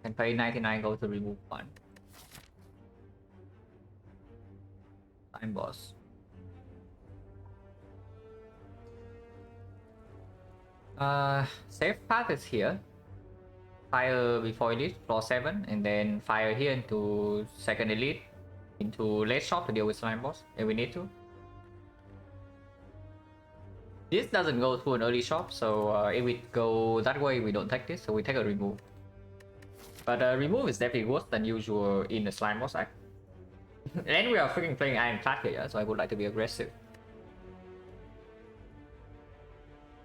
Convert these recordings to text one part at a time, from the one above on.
Can pay 99 gold to remove one. Time boss. Safe path is here. Fire before elite, floor 7, and then fire here into second elite, into late shop to deal with slime boss if we need to. This doesn't go through an early shop, so if we go that way, we don't take this, so we take a remove. But remove is definitely worse than usual in the slime boss act. And we are freaking playing Ironclad here, so I would like to be aggressive.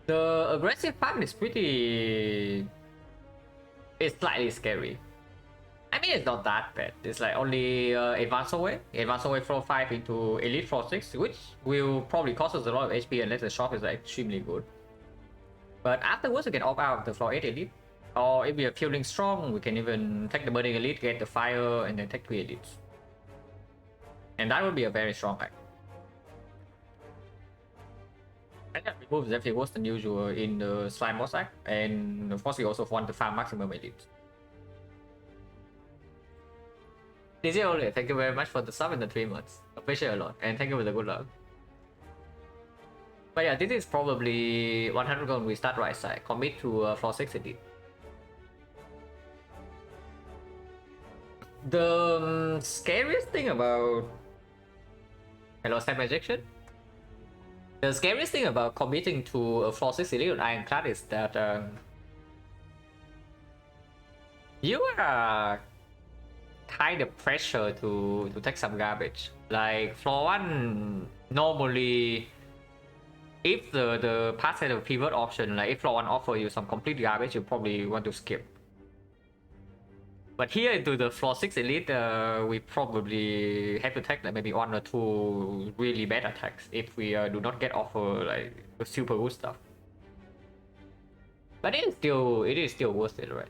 The aggressive part is pretty... It's slightly scary. I mean, it's not that bad. It's like only advance away floor 5 into elite floor 6, which will probably cost us a lot of HP unless the shop is like, extremely good. But afterwards, we can opt out of the floor 8 elite. Or if we are feeling strong, we can even take the burning elite, get the fire, and then take 3 elites. And that would be a very strong act. And that remove is definitely worse than usual in the slime boss act, and of course we also want to farm maximum elite. DJ Ole, thank you very much for the sub in the 3 months. Appreciate a lot, and thank you for the good luck. But yeah, this is probably 100 gold we start right side, commit to floor 6 elite. The scariest thing about... Hello, step ejection? The scariest thing about committing to a floor 6 elite on Ironclad is that you are kind of pressure to take some garbage. Like floor 1 normally, if the path had a pivot option, like if floor 1 offer you some complete garbage, you probably want to skip. But here into the floor 6 elite, we probably have to take like maybe 1 or 2 really bad attacks if we do not get offer like super good stuff. But it is still worth it, right?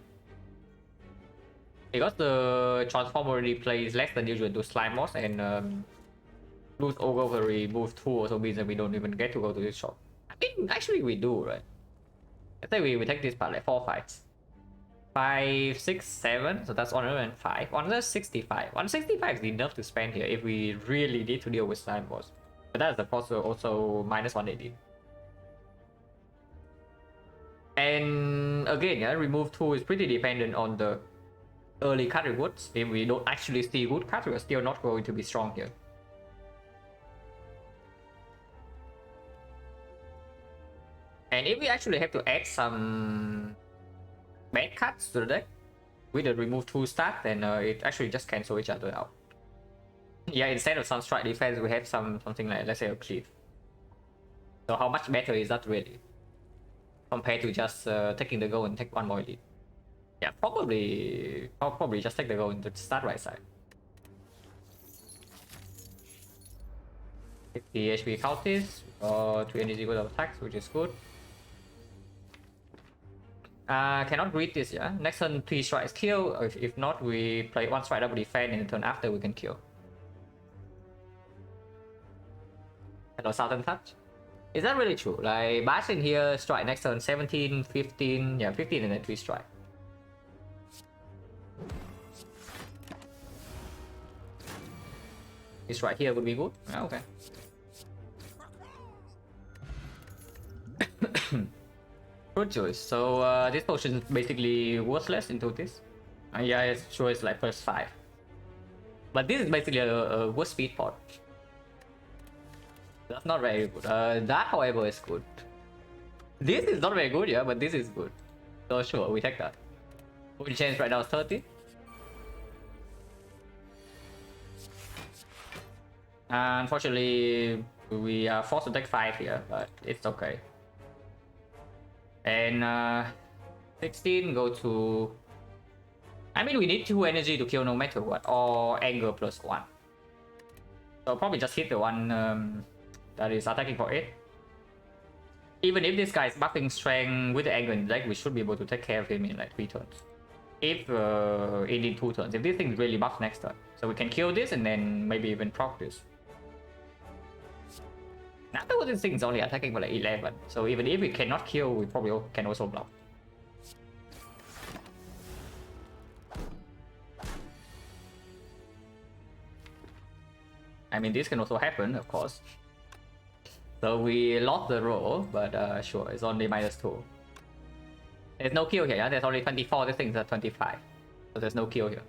Because the transform already plays less than usual to slime boss, and lose over remove 2 also means that we don't even get to go to this shop. I mean, actually we do, right? I think we take this part like 4 fights. 5, 6, 7, so that's 105. 165. 165 is enough to spend here if we really need to deal with slime boss. But that's of course also minus 180. And again, yeah, remove 2 is pretty dependent on the early cut rewards. If we don't actually see good cuts, we're still not going to be strong here. And if we actually have to add some bad cuts to the deck with the remove 2 stack, then it actually just cancel each other out. Yeah, instead of some strike defense, we have something like, let's say, a cleave. So how much better is that really compared to just taking the goal and take 1 more elite? Yeah, I'll probably just take the goal into the start right side. 50 HP cultists or 2 energy good attacks, which is good. Cannot read this, yeah? Next turn 3 strikes kill. If not, we play 1 strike double defense, and the turn after we can kill. Hello, Southern Touch. Is that really true? Like, bash in here, strike next turn 17, 15, yeah, 15 and then 3 strike. This right here would be good. Okay. Good choice. So this potion is basically worthless into this. Yeah, it's sure it's like first 5. But this is basically a worse speed pot. That's not very good. That, however, is good. This is not very good, yeah, but this is good. So sure, we take that. Potion change right now is 30. Unfortunately, we are forced to take 5 here, but it's okay. And 16 go to... I mean, we need 2 energy to kill no matter what, or anger plus 1. So probably just hit the one that is attacking for 8. Even if this guy is buffing strength with the anger in the deck, we should be able to take care of him in like 3 turns. If in 2 turns, if this thing is really buffed next turn. So we can kill this and then maybe even proc this. Afterwards, this thing is only attacking for like 11, so even if we cannot kill, we probably can also block. I mean, this can also happen, of course. So we lost the roll, but sure, it's only -2. There's no kill here, yeah? There's only 24, this thing's at 25. So there's no kill here.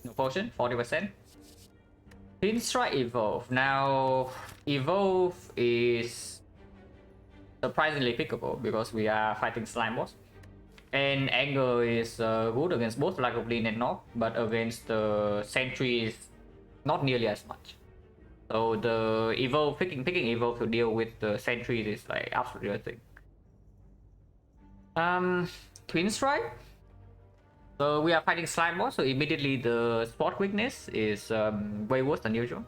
No potion, 40%. Twin Strike Evolve. Now, Evolve is surprisingly pickable because we are fighting Slime Boss. And Anger is good against both Lagavulin and Knock, but against the Sentries, not nearly as much. So the Evolve, picking Evolve to deal with the Sentries is like absolutely a thing. Twin Strike. So we are fighting Slime Boss, so immediately the spot weakness is way worse than usual.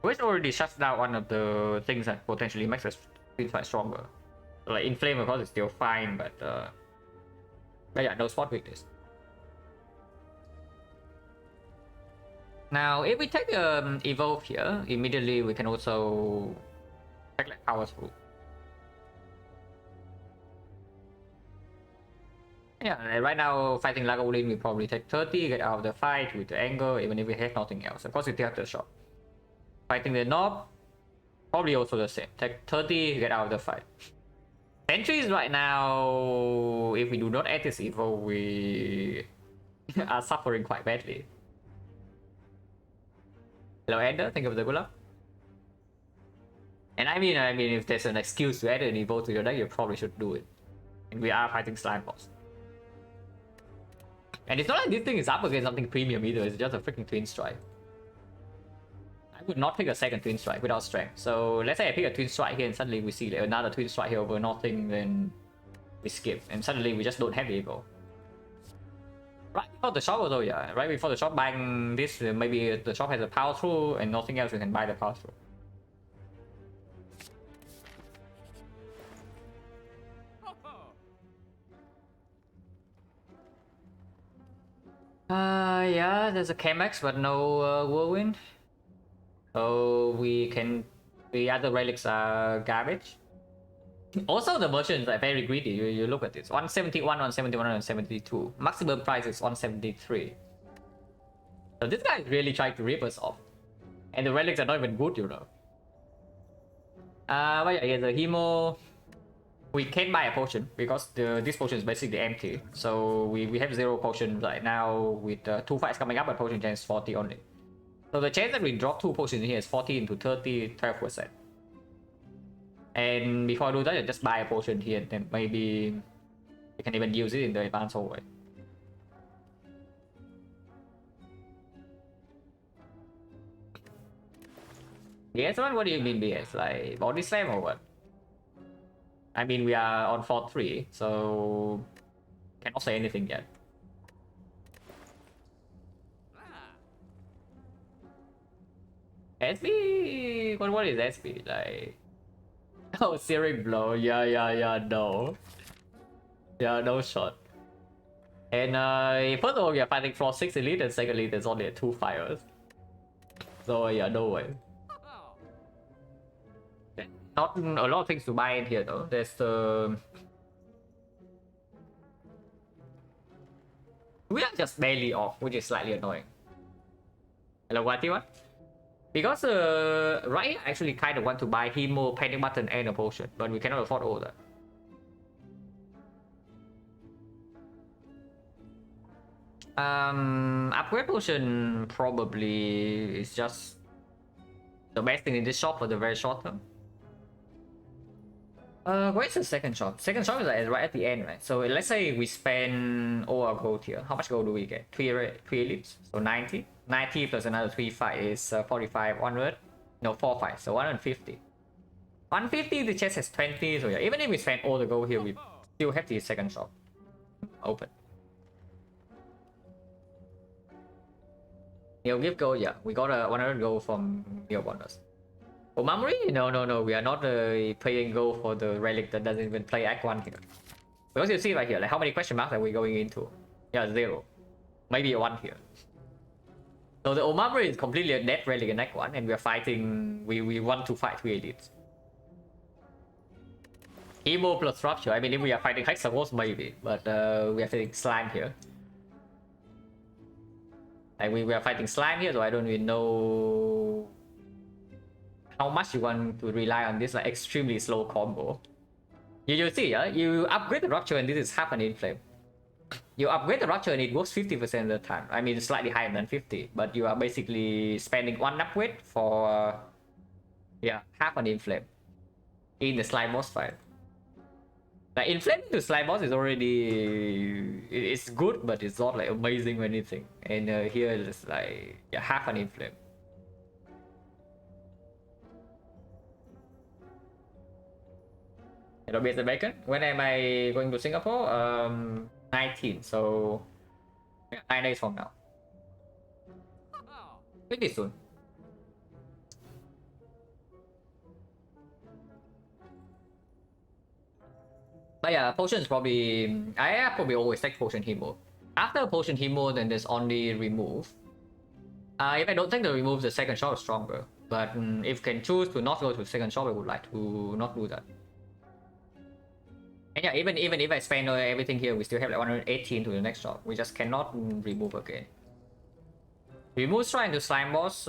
Which already shuts down one of the things that potentially makes us Twin Strike stronger. So like Inflame, of course, is still fine, but yeah, no spot weakness. Now, if we take Evolve here, immediately we can also take like Power Through. Yeah, right now fighting Lagavulin, we probably take 30, get out of the fight with the Anger, even if we have nothing else. Of course, we still have the shot. Fighting the Knob, probably also the same. Take 30, get out of the fight. Sentries right now, if we do not add this Evo, we are suffering quite badly. Hello Ender, thank you for the good luck. And I mean, if there's an excuse to add an Evo to your deck, you probably should do it. And we are fighting Slime Boss. And it's not like this thing is up against something premium either, it's just a freaking Twin Strike. I would not pick a second Twin Strike without strength. So let's say I pick a Twin Strike here and suddenly we see like another Twin Strike here over nothing, then we skip. And suddenly we just don't have the Evo. Right before the shop although, yeah. Right before the shop buying this, maybe the shop has a power through and nothing else, you can buy the power through. Yeah, there's a Chemex but no Whirlwind. So we can... the other relics are garbage. Also the merchants are very greedy, you look at this. 171, 171, 172. Maximum price is 173. So this guy is really trying to rip us off. And the relics are not even good, you know. But yeah, here's a Hemo. We can't buy a potion because this potion is basically empty. So we have 0 potions right now with 2 fights coming up, but potion chance 40 only. So the chance that we drop 2 potions here is 40 into 30, 12%. And before I do that, I just buy a potion here, and then maybe you can even use it in the advanced hallway. BS one? What do you mean BS? Like body slam or what? I mean, we are on 4-3, so cannot say anything yet. SB? What is SB? Like... oh, Searing Blow. Yeah, no. Yeah, no shot. And first of all, we are fighting floor 6 elite, and secondly, there's only 2 fires. So yeah, no way. Not a lot of things to buy in here though. There's the... we are just barely off, which is slightly annoying. Hello, what? Because right here, I actually kind of want to buy Hemo, Panic Button, and a potion, but we cannot afford all that. Upgrade potion probably is just the best thing in this shop for the very short term. Where's the second shop? Second shop is like right at the end, right? So let's say we spend all our gold here. How much gold do we get? 3 elites, so 90. 90 plus another 3 fight is 45, 100. No, 4 fights, so 150. 150, the chest has 20, so yeah, even if we spend all the gold here, we still have the second shop open. You'll give gold, yeah. We got a 100 gold from your bonus. For Memory? No, we are not paying gold for the relic that doesn't even play Act 1 here. Because you see right here, like how many question marks are we going into? Yeah, 0. Maybe a 1 here. So the Omamri is completely a dead relic in Act 1, and we are fighting... we want to fight 3 elites. Emo plus structure. I mean, if we are fighting Hexagons, maybe, but we are fighting slime here. Like we are fighting slime here, so I don't even know how much you want to rely on this like extremely slow combo. You see, yeah, you upgrade the rupture and this is half an inflame. You upgrade the rupture and it works 50% of the time. I mean, slightly higher than 50, but you are basically spending one upgrade for yeah, half an inflame in the slime boss fight. Like inflame to slime boss is already it's good, but it's not like amazing or anything. And here it's like yeah, half an inflame. Hello, Mr. Bacon. When am I going to Singapore? 19. So 9 days from now. Pretty soon. But yeah, potions probably I probably always take potion hemo. After potion hemo, then there's only remove. If I don't take the remove, the second shot is stronger. But if can choose to not go to second shot, I would like to not do that. And yeah, even if I spend everything here, we still have like 118 to the next shot. We just cannot remove again. Remove strike into slime boss.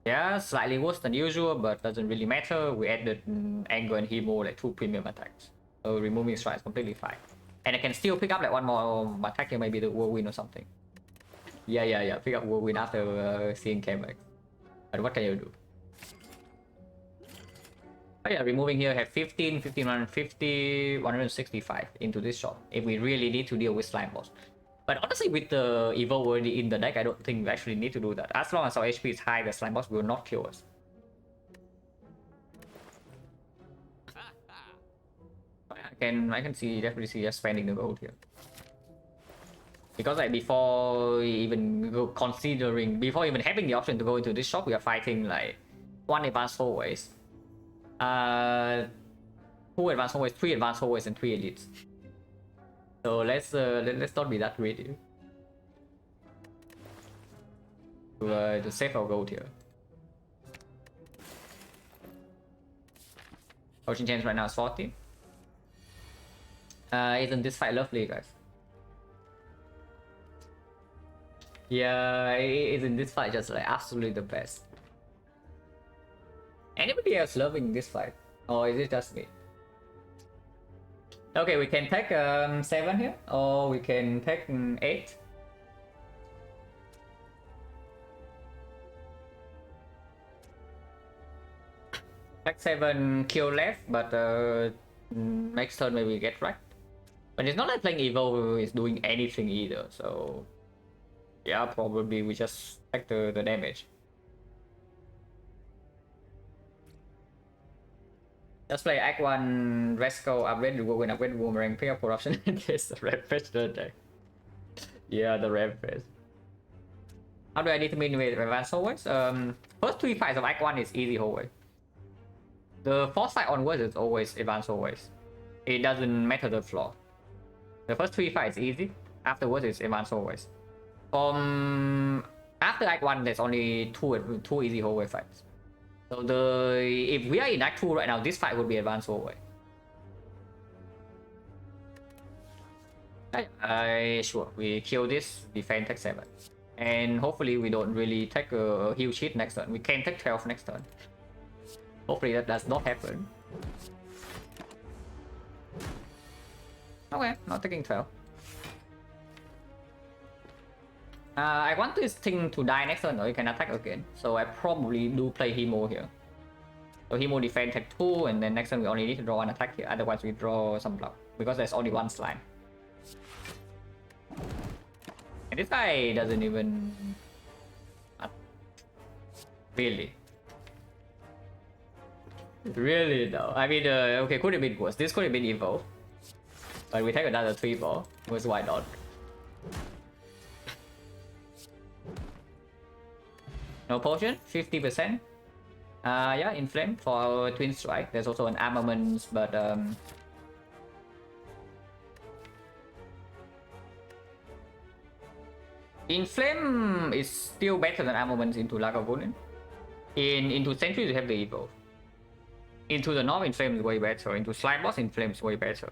Yeah, slightly worse than usual, but doesn't really matter. We added anger and hemo like 2 premium attacks. So removing strike is completely fine. And I can still pick up like one more attack here, maybe the whirlwind or something. Yeah. Pick up whirlwind after seeing K-Max. But what can you do? But yeah, removing here have 15, 15, 150, 165 into this shot. If we really need to deal with slime boss. But honestly, with the Evo already in the deck, I don't think we actually need to do that. As long as our HP is high, the slime boss will not kill us. I can see definitely see us spending the gold here. Because like before even before even having the option to go into this shop, we are fighting like 1 advanced hallways. 2 advanced hallways, 3 advanced hallways, and 3 elites. So let's not be that greedy. To save our gold here. Ocean chance right now is 40. Isn't this fight lovely, guys? Yeah, isn't this fight just like absolutely the best? Anybody else loving this fight? Or is it just me? Okay, we can take 7 here, or we can take 8. Take 7 kill left, but next turn maybe get right. But it's not like playing Evo is doing anything either, so yeah, probably we just take the damage. Just play Act 1, Resco, upgrade the Whirlwind, upgrade Boomerang, pick up Corruption in case the Rampage third deck. Yeah, the Rampage. How do I determine with advanced hallways? First 3 fights of Act 1 is easy hallway. The 4th fight onwards is always advanced hallways. It doesn't matter the floor. The first 3 fights is easy, afterwards it's advanced hallways. After Act 1, there's only 2 easy hallway fights. So if we are in Act 2 right now, this fight would be advanced hallway. Sure, we kill this, defend, take 7. And hopefully we don't really take a huge hit next turn. We can take 12 next turn. Hopefully that does not happen. Okay, not taking 12. I want this thing to die next turn, though. You can attack again. So I probably do play Hemo here. So Hemo defend take 2, and then next turn we only need to draw 1 attack here. Otherwise we draw some block. Because there's only 1 slime. And this guy doesn't even... Really? Really though? I mean, okay, could have been worse. This could have been evil. But we take another 3 ball. Was why not? No potion, 50%. Yeah, inflame for our twin strike. There's also an armaments, but inflame is still better than armaments into Lagavunin. Into Sentry you have the evil. Into the north inflame is way better. Into slime boss inflame is way better.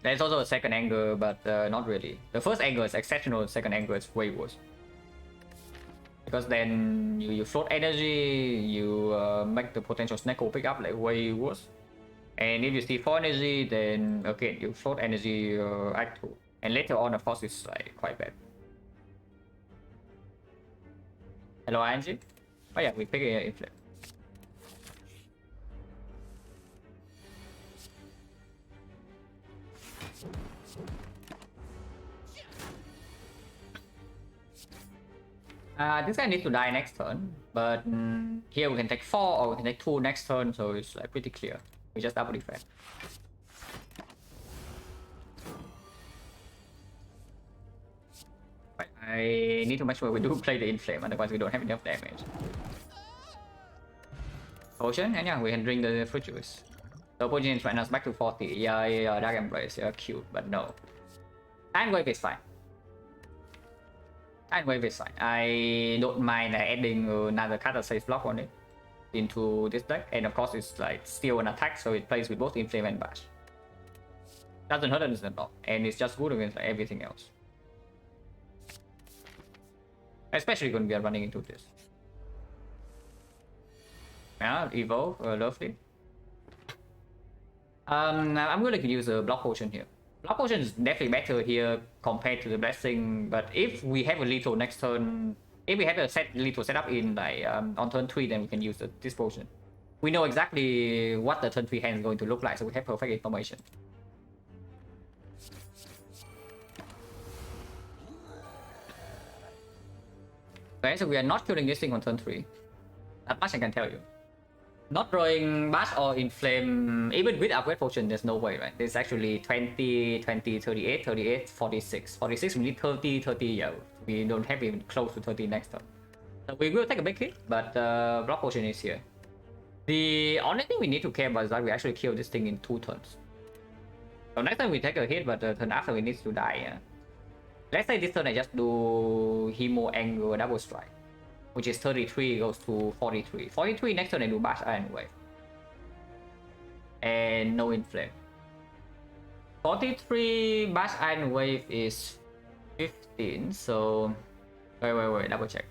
There's also a second angle, but not really. The first angle is exceptional. The second angle is way worse. Because then you float energy, you make the potential snake hole pick up like way worse. And if you see 4 energy, then again you float energy act 2. And later on, of course, it's like quite bad. Hello, Angie. Oh yeah, we pick it inflame. This guy needs to die next turn, but here we can take 4 or we can take 2 next turn, so it's like pretty clear. We just double defend. But I need to make sure we do play the inflame, otherwise we don't have enough damage. Potion, and yeah, we can drink the fruit juice. The potion right now is back to 40. Yeah, Dark Embrace, yeah, cute, but no. Time wave is fine. Time wave is fine. I don't mind adding another card that says block on it into this deck, and of course it's like still an attack, so it plays with both inflame and bash. Doesn't hurt us at all, and it's just good against like, everything else. Especially when we are running into this. Yeah, evolve, lovely. I'm going to use a block potion here. Block potion is definitely better here compared to the blessing, but if we have a lethal next turn, if we have a lethal setup in like on turn 3, then we can use this potion. We know exactly what the turn 3 hand is going to look like, so we have perfect information. Okay, so we are not killing this thing on turn 3. That much I can tell you. Not drawing bash or inflame, even with upgrade potion, there's no way, right? There's actually 20, 20, 38, 38, 46. 46, we need 30, 30, yeah. We don't have even close to 30 next turn. So we will take a big hit, but block potion is here. The only thing we need to care about is that we actually kill this thing in 2 turns. So next time we take a hit, but the turn after we need to die, yeah. Let's say this turn I just do Hemo Angle Double Strike, which is 33 goes to 43. 43 next turn I do Bash Iron Wave. And no inflame. 43 Bash Iron Wave is 15, so... Wait, double check.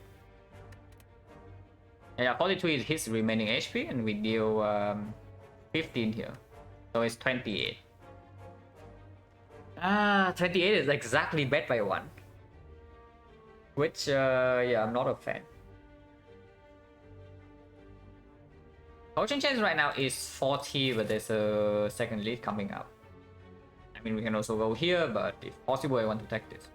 Yeah, 43 is his remaining HP, and we deal 15 here. So it's 28. 28 is exactly bet by 1. Which, yeah, I'm not a fan. Potion chance right now is 40, but there's a second lead coming up. I mean, we can also go here, but if possible, I want to take this.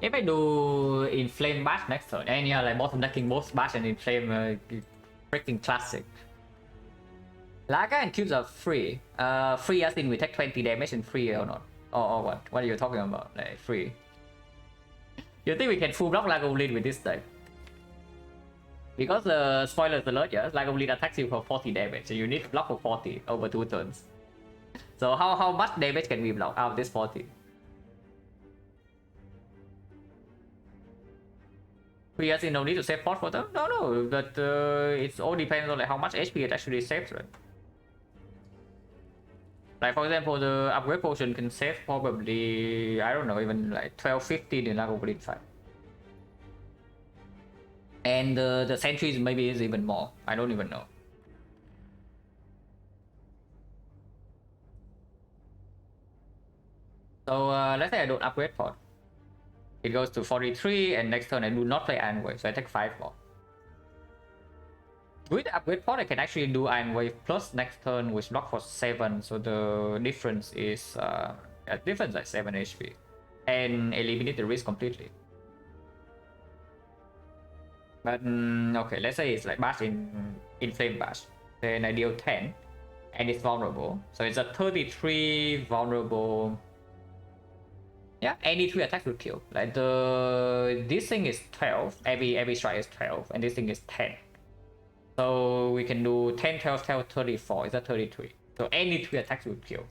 If I do Inflame Bash next turn, and yeah, like bottom decking both Bash and Inflame, freaking classic. Laga and cubes are free. Free as in we take 20 damage and free or not? Or what? What are you talking about? Like free. You think we can full block Lagavulin with this deck? Because spoilers alert, yes, Lagavulin attacks you for 40 damage, so you need to block for 40 over 2 turns. So how much damage can we block out of this 40? Free as in no need to save fort for them? No, but it all depends on like how much HP it actually saves, right? Like for example, the upgrade potion can save probably, I don't know, even like 12-15 in Lagavulin fight. And the sentries maybe is even more. I don't even know. So let's say I don't upgrade port. It goes to 43, and next turn I do not play Iron Wave, so I take 5 more. With the upgrade port, I can actually do Iron Wave plus next turn, which block for 7, so the difference is like 7 HP. And eliminate the risk completely. But okay, let's say it's like Bash in Flame Bash. Then I deal 10, and it's vulnerable. So it's a 33 vulnerable. Yeah, any 3 attacks will kill. Like this thing is 12, every strike is 12, and this thing is 10. So we can do 10, 12, 12, 34, is that 33? So any 3 attacks will kill.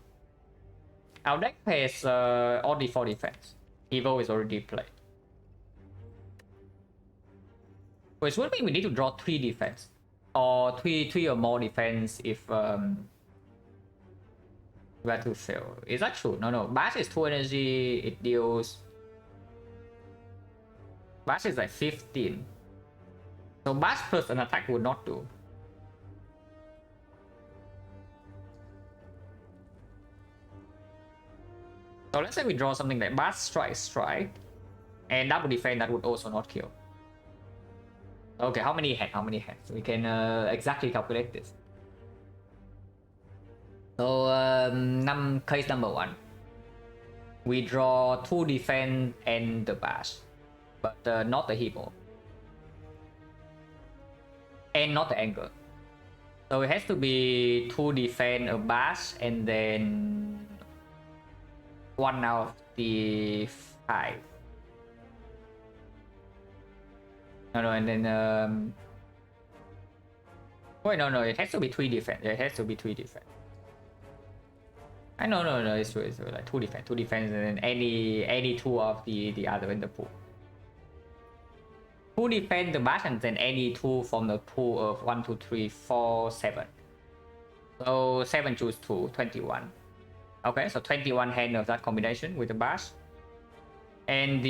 Our deck pays only 4 defense. Evo is already played. Which would mean we need to draw 3 defense. Or three or more defense if we had to fail. Is that true? No. Bash is 2 energy, it deals... Bash is like 15. So Bash plus an attack would not do. So let's say we draw something like Bash strike, and double defense, that would also not kill. Okay, how many hands? We can exactly calculate this. So case number 1. We draw 2 defense and the Bash, but not the Hemo. And not the Anger. So it has to be 2 defense, a Bash, and then 1 out of the 5. No, and then wait, no, it has to be 3 defense. It has to be 3 defense. I know, no, it's true, like 2 defense, and then any 2 of the other in the pool. 2 defense the Bash, and then any 2 from the pool of 1, 2, 3, 4, 7. So 7 choose 2, 21. Okay, so 21 hand of that combination with the Bash. And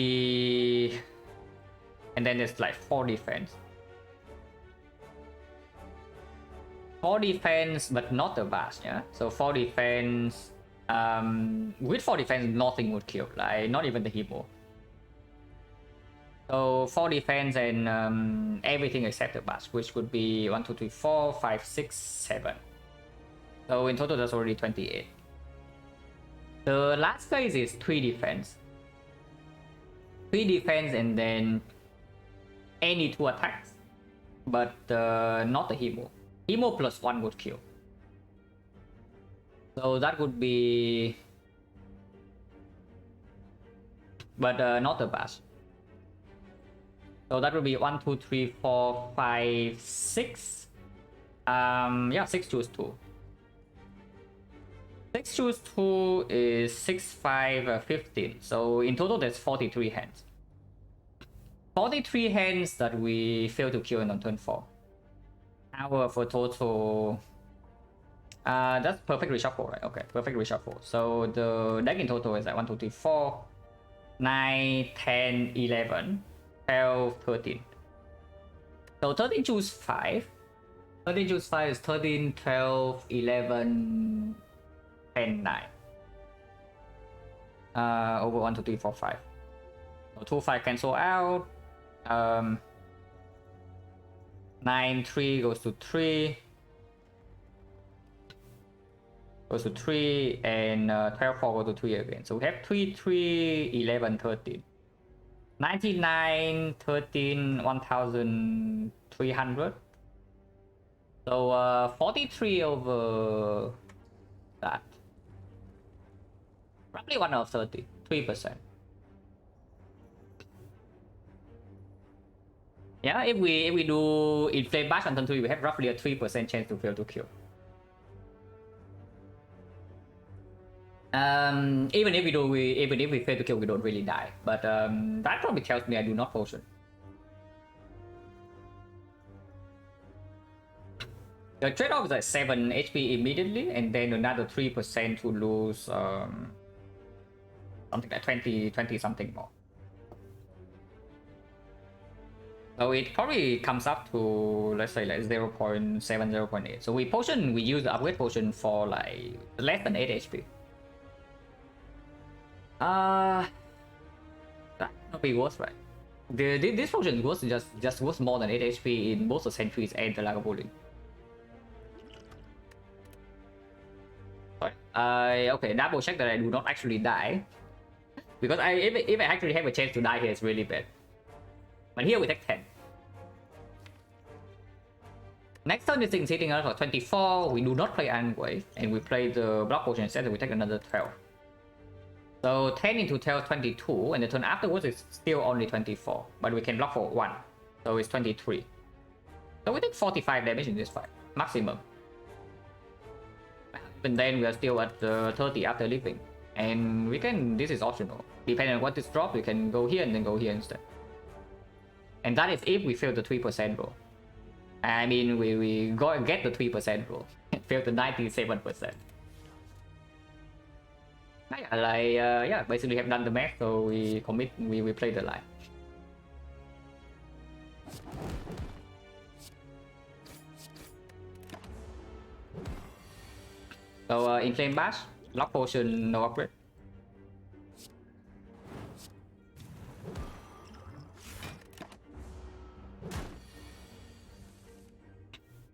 then there's like 4 defense. 4 defense, but not the Bash, yeah? So 4 defense, with 4 defense, nothing would kill, like not even the Hemo. So 4 defense and everything except the Bash, which would be 1, 2, 3, 4, 5, 6, 7. So in total, that's already 28. The last case is 3 defense. 3 defense and then any 2 attacks, but not the Hemo. Hemo plus 1 would kill. So that would be... But not the Bash. So that would be 1, 2, 3, 4, 5, 6. Yeah, 6 choose 2. 6 choose 2 is 6, 5, 15. So in total, there's 43 hands. 43 hands that we fail to kill on turn 4. For total... that's perfect reshuffle, right? Okay, perfect reshuffle. So the deck in total is like 1, 2, 3, 4, 9, 10, 11, 12, 13. So 13 choose 5. 13 choose 5 is 13, 12, 11, 10, 9. Over 1, 2, 3, 4, 5. So 2, 5 cancel out. 9, 3 goes to 3. Goes to 3, and 12, 4 goes to 3 again. So we have 3, 3, 11, 13. 99, 13, 1,300. So 43 over that. Roughly 1 out of 30, 3%. Yeah, if we do inflame bash on turn 3, we have roughly a 3% chance to fail to kill. Even if we fail to kill, we don't really die. But that probably tells me I do not potion. The trade-off is like 7 HP immediately, and then another 3% to lose something like 20 something more. So it probably comes up to, let's say, like 0.7, 0.8. So we use the upgrade potion for like less than 8 HP. That would be worse, right? This potion was just worth more than 8 HP in both the sentries and the Lagavulin. Okay, double check that I do not actually die, because if I actually have a chance to die here, it's really bad. But here we take 10. Next turn is hitting us for 24. We do not play Iron Wave, and we play the block potion instead. So we take another 12. So 10 into 12, 22, and the turn afterwards is still only 24, but we can block for 1, so it's 23. So we take 45 damage in this fight, maximum. And then we are still at 30 after leaving, and we can, this is optional. Depending on what is dropped, we can go here and then go here instead. And that is if we fail the 3% rule. I mean, we go and get the 3% rule. Fail the 97%. Yeah, like, yeah, basically have done the math, so we commit, we play the line. So, Inflame Bash, Lock Potion, no upgrade.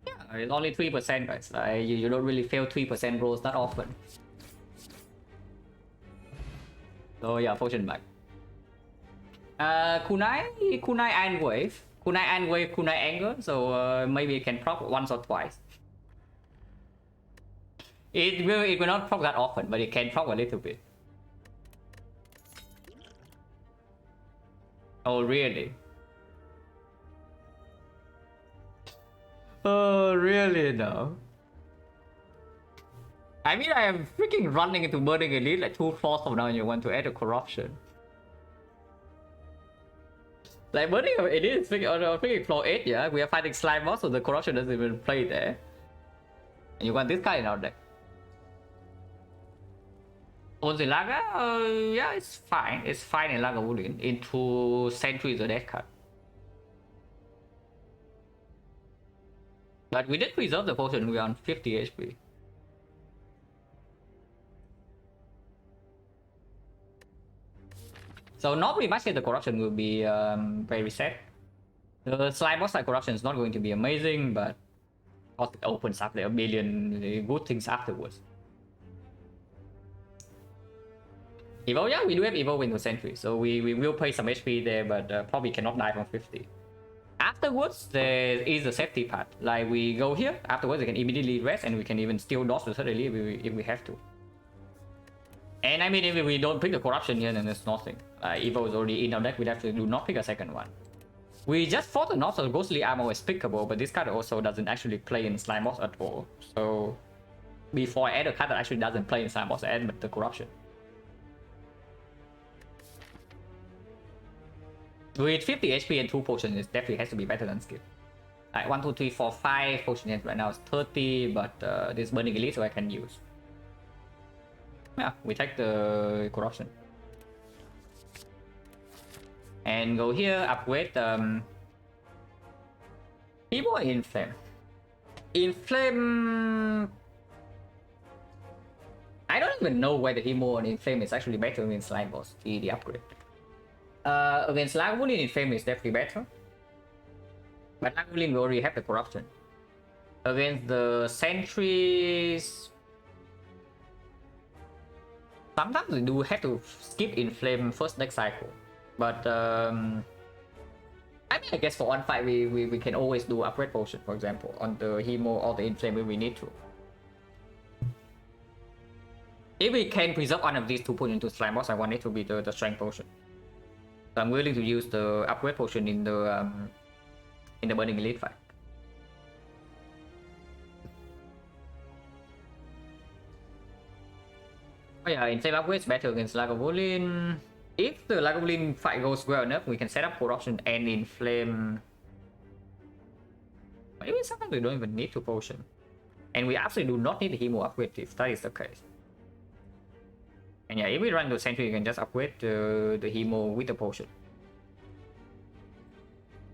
Yeah, it's only 3%, guys. You don't really fail 3% rolls that often. So yeah, potion back. Kunai and Wave. Kunai and Wave, Kunai Anger. So maybe you can proc once or twice. It will not proc that often, but it can proc a little bit. Oh really? Oh really no. I mean, I am freaking running into Burning Elite like 2 floors from now and you want to add a corruption. Like Burning Elite is freaking floor 8, yeah? We are fighting slime boss, so the corruption doesn't even play there. And you want this guy in our deck. Onzilaga? Yeah, it's fine. It's fine in Lagavulin. Into Sentry is a dead card. But we did preserve the potion, we are on 50 HP. So not pretty much the corruption will be very reset. The slime boss like corruption is not going to be amazing, but it opens up like a million good things afterwards. Evo, yeah, we do have Evo into Sentry, so we will pay some HP there, but probably cannot die from 50. Afterwards, there is a safety part. Like we go here, afterwards we can immediately rest and we can even still dodge the third elite if we have to. And I mean, if we don't pick the corruption here, then there's nothing. Evo is already in our deck, we'd have to do not pick a second one. We just thought the North Ghostly Armor is pickable, but this card also doesn't actually play in Slime Boss at all. So before I add a card that actually doesn't play in Slime Boss, I add the corruption. With 50 HP and 2 potions, it definitely has to be better than skill. Like 1, 2, 3, 4, 5 potion hands right now is 30, but this Burning Elite so I can use. Yeah, we take the corruption. And go here, upgrade Hemo Inflame. Inflame. I don't even know whether Hemo and Inflame is actually better than Slime Boss, the upgrade. Against Lagavulin, Inflame is definitely better. But Lagavulin we already have the corruption. Against the sentries, sometimes we do have to skip Inflame first next cycle. But I mean, I guess for one fight we can always do upgrade potion, for example, on the Hemo or the Inflame if we need to. If we can preserve one of these two potions into Slime Boss, I want it to be the strength potion. So I'm willing to use the upgrade potion in the Burning Elite fight. Oh yeah, Inflame upgrade is better against Lagavulin. If the Lagavulin fight goes well enough, we can set up corruption and Inflame. Maybe sometimes we don't even need to potion. And we absolutely do not need the Hemo upgrade if that is the case. And yeah, if we run the sentry, you can just upgrade the Hemo with the potion.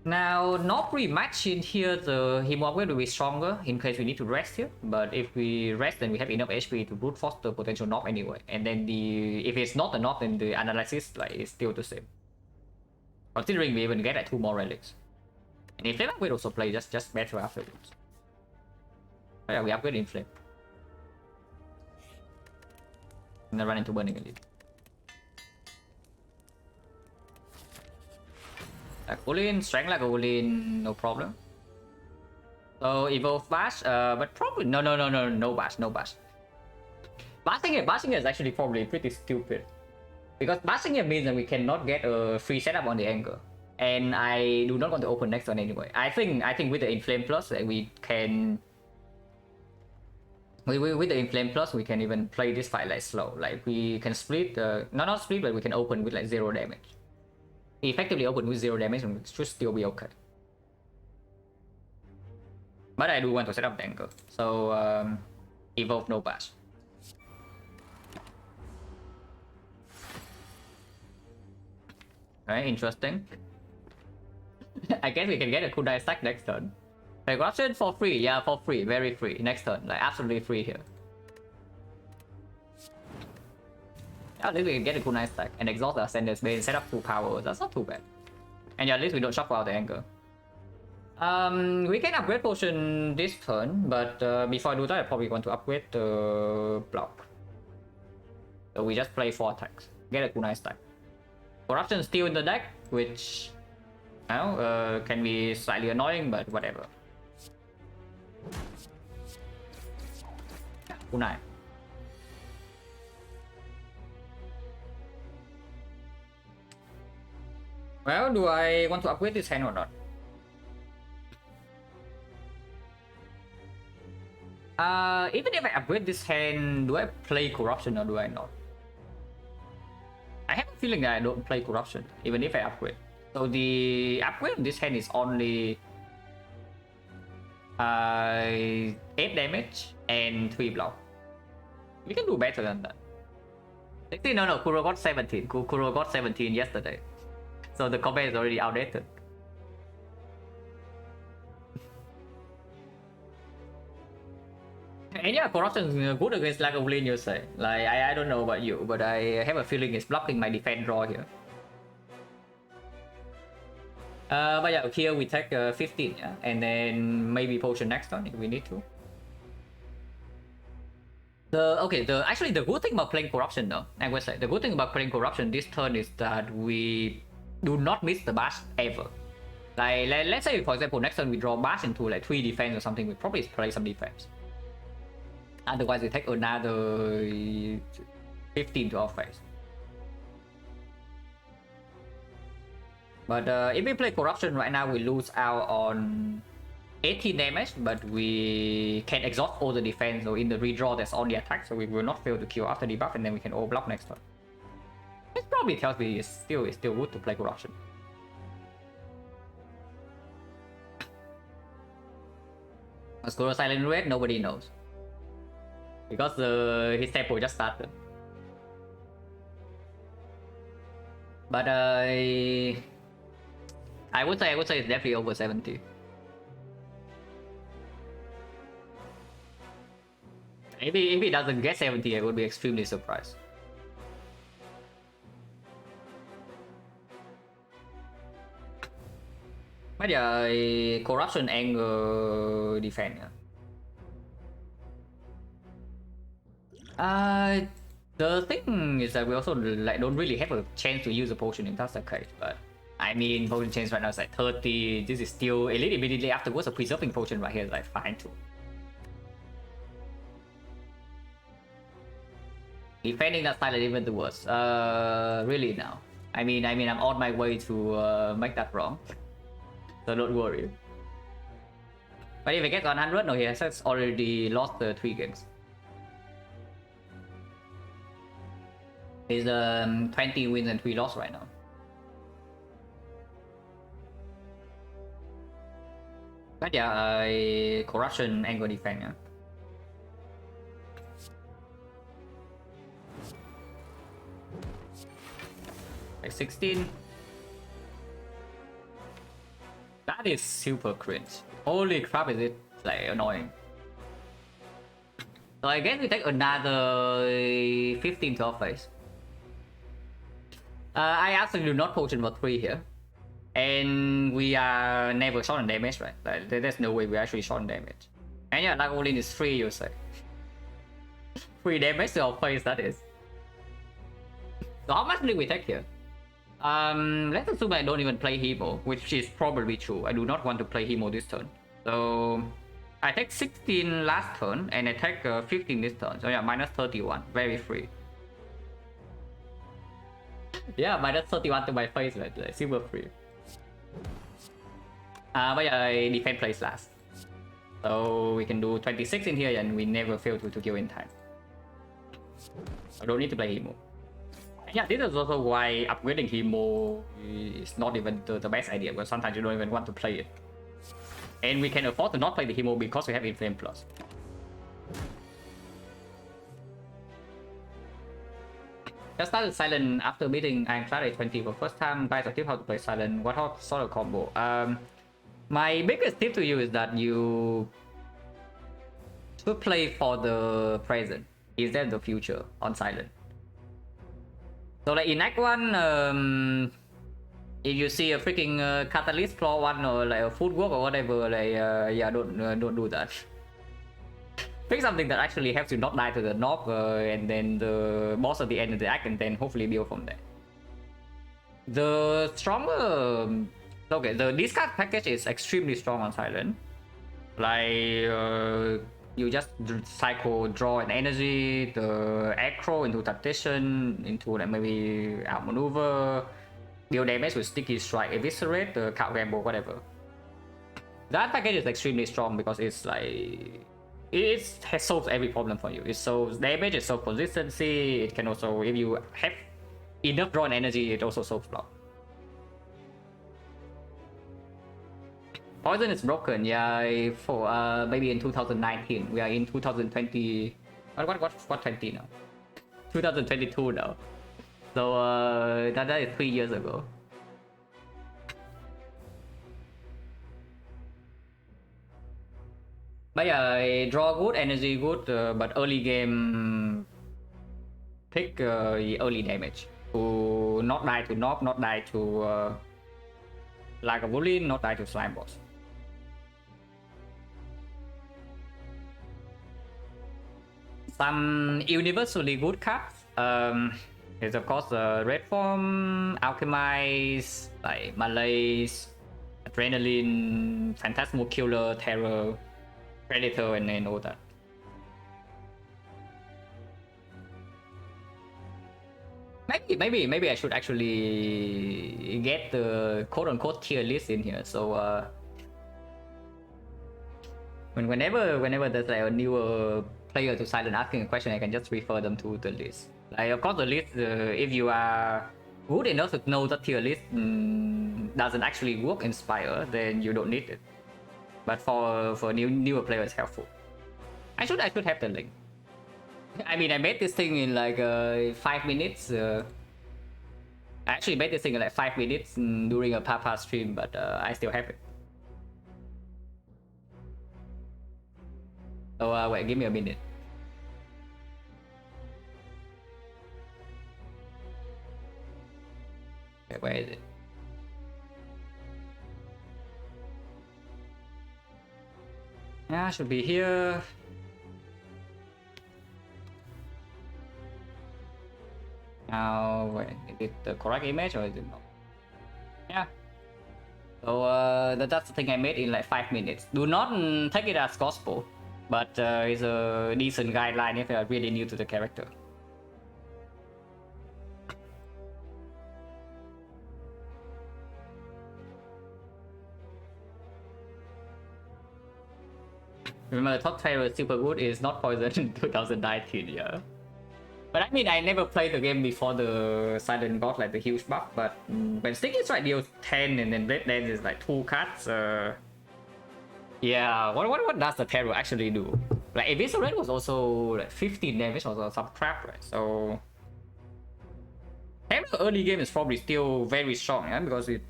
Now, not really much in here, the Hemo upgrade will be stronger in case we need to rest here. But if we rest, then we have enough HP to brute force the potential knock anyway. And then if it's not a knock, then the analysis is still the same. Considering we even get like 2 more relics. And Inflame upgrade also play just better afterwards. Oh yeah, we upgrade Inflame. And then run into Burning Elite. Lagavulin, strength Lagavulin, no problem. So evolve Bash, but probably no Bash, no Bash. Bashing here is actually probably pretty stupid. Because bashing here means that we cannot get a free setup on the anchor. And I do not want to open next one anyway. I think with the Inflame Plus we can with the Inflame Plus we can even play this fight like slow. Like we can split not split, but we can open with like 0 damage. effectively open with 0 damage and should still be okay. But I do want to set up the anchor, so evolve no bash. Alright, interesting. I guess we can get a cooldown stack next turn. Like, corruption for free, yeah, for free, very free. Next turn, like absolutely free here. At least we can get a cooldown stack and exhaust the Ascender's Bane, set up full power. That's not too bad. And yeah, at least we don't shuffle out the anchor. We can upgrade potion this turn, but before I do that, I probably want to upgrade the block. So we just play 4 attacks, get a cooldown stack. Corruption still in the deck, which I know can be slightly annoying, but whatever. Kunai. Well, do I want to upgrade this hand or not? Even if I upgrade this hand, do I play Corruption or do I not? I have a feeling that I don't play Corruption, even if I upgrade. So the upgrade on this hand is only 8 damage and 3 block. We can do better than that. Actually, no, Kuro got 17. Kuro got 17 yesterday. So the combat is already outdated. And yeah, Corruption is good against Lagavulin, you say. Like, I don't know about you, but I have a feeling it's blocking my defense draw here. But yeah, here we take 15, yeah? And then maybe potion next turn if we need to. Actually the good thing about playing Corruption though, I would say, the good thing about playing Corruption this turn is that we do not miss the bash ever. Like, let's say for example next turn we draw bash into like 3 defense or something, we probably play some defense. Otherwise we take another 15 to our face. But if we play Corruption right now, we lose out on 18 damage, but we can exhaust all the defense. So in the redraw, there's only attack, so we will not fail to kill after debuff, and then we can overblock next turn. This probably tells me it's still good to play Corruption. Oscuro Silent Red, nobody knows. Because his tempo just started. But I would say it's definitely over 70. If he doesn't get 70, I would be extremely surprised. But yeah, Corruption anger defense. The thing is that we also like don't really have a chance to use a potion if that's the case. But I mean, potion chance right now is like 30. This is still a little immediately afterwards. A preserving potion right here is like fine too. Defending that style is even the worst. Really now. I mean, I'm on my way to make that wrong. So don't worry. But if I get 100, no, he has already lost the 3 games. He's 20 wins and 3 losses right now. But yeah, Corruption angle defense. Yeah. Like 16. That is super cringe. Holy crap, is it like annoying. So I guess we take another 15 to our face. I actually do not potion for 3 here. And we are never short on damage, right? Like, there's no way we're actually short on damage. And yeah, Lagavulin is 3, you say. 3 damage to our face, that is. So how much do we take here? Let's assume I don't even play Hemo, which is probably true. I do not want to play Hemo this turn. So I take 16 last turn and I take 15 this turn. So yeah, minus 31, very free. Yeah, minus 31 to my face, right? Like, super free. But yeah, I defense plays last. So we can do 26 in here and we never fail to kill in time. I don't need to play Hemo. Yeah, this is also why upgrading Hemo is not even the best idea, because sometimes you don't even want to play it. And we can afford to not play the Hemo because we have Inflame Plus. Just started Silent after meeting Ironclad A20 for first time. Guys, I tip how to play Silent. What sort of combo? My biggest tip to you is that you should play for the present instead of the future on Silent. So like in Act 1, if you see a freaking catalyst floor 1 or like a footwork or whatever, like yeah, don't do that. Pick something that actually helps you not die to the knob, and then the boss at the end of the act, and then hopefully build from there. The stronger, okay, the discard package is extremely strong on Silent. Like you just cycle, draw an energy, the acro into tactician, into like maybe outmaneuver, deal damage with sticky strike, eviscerate, the count gamble, whatever. That package is extremely strong because it's like it solves every problem for you. It solves damage, it solves consistency. It can also, if you have enough drawn energy, it also solves block. Poison is broken, yeah. For maybe in 2019, we are in 2020. What 20 now? 2022 now. So that is 3 years ago. But yeah, draw good, energy good, but early game pick early damage to not die to knob, not die to Lagavulin, not die to slime boss. Some universally good cards is of course Red Form, Alchemize, like Malaise, Adrenaline, Phantasmal Killer, Terror, Predator, and then all that. Maybe I should actually get the quote-unquote tier list in here. So whenever there's like a newer player to Silent asking a question, I can just refer them to the list. Like of course the list, if you are good enough to know that tier list doesn't actually work in Spire, then you don't need it. But for newer players, it's helpful. I should have the link. I mean, I made this thing in like 5 minutes. I actually made this thing in like 5 minutes during a Papa stream, but I still have it. So wait, give me a minute. Okay, where is it? Yeah, should be here. Now, wait, is it the correct image or is it not? Yeah. So that's the thing I made in like 5 minutes. Do not take it as gospel, but it's a decent guideline if you are really new to the character. Remember, the top trailer is super good. It's not Poison in 2019, yeah. But I mean, I never played the game before the Silent got like the huge buff. But when Sticky Strike deals 10 and then Red Dance is like 2 cards, yeah, what does the Terror actually do? Like Eviscerate was also like 15 damage or some crap, right? So Terror early game is probably still very strong, yeah, because it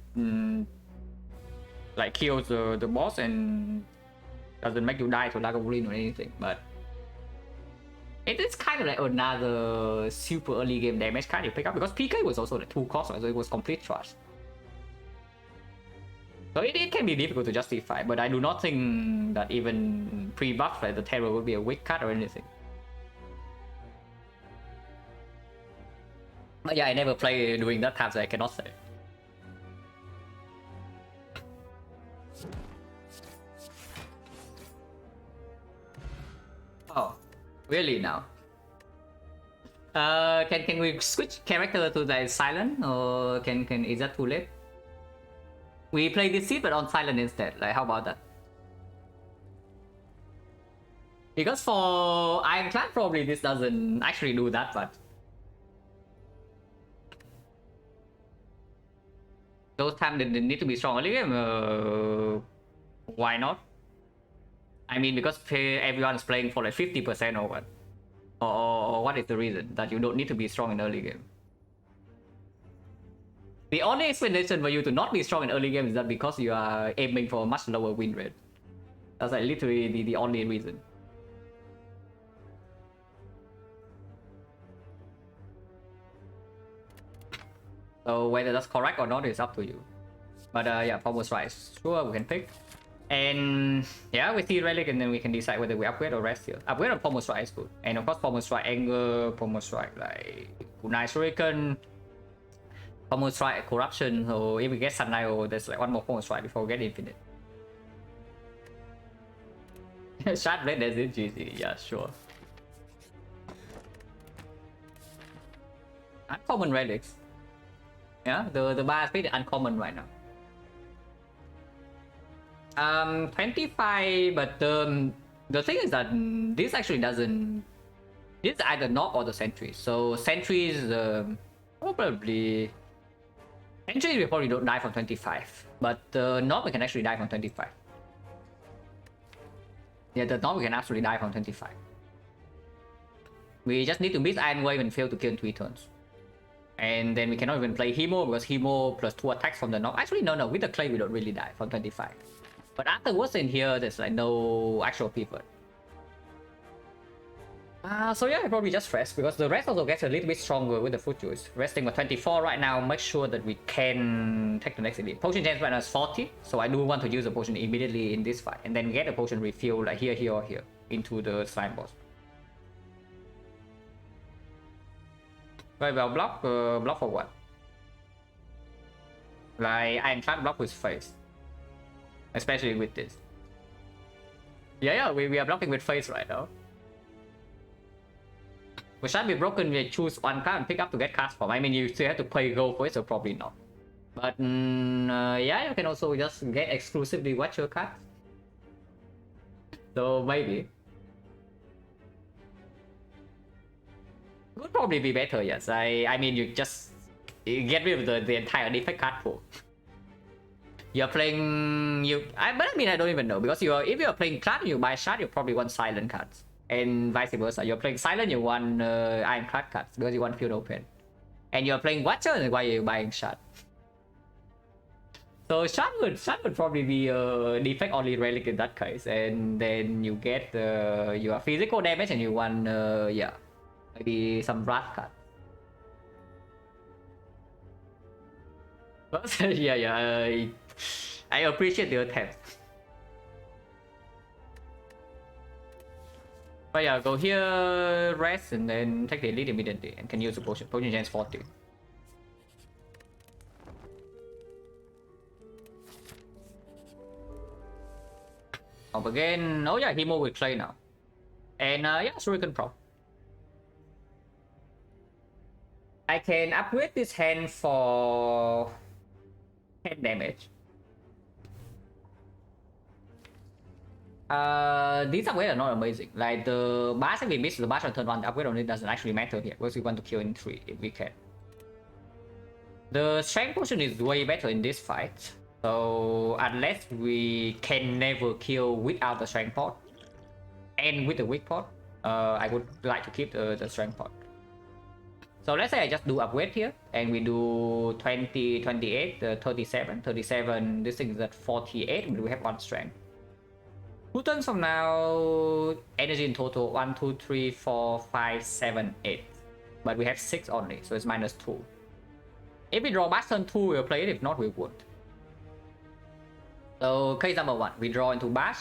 like kills the boss and doesn't make you die to Lagavulin or anything, but it is kind of like another super early game damage card you pick up because PK was also like 2 costs, right? So it was complete trash. So it can be difficult to justify, but I do not think that even pre-buff like the Terror would be a weak card or anything. But yeah, I never play during that time, so I cannot say. Oh, really now? Can we switch character to the Silent, or is that too late? We play this seed but on Silent instead. Like, how about that? Because for Ironclad, probably this doesn't actually do that, but those times they need to be strong early game. Why not? I mean, because everyone's playing for like 50% or what? Or what is the reason that you don't need to be strong in early game? The only explanation for you to not be strong in early game is that because you are aiming for a much lower win rate. That's like literally the only reason. So whether that's correct or not is up to you. But yeah, Pommel Strike, sure, we can pick. And yeah, we see Relic and then we can decide whether we upgrade or rest here. Upgrade on Pommel Strike is good. And of course, Pommel Strike Anger, Pommel Strike like Kunai Shuriken, Pommel Strike Corruption. So if we get Sunlight, there's like one more Pommel Strike before we get Infinite. Shard Blade, that's it, GG. Yeah, sure. Uncommon Relics. Yeah, the bar speed is uncommon right now. 25, but the thing is that this actually doesn't. This is either knock or the sentries. So sentries probably. Sentries we probably don't die from 25, but the knock we can actually die from 25. Yeah, the knock we can actually die from 25. We just need to miss Iron Wave and fail to kill in 3 turns. And then we cannot even play Hemo because Hemo plus 2 attacks from the knock. Actually, no, with the clay we don't really die from 25. But afterwards in here, there's like no actual pivot. So yeah, I probably just rest because the rest also gets a little bit stronger with the food juice. Resting at 24 right now, make sure that we can take the next elite. Potion chance minus 40, so I do want to use a potion immediately in this fight. And then get a potion refill like here, or here into the slime boss. Very well, block for what? Like Ironclad block with face. Especially with this. Yeah, we are blocking with face right now. We should be broken, we choose one card and pick up to get cast form. I mean, you still have to pay gold for it, so probably not. But yeah, you can also just get exclusively Watcher cards. So maybe. Would probably be better, yes. I mean, you just get rid of the entire defect card pool. You're playing but I mean I don't even know because if you're playing Clan you buy Shard you probably want silent cards and vice versa. You're playing silent you want Ironclad cards because you want field open, and you're playing Watcher and why you're buying Shard. So Shard would probably be a defect only relic in that case, and then you get your physical damage and you want yeah, maybe some Wrath card. But yeah, I appreciate the attempt. But yeah, go here, rest, and then take the elite immediately, and can use the potion. Potion chance 40. Up again. Oh yeah, Hemo will play now. And yeah, Shuriken Pro. I can upgrade this hand for 10 damage. These upgrades are not amazing. Like the bash, if we miss the bash on turn 1, the upgrade on it doesn't actually matter here because we want to kill in 3 if we can. The strength potion is way better in this fight. So unless we can never kill without the strength pot and with the weak pot, I would like to keep the strength pot. So let's say I just do upgrade here and we do 20, 28, 37, 37, this thing is at 48, but we have 1 strength. 2 turns from now, energy in total 1, 2, 3, 4, 5, 7, 8. But we have 6 only, so it's minus 2. If we draw bash turn 2, we'll play it, if not, we won't. So case number 1, we draw into bash.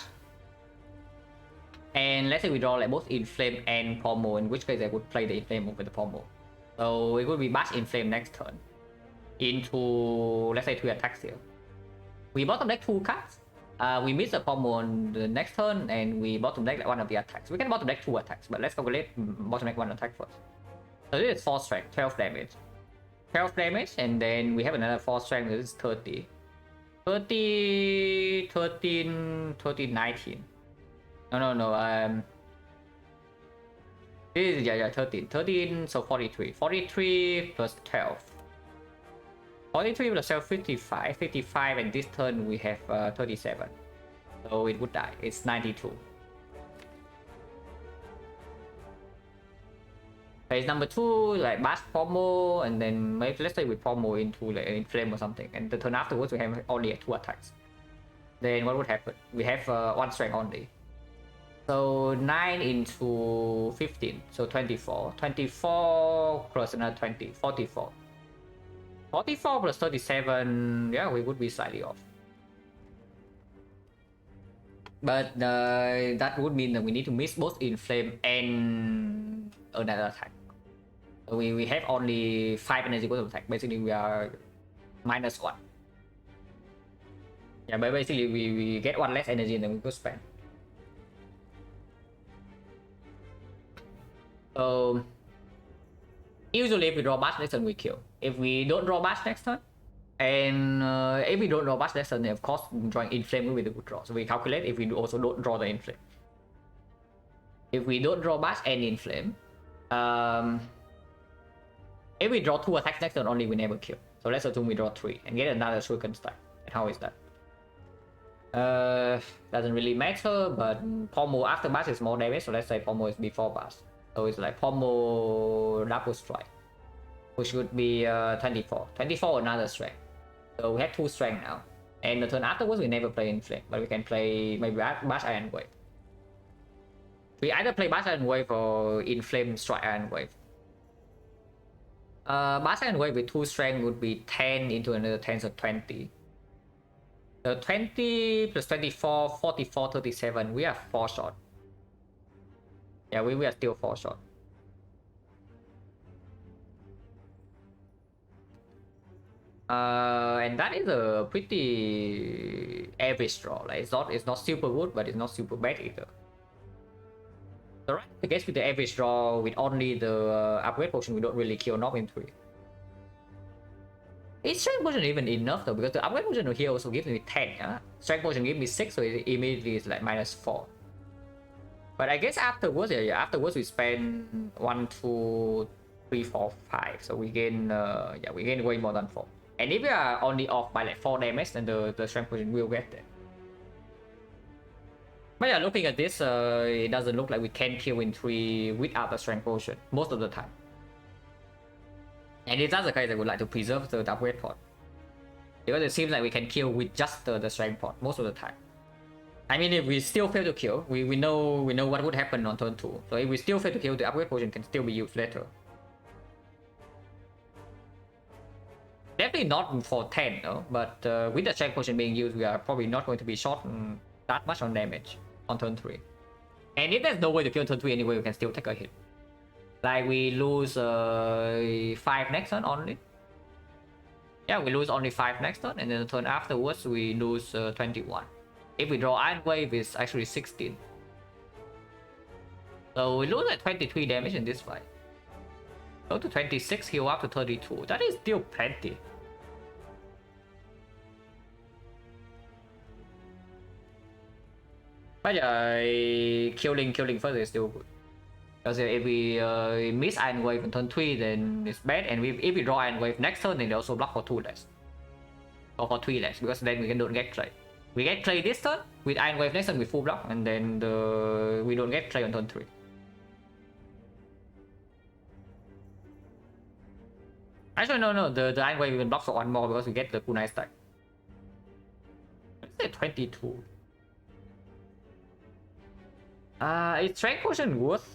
And let's say we draw like both Inflame and Pommel, in which case I would play the Inflame over the Pommel. So it would be bash Inflame next turn. Into, let's say 3 attacks here. We bottom deck 2 cards. We miss a Pommel on the next turn and we bottom deck like 1 of the attacks. We can bottom deck 2 attacks, but let's calculate bottom deck 1 attack first. So this is 4 strength, 12 damage. 12 damage, and then we have another 4 strength, this is 30. 30, 13, 13, 19. No. This is, yeah, 13. 13, so 43. 43 plus 12. 43 plus 55, 55, and this turn we have 37. So it would die. It's 92. Phase number 2, like bash pommel, and then maybe let's say we pommel into like an inflame or something, and the turn afterwards we have only 2 attacks. Then what would happen? We have 1 strength only. So 9 into 15, so 24. 24 plus another 20, 44. 44 plus 37, yeah, we would be slightly off. But that would mean that we need to miss both inflame and another attack. So we have only 5 energy worth of attack. Basically, we are -1. Yeah, but basically we get 1 less energy and then we could spend. So usually if we draw bash next turn we kill. If we don't draw bash next turn, and if we don't draw bash next turn, then of course drawing inflame will be the good draw. So we calculate if we also don't draw the inflame. If we don't draw bash and inflame, if we draw 2 attacks next turn only, we never kill. So let's assume we draw 3 and get another shuriken strike. And how is that? Doesn't really matter, but pommel after bash is more damage, so let's say pommel is before bash. So it's like pommel double strike, which would be 24. 24 another strength. So we have 2 strength now. And the turn afterwards we never play inflame, but we can play maybe bash iron wave. We either play bash iron wave or inflame strike iron wave. Bash iron wave with 2 strength would be 10 into another 10, so 20. So 20 plus 24, 44, 37. We are 4 short. Yeah, we are still 4 short. And that is a pretty average draw. Like it's not super good, but it's not super bad either. So right, I guess with the average draw, with only the upgrade potion, we don't really kill Nob in 3. Is strength potion even enough though? Because the upgrade potion here also gives me 10. Yeah? Strength potion gives me 6, so it immediately is like -4. But I guess afterwards, yeah, afterwards we spend 1, 2, 3, 4, 5. So we gain, yeah, we gain way more than 4. And if we are only off by like 4 damage, then the strength potion will get there. But yeah, looking at this, it doesn't look like we can kill in 3 without the strength potion most of the time. And if that's the case, I would like to preserve the upgrade pot, because it seems like we can kill with just the strength pot most of the time. I mean, if we still fail to kill, we know what would happen on turn 2. So if we still fail to kill, the upgrade potion can still be used later. Definitely not for 10, no? But with the strength potion being used, we are probably not going to be short that much on damage on turn 3. And if there's no way to kill turn 3 anyway, we can still take a hit. Like we lose 5 next turn only. Yeah, we lose only 5 next turn, and then the turn afterwards we lose 21. If we draw Iron Wave, it's actually 16. So we lose like 23 damage in this fight. Go to 26, heal up to 32. That is still plenty. But yeah, killing first is still good. Because if we miss Iron Wave on turn 3, then it's bad. And if we draw Iron Wave next turn, then they also block for 2 less. Or for 3 less, because then we don't get clay. We get clay this turn, with Iron Wave next turn with full block, and then we don't get clay on turn 3. Actually, no, the Iron Wave even blocks for 1 more because we get the kunai stack. Let's say 22. Is strength potion worth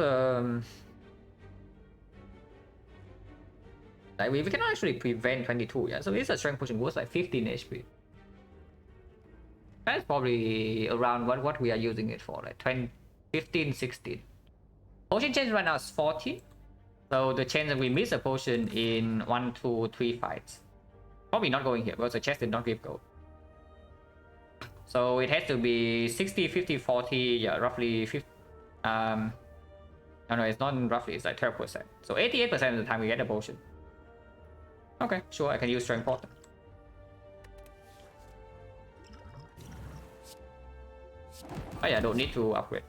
like we can actually prevent 22, yeah. So it's a strength potion worth like 15 HP. That's probably around what we are using it for, like 20, 15, 16. Potion chance right now is 40. So the chance that we miss a potion in 1, 2, 3 fights. Probably not going here because the chest did not give gold. So it has to be 60, 50, 40, yeah, roughly 50. No, it's not roughly, it's like 12%. So 88% of the time we get a potion. Okay, sure, I can use strength pot. Oh yeah, don't need to upgrade.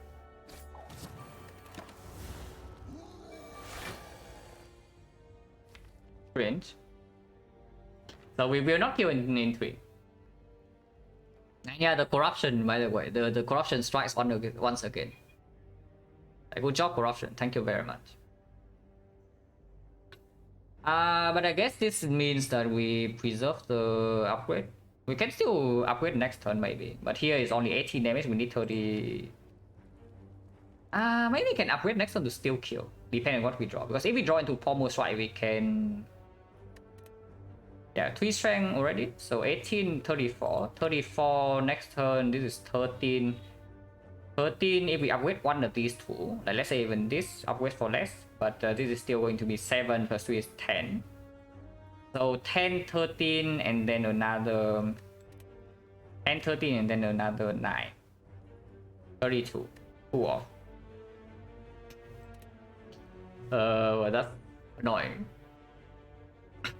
Range. So we will not kill in 3. And yeah, the corruption, by the way, the corruption strikes once again. Good job, corruption. Thank you very much. But I guess this means that we preserve the upgrade. We can still upgrade next turn maybe, but here is only 18 damage. We need 30. Maybe we can upgrade next turn to still kill, depending on what we draw. Because if we draw into Pommel Strike, we can. Yeah, 3 strength already. So 18, 34. 34 next turn. This is 13. 13 if we upgrade one of these two. Like let's say even this upgrade for less. But this is still going to be 7 plus 3 is 10. So 10, 13, and then another 10, 13, and then another 9. 32. 2 off. Well, that's annoying.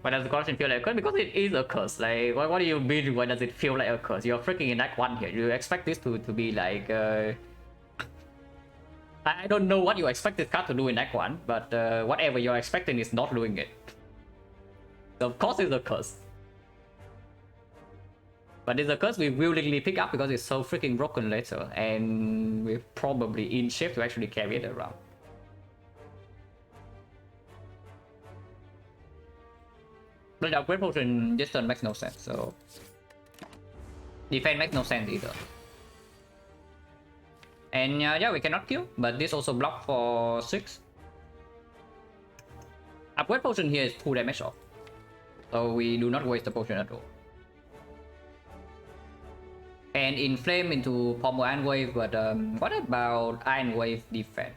Why does the corruption feel like a curse? Because it is a curse. Like, what do you mean? Why does it feel like a curse? You're freaking in Act 1 here. You expect this to be like. I don't know what you expect this card to do in Act 1, but whatever you're expecting is not doing it. So of course it's a curse. But it's a curse we willingly pick up because it's so freaking broken later, and we're probably in shape to actually carry it around. But the upgrade potion this turn makes no sense, so defense makes no sense either. And yeah, we cannot kill, but this also block for 6. Upgrade potion here is 2 damage off, so we do not waste the potion at all. And inflame into Pommel Iron Wave, but what about Iron Wave defense?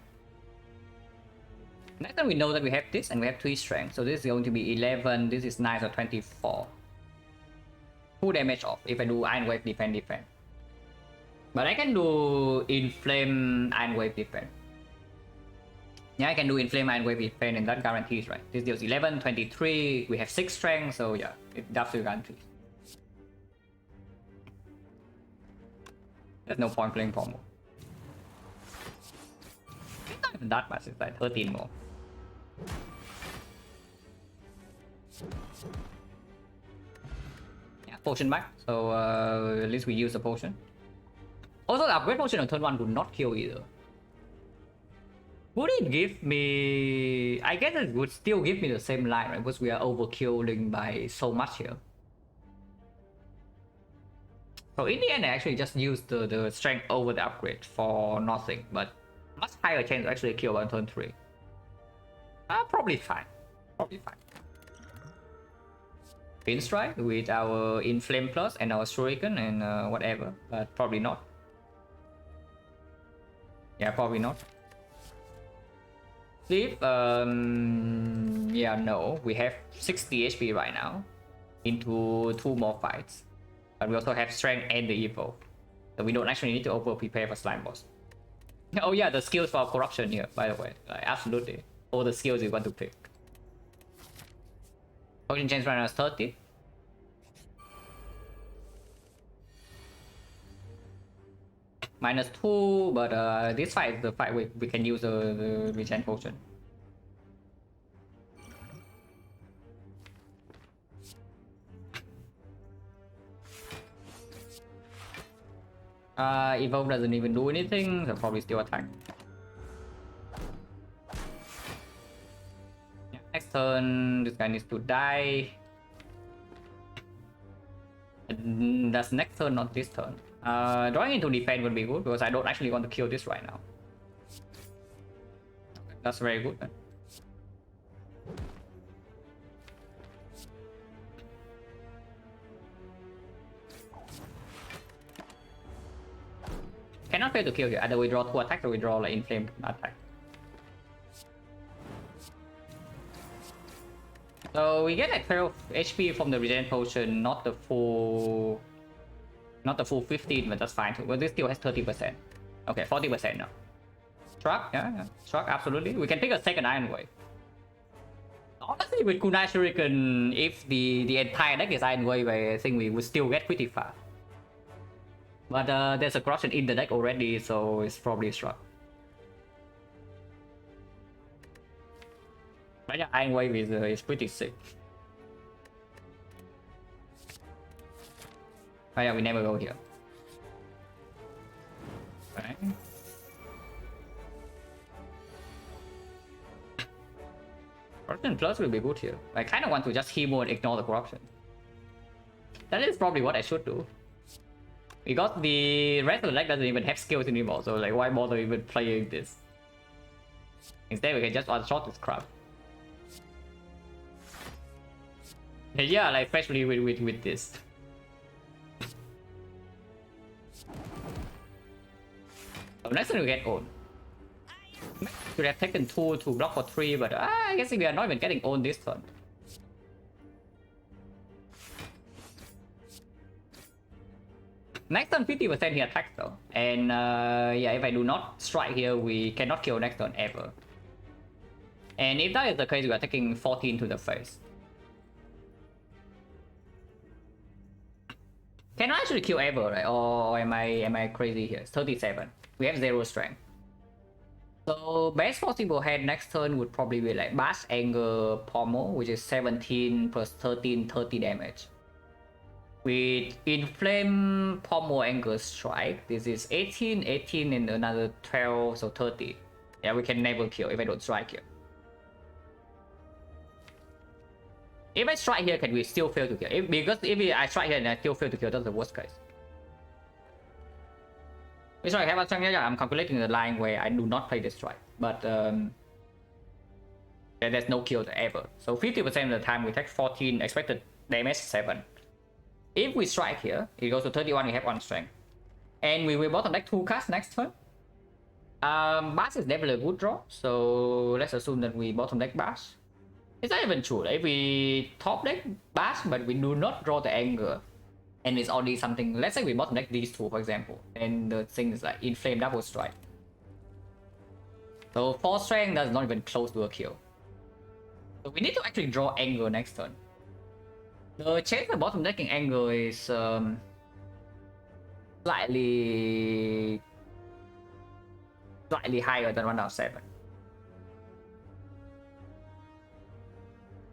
Next time we know that we have this and we have 3 strength, so this is going to be 11, this is 9, so 24. 2 damage off if I do Iron Wave defense. But I can do Inflame Iron Wave defense. Yeah, I can do Inflame Iron Wave defense, and that guarantees, right? This deals 11, 23, we have 6 strength, so yeah, it absolutely guarantees. There's no point playing Pommel. It's not even that much, it's like 13 more. Yeah, potion back, so at least we use the potion. Also, the upgrade potion on turn 1 would not kill either. Would it give me... I guess it would still give me the same line, right? Because we are overkilling by so much here. So in the end, I actually just used the strength over the upgrade for nothing, but much higher chance to actually kill on turn 3. Probably fine. Probably fine. Pinstrike with our Inflame Plus and our Shuriken and whatever, but probably not. Yeah, probably not. Sleep, yeah, no. We have 60 HP right now into 2 more fights. But we also have Strength and the Evil. So we don't actually need to over-prepare for Slime Boss. Oh yeah, the skills for Corruption here, by the way. Like, absolutely. All the skills you want to pick. Potion chance right now is 30. -2, but this fight is the fight we can use the regen potion. Evolve doesn't even do anything, so probably still attack. Yeah, next turn, this guy needs to die. That's next turn, not this turn. Drawing into defense would be good because I don't actually want to kill this right now. That's very good. Man. Cannot fail to kill here. Either we draw 2 attacks or we draw like Inflame attack. So we get like 12 HP from the regen potion, not the full 15, but that's fine too. But this still has 30%. Okay, 40% now. Shrug, yeah. Shrug, absolutely. We can pick a second Iron Wave. Honestly, with Kunai Shuriken, if the entire deck is Iron Wave, I think we would still get pretty far. But there's a corruption in the deck already, so it's probably a Shrug. But yeah, Iron Wave is pretty sick. Oh yeah, we never go here. Okay. Corruption plus will be good here. I kind of want to just Hemo and ignore the corruption. That is probably what I should do. Because the rest of the deck doesn't even have skills anymore, so like why bother even playing this? Instead we can just one-shot this crap. Yeah, like especially with this. So next time we get owned. Should have taken 2 to block for 3, but I guess we are not even getting owned this turn. Next turn 50% he attacks though. And yeah, if I do not strike here, we cannot kill next turn ever. And if that is the case, we are taking 14 to the face. Can I actually kill ever, right? Or am I crazy here? It's 37. We have 0 strength. So best possible hand next turn would probably be like Bash Anger Pommel, which is 17 plus 13, 30 damage. With Inflame Pommel Anger Strike, this is 18, 18 and another 12, so 30. Yeah, we can never kill if I don't strike here. If I strike here, can we still fail to kill? Because if I strike here and I still fail to kill, that's the worst case. It's right, yeah, I'm calculating the line where I do not play this strike, but yeah, there's no kill ever. So 50% of the time we take 14, expected damage 7. If we strike here, it goes to 31, we have 1 strength. And we will bottom deck 2 cards next turn. Bash is definitely a good draw, so let's assume that we bottom deck Bash. It's not even true, if we top deck Bash, but we do not draw the Anger. And it's already something, let's say we bottom deck these 2 for example, and the thing is like Inflame Double Strike. So 4 strength that's not even close to a kill. So we need to actually draw Anger next turn. The chance of bottom decking Anger is slightly higher than 1 out of 7.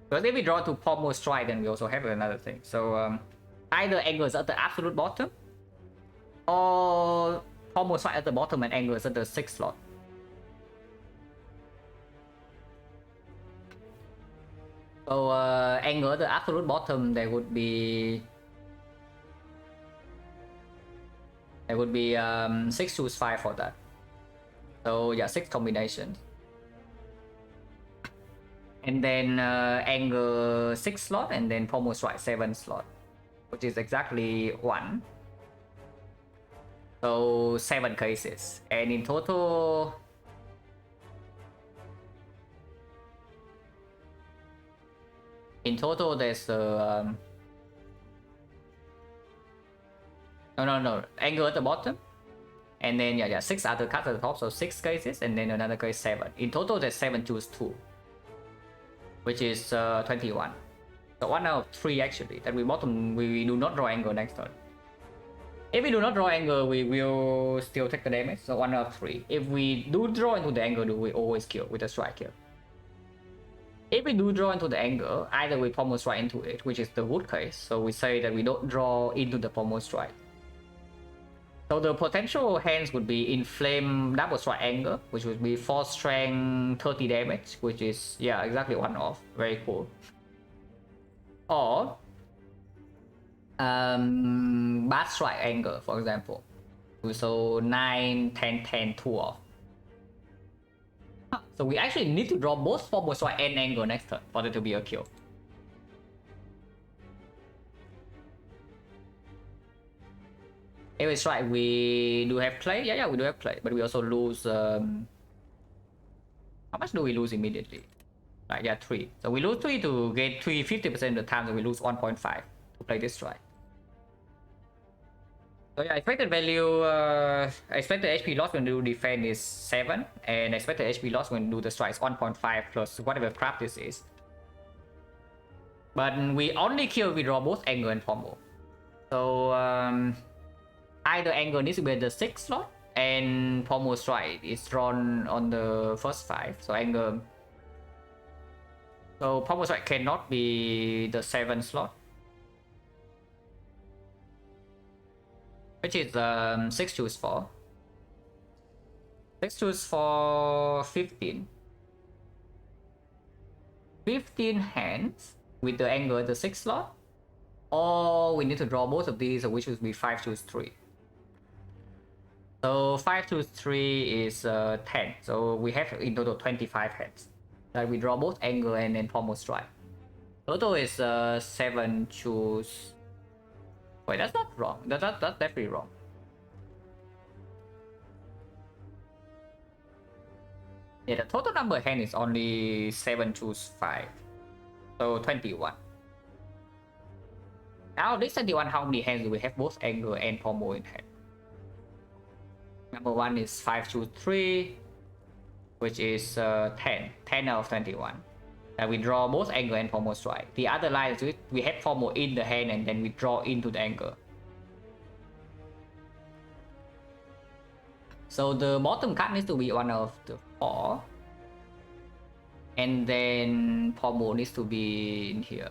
Because if we draw to Pommel Strike, then we also have another thing. So either Anger is at the absolute bottom, or Pommel Strike at the bottom and Anger is at the 6th slot. So Anger at the absolute bottom, there would be 6 choose 5 for that. So yeah, 6 combinations. And then Anger 6 slot, and then Pommel Strike 7 slot, which is exactly 1. So 7 cases, and in total there's no, Anger at the bottom, and then yeah 6 other cards at the top, so 6 cases, and then another case 7. In total there's 7 choose 2, which is 21. So 1 out of 3 actually, that we do not draw Anger next turn. If we do not draw Anger, we will still take the damage, so 1 out of 3. If we do draw into the Anger, do we always kill with a strike here? If we do draw into the Anger, either we Pommel Strike into it, which is the wood case, so we say that we don't draw into the Pommel Strike. So the potential hands would be Inflame Double Strike Anger, which would be 4 strength, 30 damage, which is, yeah, exactly 1 off. Very cool. Or Bash Strike Anger, for example. So 9, 10, 10, 2 off. So we actually need to draw both Pommel Strike and Anger next turn for it to be a kill. If we strike, we do have play. Yeah, we do have play, but we also lose. How much do we lose immediately? Like, yeah, 3. So we lose 3 to get 3 50% of the time, so we lose 1.5 to play this strike. So yeah, expected value, expected HP loss when you do defense is 7, and expected HP loss when you do the strike is 1.5 plus whatever crap this is. But we only kill if we draw both Anger and Pommel. So either Anger needs to be at the 6th slot, and Pommel Strike is drawn on the first 5. So Anger. So Pommel Strike cannot be the 7th slot. which is 6 choose 4. 6 choose for 15. 15 hands with the angle at the 6 slot. Or we need to draw both of these, which would be 5 choose 3. So 5 choose 3 is 10. So we have in total 25 hands. That we draw both angle and then pommel strike. Total is 7 choose. Wait, that's not wrong. That's definitely wrong. Yeah, the total number of hand is only 7 choose 5. So 21. Now this 21, how many hands do we have both angle and pommel in hand? Number 1 is 5 choose 3, which is 10. 10 out of 21. And we draw both angle and pommel strike. The other line is we have pommel in the hand and then we draw into the angle. So the bottom card needs to be one of the 4. And then pommel needs to be in here.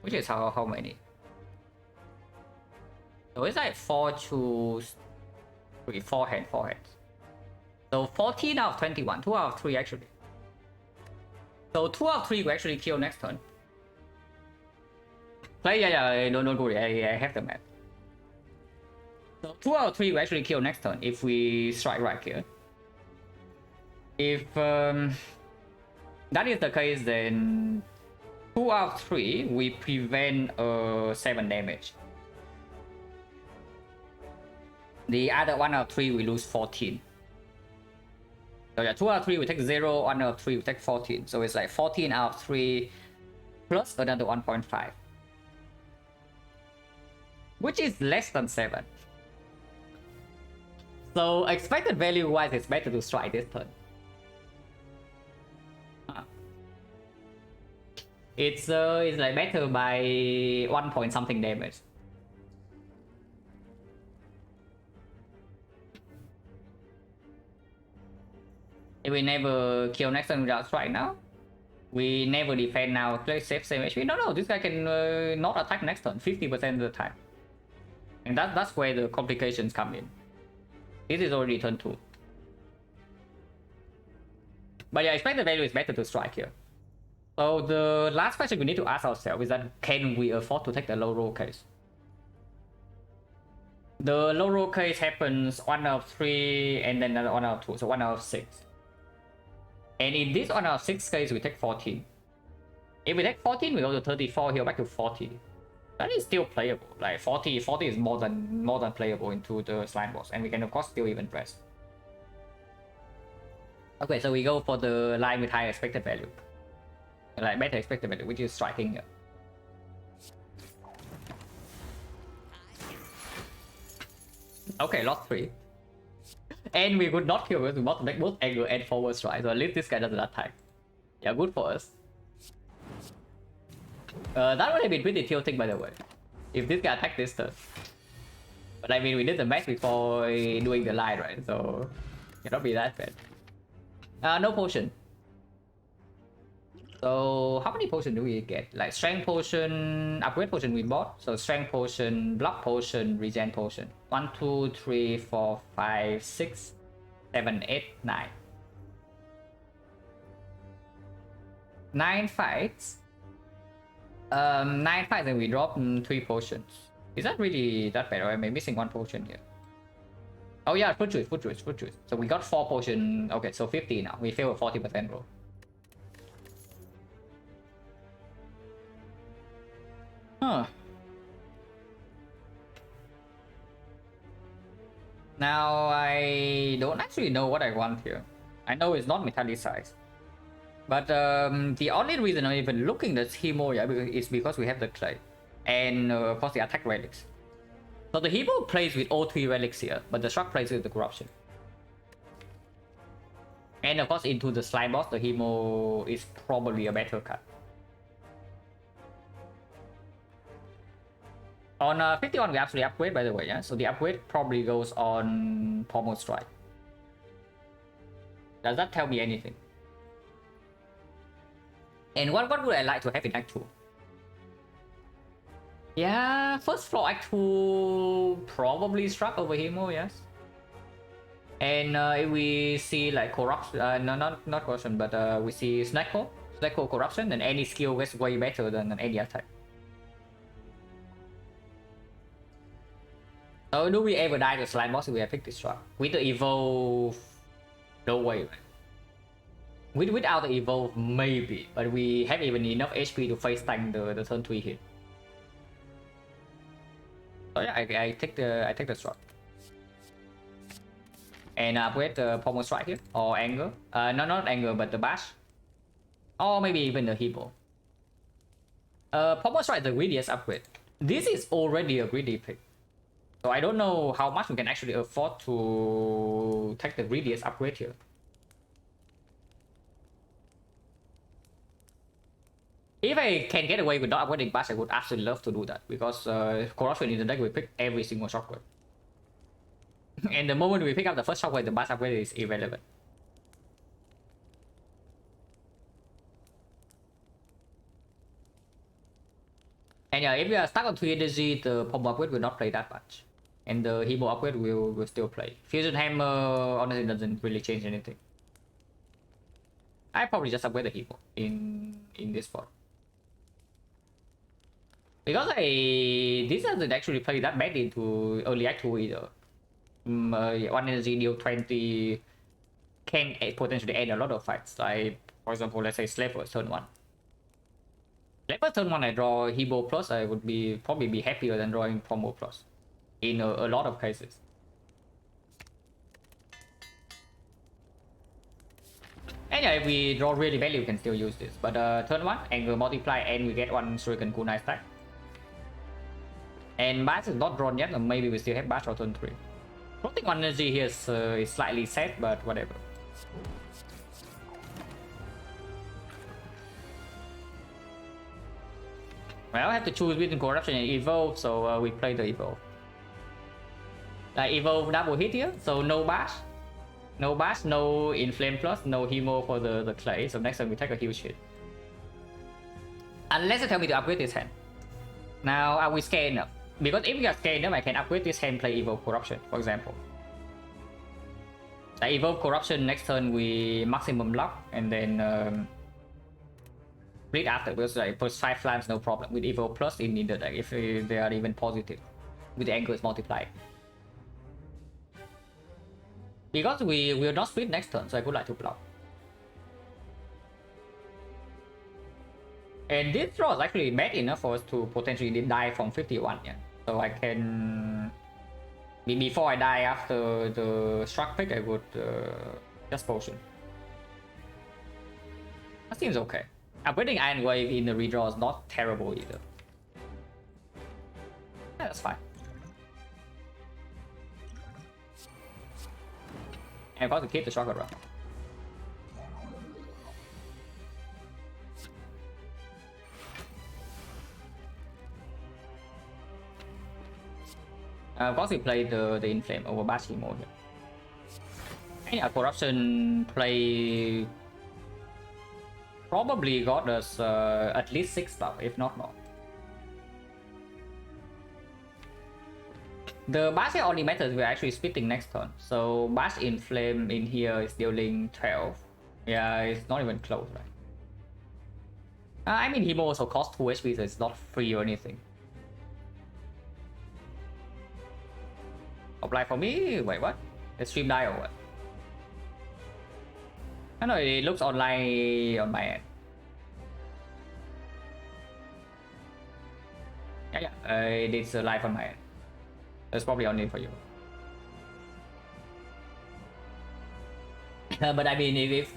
Which is how many? So it's like 4 choose 3, 4 hands. So 14 out of 21, 2 out of 3 actually. So 2 out of 3 will actually kill next turn. Yeah, don't worry, I have the map. So 2 out of 3 will actually kill next turn if we strike right here. If that is the case, then 2 out of 3 we prevent 7 damage. The other 1 out of 3 we lose 14. So yeah, 2 out of 3 we take 0, 1 out of 3 we take 14. So it's like 14 out of 3 plus another 1.5. Which is less than 7. So expected value wise, it's better to strike this turn. It's like better by 1 point something damage. If we never kill next turn without strike now, we never defend now, play safe same HP. No, this guy can not attack next turn 50% of the time. And that's where the complications come in. This is already turn 2. But yeah, expected value is better to strike here. So the last question we need to ask ourselves is that can we afford to take the low roll case? The low roll case happens 1 out of 3 and then another 1 out of 2, so 1 out of 6. And in this 1 out of 6 case, we take 14. If we take 14, we go to 34, here back to 40. That is still playable. Like 40 is more than playable into the slime boss, and we can of course still even press. Okay, so we go for the line with higher expected value, like better expected value, which is striking here. Okay, lost 3. And we would not kill because we want to make both angle and forward strike, so at least this guy doesn't attack. Yeah, good for us. That would have been pretty tilting, by the way, if this guy attacked this turn. But I mean, we did the math before doing the line, right? So cannot be that bad. No potion. So how many potion do we get? Like strength potion, upgrade potion we bought. So strength potion, block potion, regen potion. 1, 2, 3, 4, 5, 6, 7, 8, 9. 9 fights. 9 fights and we drop 3 potions. Is that really that bad, or am I missing 1 potion here? Oh yeah, foot juice. So we got 4 potion. Okay, so 50 now. We fail a 40% roll. Huh. Now I don't actually know what I want here. I know it's not metallicized. But the only reason I'm even looking at Himo is because we have the clay. And of course the attack relics. So the Himo plays with all 3 relics here, but the Shrug plays with the corruption. And of course into the slime boss, the Himo is probably a better card. On 51 we actually upgrade, by the way, yeah? So the upgrade probably goes on Pommel Strike. Does that tell me anything? And what would I like to have in Act 2? Yeah, first floor Act 2 probably struck over Hemo, yes. And if we see like corruption, no, not corruption, but we see Snecko corruption, then any skill gets way better than any attack. So do we ever die to slime boss if we have picked this truck? With the evolve, no way. Without the evolve, maybe, but we have even enough HP to face tank the turn 3 hit. So yeah, I take the truck. And upgrade the pommel strike here, or anger. No, not anger, but the bash. Or maybe even the hippo. Pommel strike is the greediest upgrade. This is already a greedy pick. So I don't know how much we can actually afford to take the greediest upgrade here. If I can get away with not upgrading bash, I would absolutely love to do that. Because corruption in the deck, we pick every single shockwave. And the moment we pick up the first shockwave, the bash upgrade is irrelevant. And yeah, if we are stuck on 3 energy, the pommel upgrade will not play that much. And the hero upgrade will still play. Fusion Hammer honestly doesn't really change anything. I probably just upgrade the hero in this spot. Because this doesn't actually play that bad into early act 2 either. 1 energy deal 20 can potentially end a lot of fights. Like, for example, let's say Slaver turn 1. Slaver turn 1 I draw Hebo plus, I would probably be happier than drawing Pommel plus. In a lot of cases. And yeah, if we draw really badly, we can still use this. But turn 1, anger multiply, and we get 1 Shuriken Kunai stack. And Bash is not drawn yet, or maybe we still have Bash for turn 3. Floating 1 energy here is slightly sad, but whatever. Well, I have to choose between corruption and evolve, so we play the evolve. Like evolve double hit here, so no bash, no inflame plus, no hemo for the clay. So next time we take a huge hit. Unless you tell me to upgrade this hand. Now are we scared enough? Because if we are scared enough, I can upgrade this hand, play evolve corruption, for example. Like evolve corruption next turn we maximum lock and then bleed after, because like plus 5 slams no problem with evolve plus in the deck if they are even positive with the angle is multiplied. Because we will not split next turn, so I would like to block. And this draw is actually bad enough for us to potentially die from 51, yeah. So I can... Before I die after the struck pick, I would just potion. That seems okay. Upgrading Iron Wave in the redraw is not terrible either. Yeah, that's fine. And I've got to keep the shock around. Of course we play the Inflame over Bashi mode here. And yeah, Corruption play probably got us at least 6 stuff, if not more. The Bash only matters we're actually splitting next turn. So Bash Inflame in here is dealing 12. Yeah, it's not even close, right? I mean, Hemo also costs 2 HP, so it's not free or anything. Apply for me? Wait, what? The stream die or what? I know it looks online on my end. Yeah, it's live on my end. That's probably only for you. But I mean, if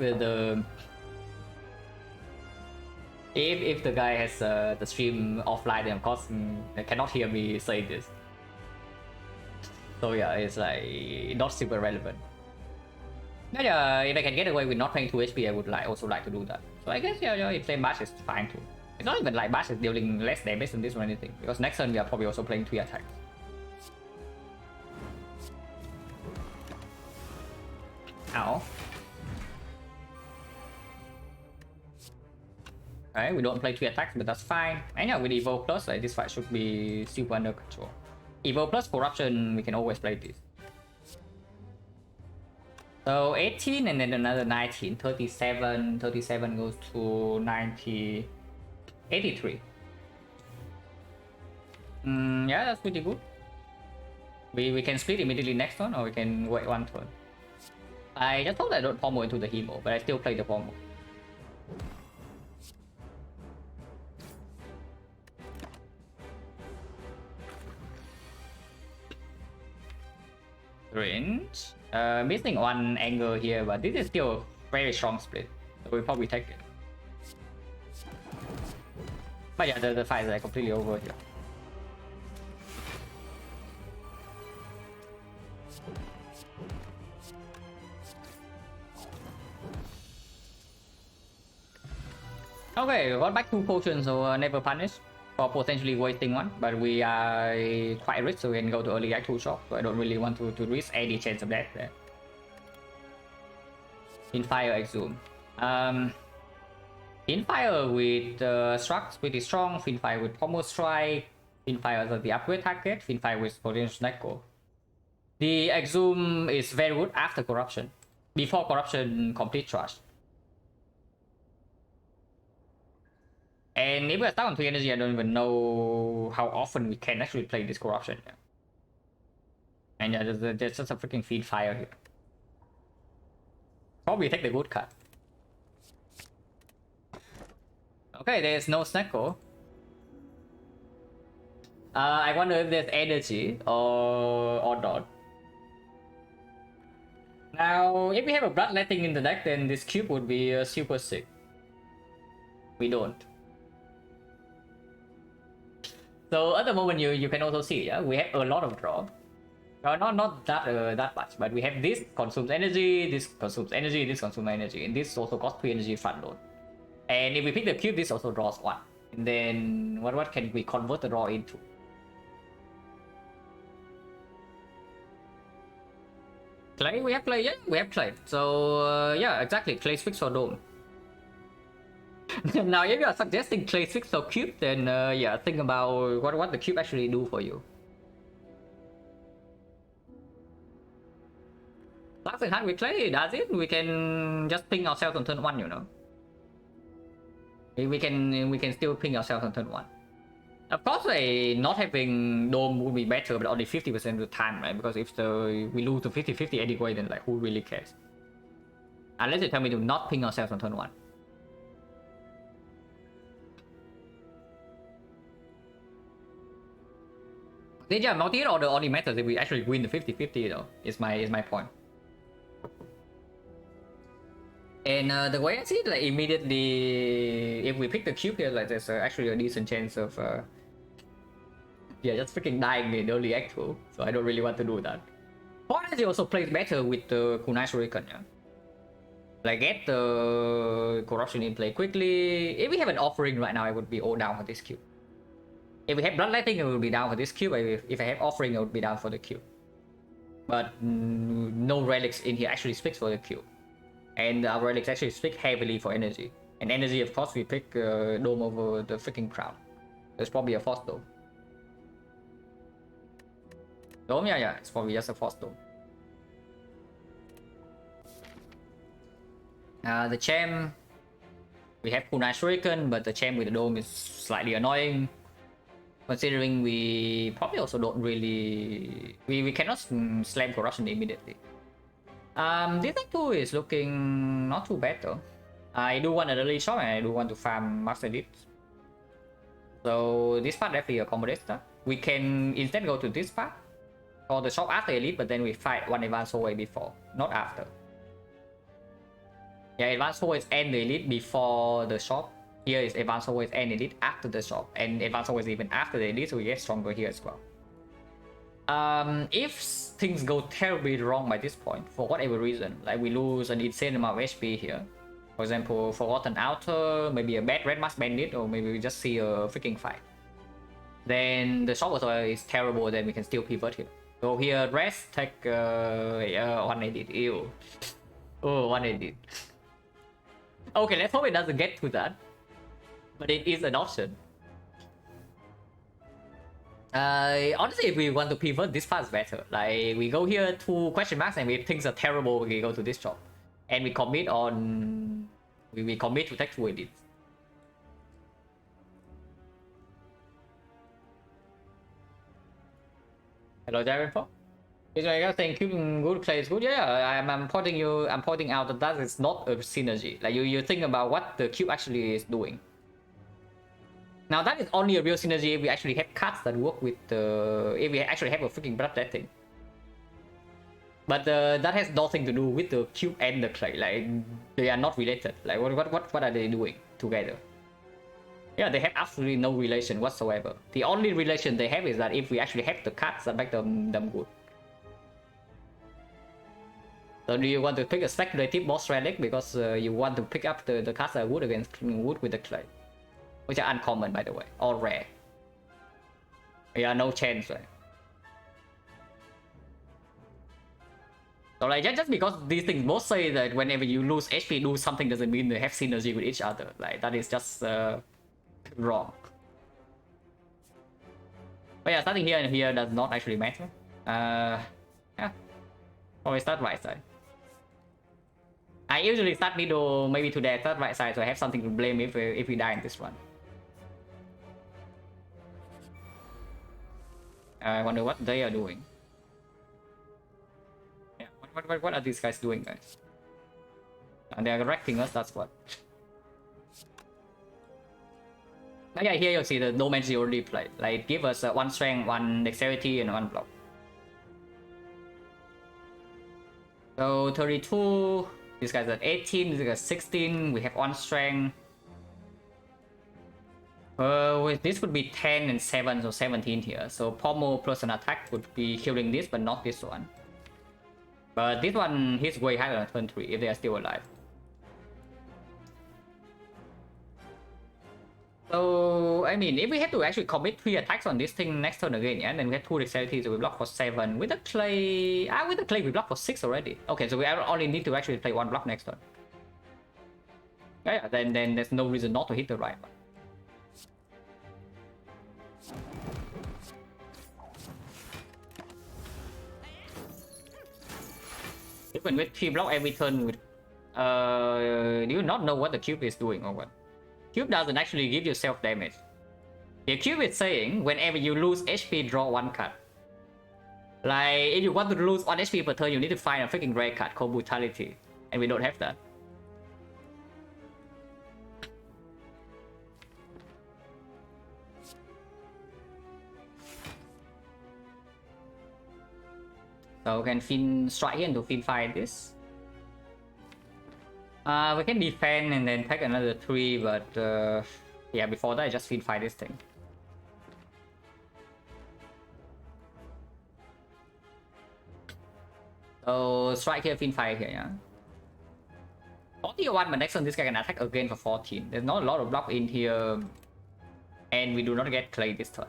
the guy has the stream offline, then of course they cannot hear me say this. So yeah, it's like not super relevant. Yeah, if I can get away with not paying 2 HP, I would also like to do that. So I guess yeah, if play Bash is fine too. It's not even like Bash is dealing less damage than this or anything, because next turn we are probably also playing 3 attacks. Ow. Okay, we don't play 3 attacks, but that's fine. And yeah, with Evo Plus, like, this fight should be super under control. Evo Plus Corruption, we can always play this. So 18 and then another 19, 37, 37 goes to 90, 83. Yeah, that's pretty good. We can split immediately next turn, or we can wait one turn. I just hope I don't pommel into the Hemo, but I still play the pommel. Range. Missing one angle here, but this is still a very strong split. So we'll probably take it. But yeah, the fight is like completely over here. Okay, we got back 2 potions, so never punish for potentially wasting one. But we are quite rich, so we can go to early act 2 shop. So I don't really want to risk any chance of death there. Infire Exhume. Infire with Struck, pretty strong. Infire with Pommel Strike. Infire as the upgrade target. Infire with Potential Neko. The Exhume is very good after Corruption. Before Corruption, complete trash. And if we're stuck on 3 energy, I don't even know how often we can actually play this Corruption. And yeah, there's just a freaking Feed Fire here. Probably take the good card. Okay, there's no Snecko. I wonder if there's energy or not. Now, if we have a Bloodletting in the deck, then this cube would be super sick. We don't. So at the moment, you can also see, yeah, we have a lot of draw. Not that much, but we have this consumes energy, this consumes energy, this consumes energy, and this also costs 3 energy front load. And if we pick the cube, this also draws 1. And then what can we convert the draw into? Clay, we have clay, yeah, we have clay. So yeah, exactly, clay fix or dome. Now, if you are suggesting clay fix or cube, then yeah, think about what the cube actually do for you. Classic hand with clay, does it? We can just ping ourselves on turn 1, you know. We can still ping ourselves on turn 1. Of course, not having dome would be better, but only 50% of the time, right? Because if we lose to 50-50 anyway, then like who really cares? Unless you tell me to not ping ourselves on turn 1. Then yeah, multi-hit order only matters if we actually win the 50-50, you know, is my point. And the way I see it, like immediately, if we pick the cube here, like there's actually a decent chance of, yeah, just freaking dying in early act 2. So I don't really want to do that. Energy also plays better with the Kunai Shuriken, yeah. Like get the corruption in play quickly. If we have an offering right now, I would be all down for this cube. If we have Bloodletting, I will be down for this cube. If I have offering, I would be down for the cube. But no relics in here actually speaks for the cube. And our relics actually speak heavily for energy. And energy, of course, we pick Dome over the freaking crown. There's probably a Force Dome. Dome, yeah, it's probably just a Force Dome. The Champ, we have Kunai Shuriken, but the Champ with the Dome is slightly annoying. Considering we probably also don't really... We cannot slam Corruption immediately. This deck 2 is looking not too bad though. I do want an early shot and I do want to farm Master Edits. So this part definitely accommodates that. We can instead go to this part. Or the shop after Elite, but then we fight one Advanced Hallway before, not after. Yeah, Advanced Hallways end the Elite before the shop. Here is Advanced Hallways and Elite after the shop. And Advanced Hallways even after the Elite, so we get stronger here as well. If things go terribly wrong by this point, for whatever reason, like we lose an insane amount of HP here, for example, Forgotten Outer, maybe a bad Red Mask Bandit, or maybe we just see a freaking fight, then the shop is terrible, then we can still pivot here. Go here, rest, take 180, ew. Oh, 180. Okay, let's hope it doesn't get to that. but it is an option. Honestly, if we want to pivot, this part is better. Like, we go here to question marks, and if things are terrible, we go to this shop. And we commit on... We commit to take 2 edits. Hello, Darren. Is my saying keeping good play is good? Yeah, I'm pointing out that that is not a synergy. Like you think about what the cube actually is doing. Now that is only a real synergy if we actually have cards that work with if we actually have a freaking bloodletting. But that has nothing to do with the cube and the clay. Like they are not related. Like what are they doing together? Yeah, they have absolutely no relation whatsoever. The only relation they have is that if we actually have the cards that make them good. So do you want to pick a speculative boss relic because you want to pick up the cards that are good against wood with the clay? Which are uncommon, by the way, or rare. Yeah, no chance, right? So like just because these things both say that whenever you lose HP, do something doesn't mean they have synergy with each other. Like that is just wrong. But yeah, starting here and here does not actually matter. Yeah, always start right side. I usually start middle, maybe to their third right side, so I have something to blame if we die in this one. I wonder what they are doing. Yeah, what are these guys doing, guys? And they are wrecking us, that's what. Oh, yeah, here you see the no magic already played. Like, give us 1 strength, 1 dexterity, and 1 block. So 32. This guy's at 18, this guy's 16, we have 1 strength. This would be 10 and 7, so 17 here. So pommel plus an attack would be killing this, but not this one. But this one hits way higher than turn 3 if they are still alive. So, I mean, if we have to actually commit 3 attacks on this thing next turn again, yeah, then we have 2 dexterity, so we block for 7. With the clay... with the clay we block for 6 already. Okay, so we only need to actually play 1 block next turn. Yeah, then there's no reason not to hit the right one. Even with 3 block every turn with... do you not know what the cube is doing or what? Cube doesn't actually give you self damage. The cube is saying whenever you lose HP, draw 1 card. Like if you want to lose 1 HP per turn, you need to find a freaking rare card called Brutality, and we don't have that. So we can fin strike here into fin fight this. We can defend and then take another 3, but yeah, before that I just fin fight this thing. So strike here, fin fight here, yeah. 41, but next turn this guy can attack again for 14. There's not a lot of block in here, and we do not get clay this turn.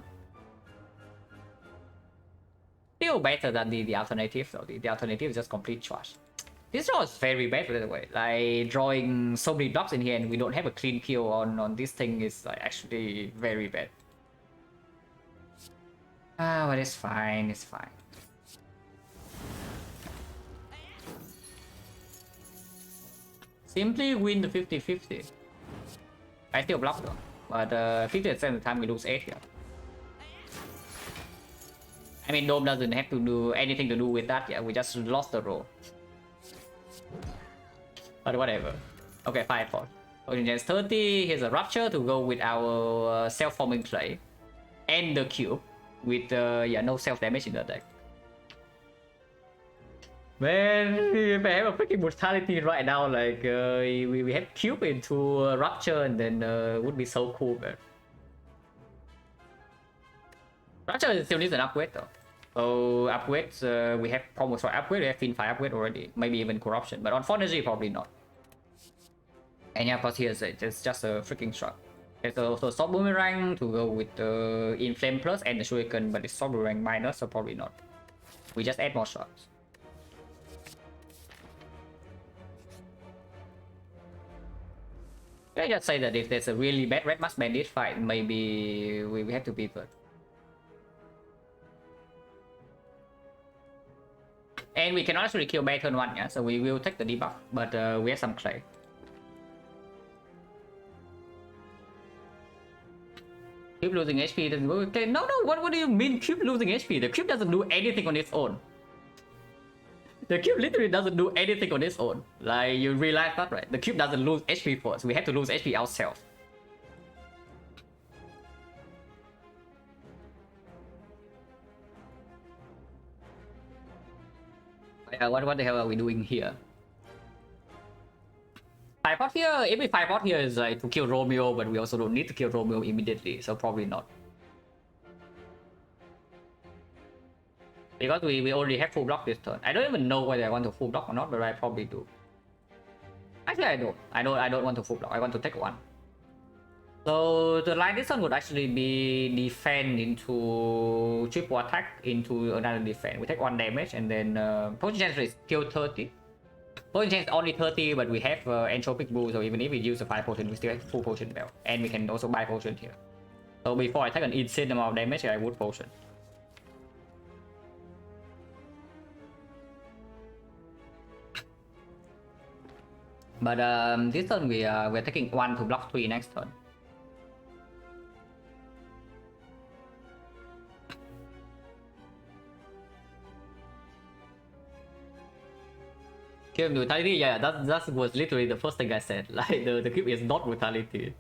Still better than the alternative though. The alternative is just complete trash. This draw is very bad, by the way. Like drawing so many blocks in here and we don't have a clean kill on this thing is like actually very bad. But it's fine, it's fine. Simply win the 50-50. I still block though, but 50% of the time we lose 8 here. I mean, Dome doesn't have to do anything to do with that. Yeah, we just lost the roll. But whatever. Okay, 5-4. Okay, there's 30. Here's a Rupture to go with our self-forming clay. And the cube. With, yeah, no self-damage in the deck. Man, if I have a freaking Brutality right now, like, we have cube into Rupture and then would be so cool, man. Rupture still needs an upgrade though. So upgrades, we have almost for upgrade, we have Fin5 upgrade already. Maybe even Corruption, but on 4 energy probably not. And yeah, of course here's it's just a freaking shot. There's also Sword Boomerang to go with the Inflame Plus and the Shuriken, but it's Sword Boomerang minus, so probably not. We just add more shots. I just say that if there's a really bad Red Mask Bandit fight, maybe we have to pivot. And we cannot actually kill Bear turn 1, yeah? So we will take the debuff, but we have some clay. Cube losing HP doesn't work. Okay, no, what do you mean cube losing HP? The cube doesn't do anything on its own. The cube literally doesn't do anything on its own. Like, you realize that, right? The cube doesn't lose HP first. We have to lose HP ourselves. What the hell are we doing here? 5 pot here, every 5 pot here is like to kill Romeo, but we also don't need to kill Romeo immediately, so probably not. Because we already have full block this turn. I don't even know whether I want to full block or not, but I probably do. Actually, I don't. I don't want to full block. I want to take one. So the line this one would actually be defend into triple attack into another defense. We take 1 damage and then potion chance is still 30. Potion chance only 30, but we have entropic brew, so even if we use a 5 potion, we still have full potion belt, and we can also buy potion here. So before I take an insane amount of damage, I would potion. But this turn we're taking 1 to block 3 next turn. Cube brutality, yeah, that was literally the first thing I said. Like the cube is not brutality.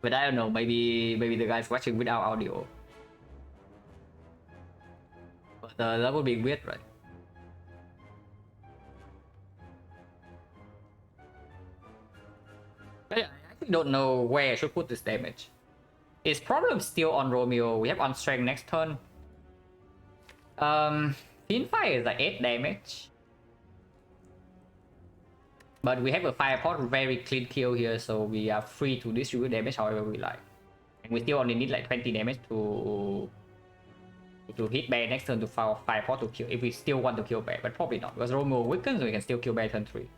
But I don't know, maybe the guy's watching without audio. But that would be weird, right? I actually don't know where I should put this damage. Is problem still on Romeo? We have on strength next turn. Fiendfire is like 8 damage. But we have a fire pot, very clean kill here, so we are free to distribute damage however we like. And we still only need like 20 damage to hit Bear next turn to fire pot to kill, if we still want to kill Bear, but probably not, because Romeo weakens, so we can still kill Bear turn 3.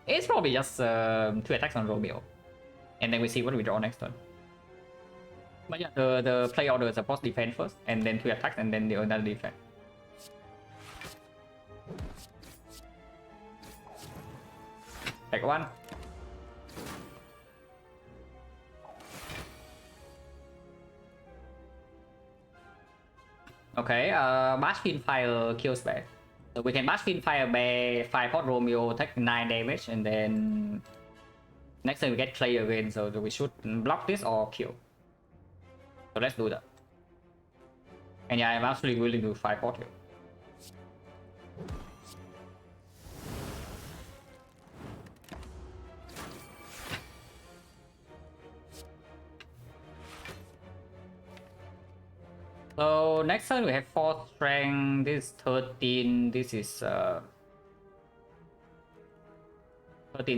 It's probably just 2 attacks on Romeo. And then we see what we draw next turn. But yeah, the play order is supposed to defend first, and then 2 attacks, and then the another defense. Take 1. Okay, Bash Fiendfire kills Bear. So we can Bash Fiendfire Bear, 5 pot Romeo, take 9 damage, and then next time we get Clay again, so we should block this or kill. So let's do that. And yeah, I'm absolutely willing to 5 pot here. So next turn we have 4 strength, this is 13, this is 13,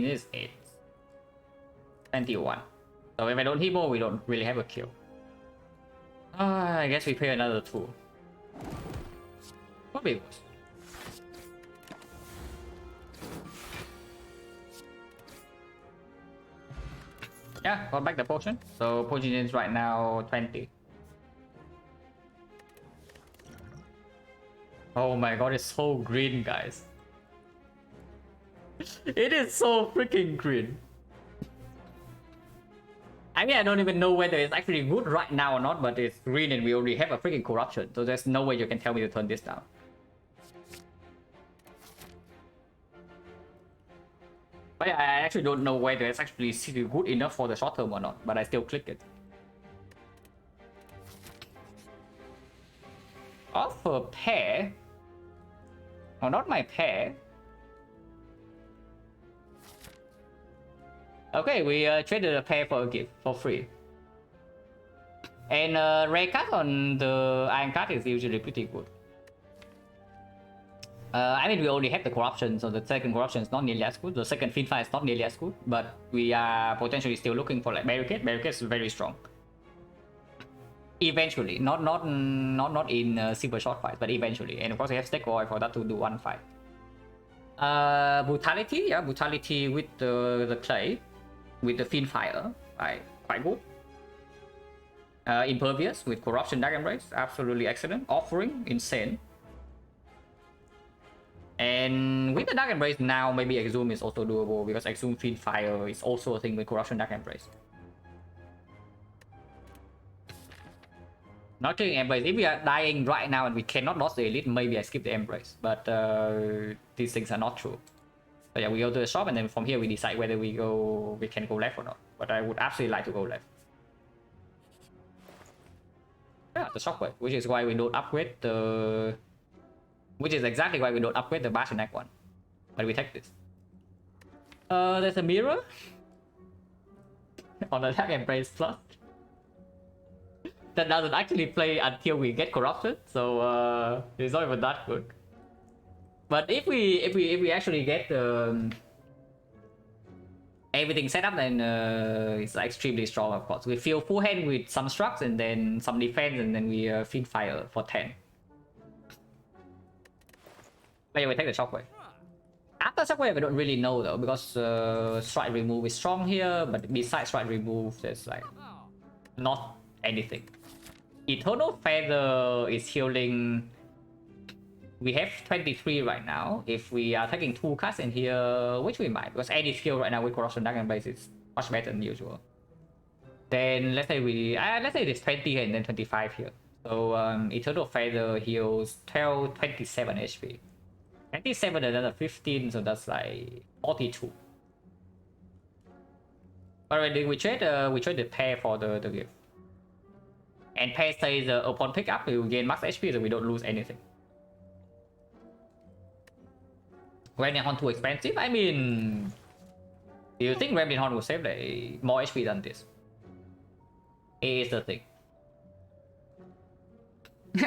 this is 8. 21. So if I don't hit more, we don't really have a kill. I guess we pay another 2. What be worse? Yeah, got back the potion. So potion is right now 20. Oh my god, it's so green, guys. It is so freaking green. I mean, I don't even know whether it's actually good right now or not, but it's green and we already have a freaking corruption, so there's no way you can tell me to turn this down. But yeah, I actually don't know whether it's actually good enough for the short term or not, but I still click it. Offer pair? Oh, not my pair. Okay, we traded a pair for a gift for free. And rare card on the Ironclad is usually pretty good. I mean, we already have the corruption, so the second corruption is not nearly as good. The second Fiendfire is not nearly as good, but we are potentially still looking for like barricade. Barricade is very strong. Eventually, not in super short fights, but eventually. And of course, we have Stake Oil for that to do 1 fight. Brutality, yeah, brutality with the clay, with the fiend fire, right? Quite good. Impervious with corruption, dark embrace, absolutely excellent. Offering, insane. And with the dark embrace now, maybe exhume is also doable because exhume fiend fire is also a thing with corruption, dark embrace. Not killing embrace. If we are dying right now and we cannot lose the elite, maybe I skip the embrace. But these things are not true. So yeah, we go to the shop and then from here we decide whether we can go left or not. But I would absolutely like to go left. Yeah, the shockwave, which is why we don't upgrade the... Which is exactly why we don't upgrade the Bastionac one. But we take this. There's a mirror. On the attack embrace plus. That doesn't actually play until we get corrupted, so it's not even that good. But if we actually get everything set up, then it's extremely strong, of course. We feel full hand with some structs and then some defense, and then we fiend fire for 10. But yeah, we take the shockwave. After shockwave, I don't really know though, because strike remove is strong here, but besides strike remove, there's like not anything. Eternal Feather is healing. We have 23 right now. If we are taking 2 cards in here, which we might, because any skill right now with Corruption Dark Embrace is much better than usual. Then let's say let's say it's 20 here and then 25 here. So Eternal Feather heals 27 HP. 27 and then 15, so that's like 42. Alright, we trade the pair for the gift. And pair says upon pickup we will gain max HP, so we don't lose anything. Gremlin Horn too expensive? I mean, do you think Gremlin Horn will save like more HP than this? It is the thing.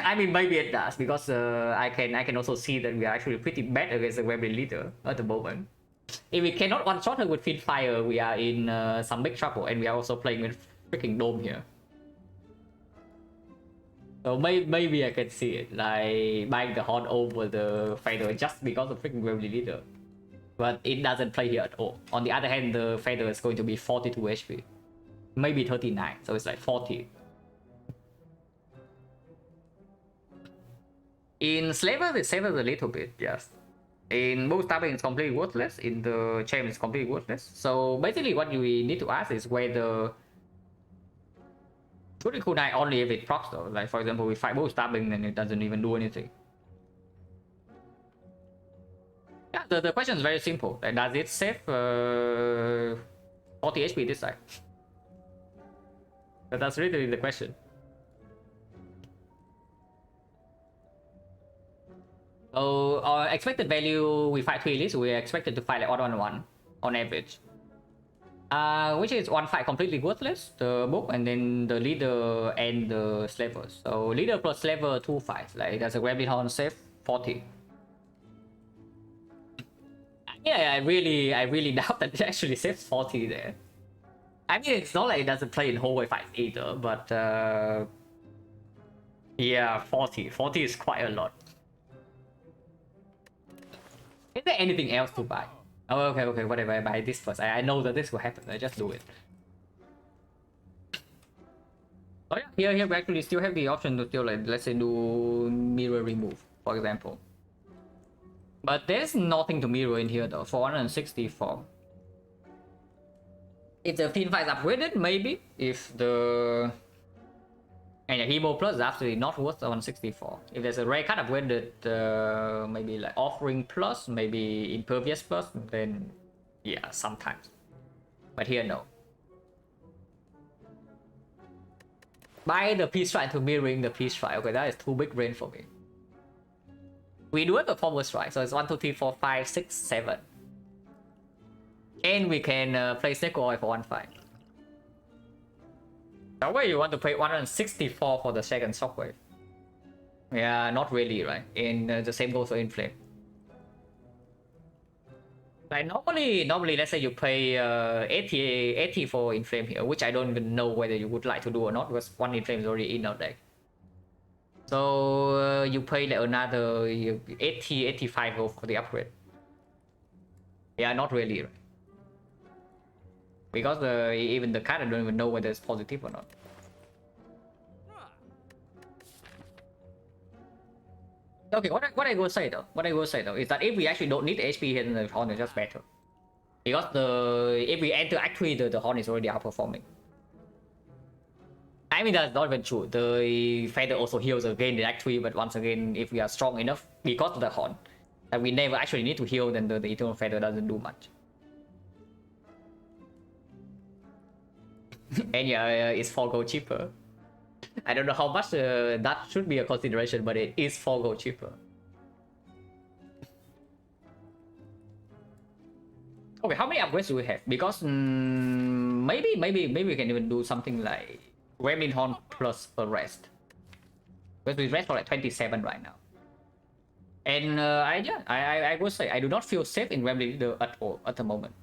I mean, maybe it does, because I can also see that we are actually pretty bad against the Gremlin leader at the moment. If we cannot one-shot her with Fiend Fire, we are in some big trouble, and we are also playing with freaking Dome here. So maybe I can see it, like buying the Horn over the Feather just because of freaking Gremlin leader. But it doesn't play here at all. On the other hand, the Feather is going to be 42 HP. Maybe 39, so it's like 40. In Slaver, it savers a little bit, yes. In most stabbing, it's completely worthless. In the Chain, it's completely worthless. So basically, what we need to ask is whether Critical Knight only if it procs though. Like for example, we fight both stabbing, then it doesn't even do anything. Yeah, the question is very simple. Like, does it save 40 HP this side? That's really the question. So our expected value, we fight 3 elites, we're expected to fight like odd on 1 on average. Which is one fight completely worthless, the book, and then the leader and the slavers. So leader plus slaver 2 fights. Like there's a Gremlin Horn save 40. Yeah, I really doubt that it actually saves 40 there. I mean, it's not like it doesn't play in hallway fights either, but yeah, 40 is quite a lot. Is there anything else to buy? Oh, okay, whatever, I buy this first. I know that this will happen, I just do it. Oh yeah, here we actually still have the option to still, like, let's say do mirror remove, for example. But there's nothing to mirror in here though, for 164. If the Fiend Fight is upgraded, maybe. If the... And yeah, Hemo Plus is absolutely not worth 164. If there's a rare card upgraded, maybe like Offering Plus, maybe Impervious Plus, then yeah, sometimes. But here, no. Buy the Peace Strike to mirroring the Peace Strike. Okay, that is too big brain for me. We do have a Forward Strike, so it's 1, 2, 3, 4, 5, 6, 7. And we can play Snake Oil for 1 fight. That way you want to pay 164 for the second Shockwave. Yeah, not really, right? And the same goes for Inflame. Like normally, let's say you pay 80 for Inflame here, which I don't even know whether you would like to do or not, because one Inflame is already in our deck. So you pay like another 85 for the upgrade. Yeah, not really, right? Because even the card, I don't even know whether it's positive or not. Okay, what I will say though is that if we actually don't need HP here, then the Horn is just better. Because if we enter Act 3, the Horn is already outperforming. I mean, that's not even true. The Feather also heals again in Act 3, but once again, if we are strong enough, because of the Horn, that we never actually need to heal, then the Eternal Feather doesn't do much. And yeah, it's 4 gold cheaper. I don't know how much that should be a consideration, but it is 4 gold cheaper. Okay, how many upgrades do we have? Because maybe we can even do something like Gremlin Horn plus a rest. Because we rest for like 27 right now. And I would say I do not feel safe in Gremlin Leader at all at the moment.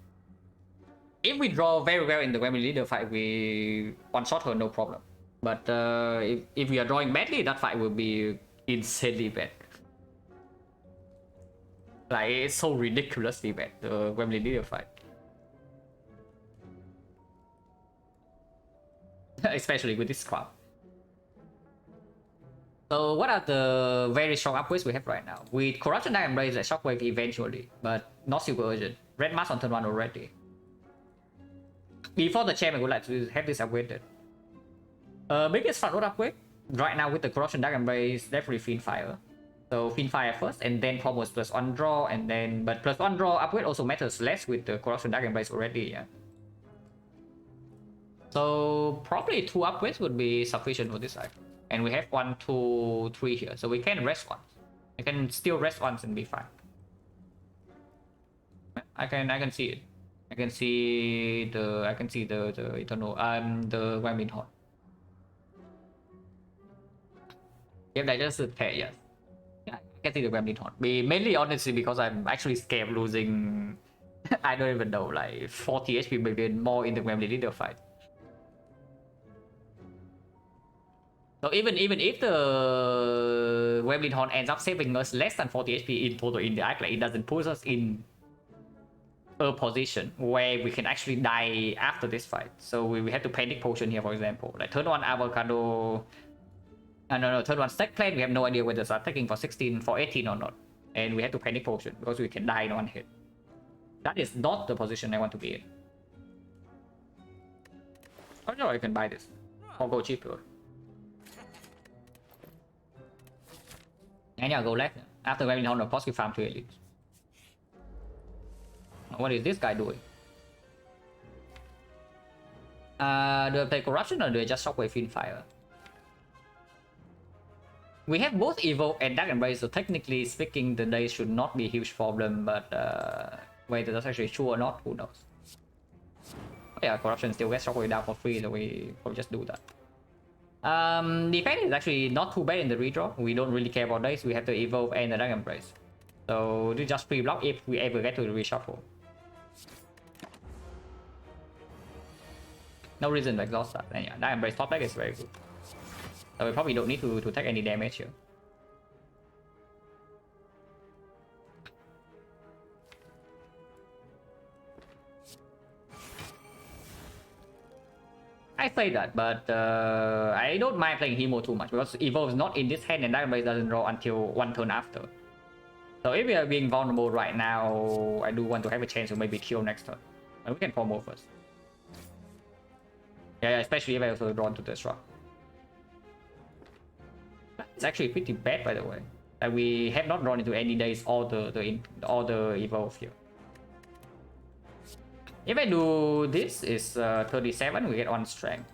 If we draw very well in the Gremlin Leader fight, we one-shot her, no problem. But if we are drawing badly, that fight will be insanely bad. Like, it's so ridiculously bad, the Gremlin Leader fight. Especially with this squad. So what are the very strong upgrades we have right now? With Corruption Dark Embrace and Shockwave eventually, but not super urgent. Red Mask on turn 1 already. Before the champ, I would like to have this upgraded. Biggest front road upgrade right now with the Corruption Dark Embrace, definitely Fiend Fire. So Fiend Fire first, and then Promos plus 1 draw, and then but plus 1 draw upgrade also matters less with the Corruption Dark Embrace already. Yeah. So probably 2 upgrades would be sufficient for this side. And we have 1, 2, 3 here, so we can rest once. I can still rest once and be fine. I can see it. I can see the eternal the Gremlin Horn. If I just pair, yes. Yeah, I can see the Gremlin Horn. Mainly honestly because I'm actually scared losing I don't even know, like 40 HP maybe more in the Gremlin Leader fight. So even if the Gremlin Horn ends up saving us less than 40 HP in total in the act, like it doesn't put us in a position where we can actually die after this fight. So we have to panic potion here, for example. Like turn 1 avocado. No, turn 1 stack plane. We have no idea whether it's attacking for 16, for 18 or not. And we have to panic potion because we can die in 1 hit. That is not the position I want to be in. Oh no, I can buy this. Or go cheaper. And yeah, go left. After Gremlin Horn, of course, we farm 2 elites. What is this guy doing? Do I play Corruption or do I just Shockwave Fiend Fire? We have both Evo and Dark Embrace, so technically speaking, the days should not be a huge problem, but whether that's actually true or not, who knows? Oh yeah, Corruption still gets Shockwave down for free, so we probably just do that. Defense is actually not too bad in the redraw. We don't really care about days. We have to evolve and the Dark Embrace. So do just free block if we ever get to the reshuffle. No reason to exhaust that. And yeah, Dark Embrace top deck is very good. So we probably don't need to take any damage here. I say that, but I don't mind playing Hemo too much because Evolve is not in this hand and Dark Embrace doesn't draw until 1 turn after. So if we are being vulnerable right now, I do want to have a chance to maybe kill next turn. And we can combo first. Yeah, especially if I also drawn to Destruct. It's actually pretty bad, by the way. Like we have not drawn into any days all the Evolve here. If I do this, is 37, we get 1 strength.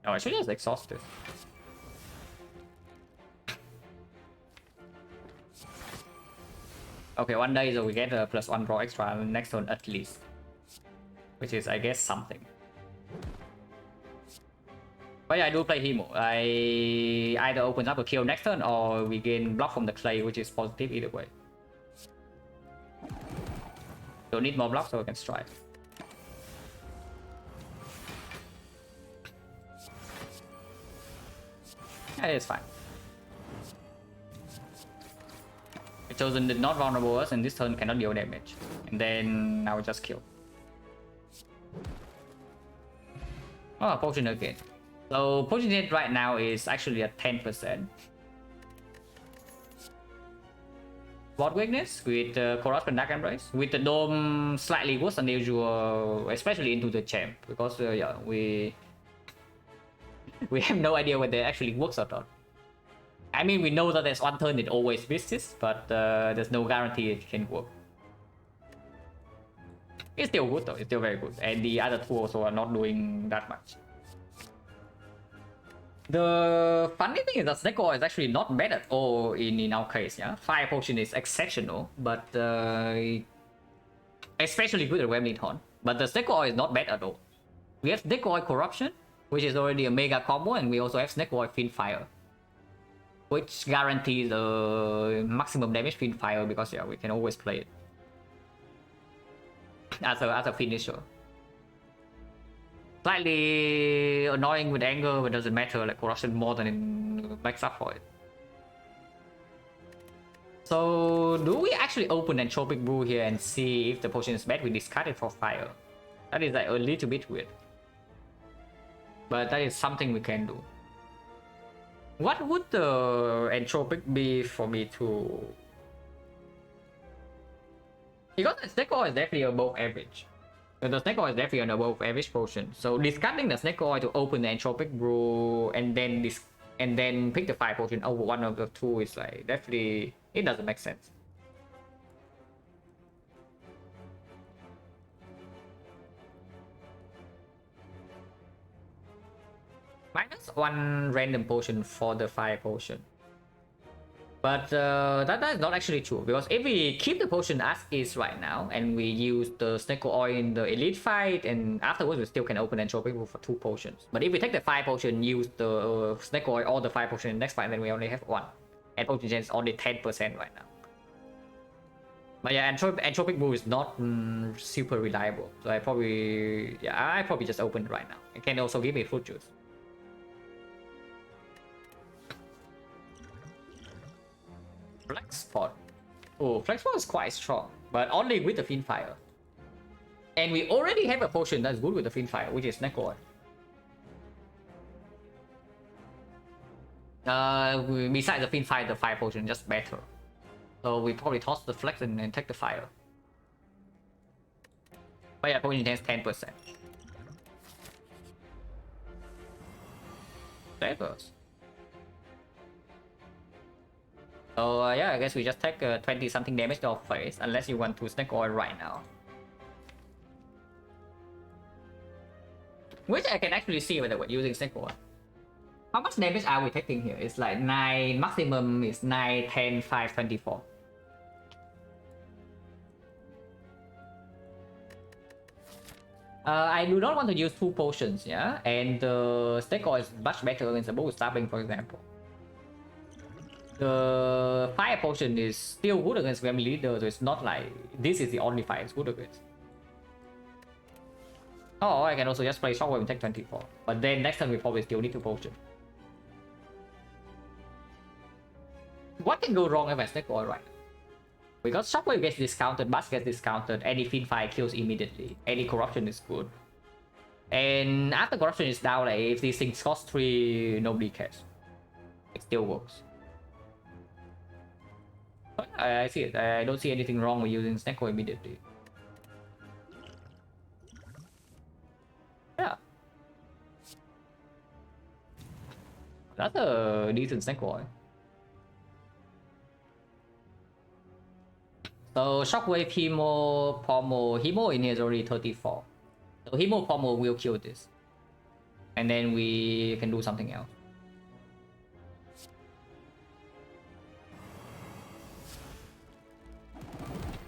Oh, actually it's exhausted. Okay, 1 day, so we get a +1 draw extra next turn at least. Which is, I guess, something. But yeah, I do play Hemo. I either opens up a kill next turn or we gain block from the clay, which is positive either way. Don't need more blocks so we can strike. Yeah, it's fine. chosen did not vulnerable us, and this turn cannot deal damage. And then now we just kill. Oh, potion again. So potion rate right now is actually at 10%. What weakness with Corrupt and Dark Embrace? With the Dome slightly worse than usual, especially into the champ, because yeah, we have no idea whether it actually works or not. I mean, we know that there's one turn it always misses, but there's no guarantee it can work. It's still good though, it's still very good, and the other two also are not doing that much. The funny thing is that XecnaR is actually not bad at all in our case, yeah? Fire Potion is exceptional, but especially good at Remington. But the XecnaR is not bad at all. We have XecnaR Corruption, which is already a mega combo, and we also have XecnaR Fiend Fire, which guarantees the maximum damage Fiend Fire, because yeah, we can always play it as a finisher. Slightly annoying with anger, but doesn't matter, like corruption more than makes up for it. So do we actually open Entropic Brew here and see if the potion is bad? We discard it for fire. That is like a little bit weird, but that is something we can do. What would the Entropic be for me to... Because the XecnaR is definitely above average. The XecnaR is definitely an above average potion. So discarding the XecnaR to open the Entropic Brew and then pick the fire potion over one of the two is like definitely, it doesn't make sense. -1 random potion for the fire potion. But that is not actually true, because if we keep the potion as is right now and we use the XecnaR in the elite fight, and afterwards we still can open Entropic Brew for 2 potions. But if we take the fire potion, use the XecnaR or the fire potion in the next fight, then we only have 1. And potion gen is only 10% right now. But yeah, Entropic Brew is not super reliable, so I probably just open it right now. It can also give me fruit juice. Flex Pot. Oh, Flex Pot is quite strong, but only with the Fiend Fire. And we already have a potion that's good with the Fiend Fire, which is XecnaR. Besides the Fiend Fire, the Fire Potion just better. So we probably toss the Flex and take the Fire. But yeah, potion takes 10%. Savers. So yeah, I guess we just take 20 something damage to our face, unless you want to XecnaR right now. Which I can actually see whether we're using XecnaR. How much damage are we taking here? It's like 9, maximum is 9, 10, 5, 24. I do not want to use 2 potions, yeah? And the XecnaR is much better against the bow stabbing, for example. The fire potion is still good against Grim Leader, so it's not like this is the only fire it's good against. Oh, I can also just play Shockwave and take 24. But then next time we probably still need 2 potions. What can go wrong if I XecnaR right now? Because Shockwave gets discounted, Bash gets discounted, any Fiend Fire kills immediately, any Corruption is good. And after Corruption is down, like, if these things cost 3, nobody cares. It still works. I see it. I don't see anything wrong with using XecnaR immediately. Yeah. That's a decent XecnaR. So Shockwave, Hemo, Pommel. Hemo in here is already 34. So Hemo, Pommel will kill this. And then we can do something else.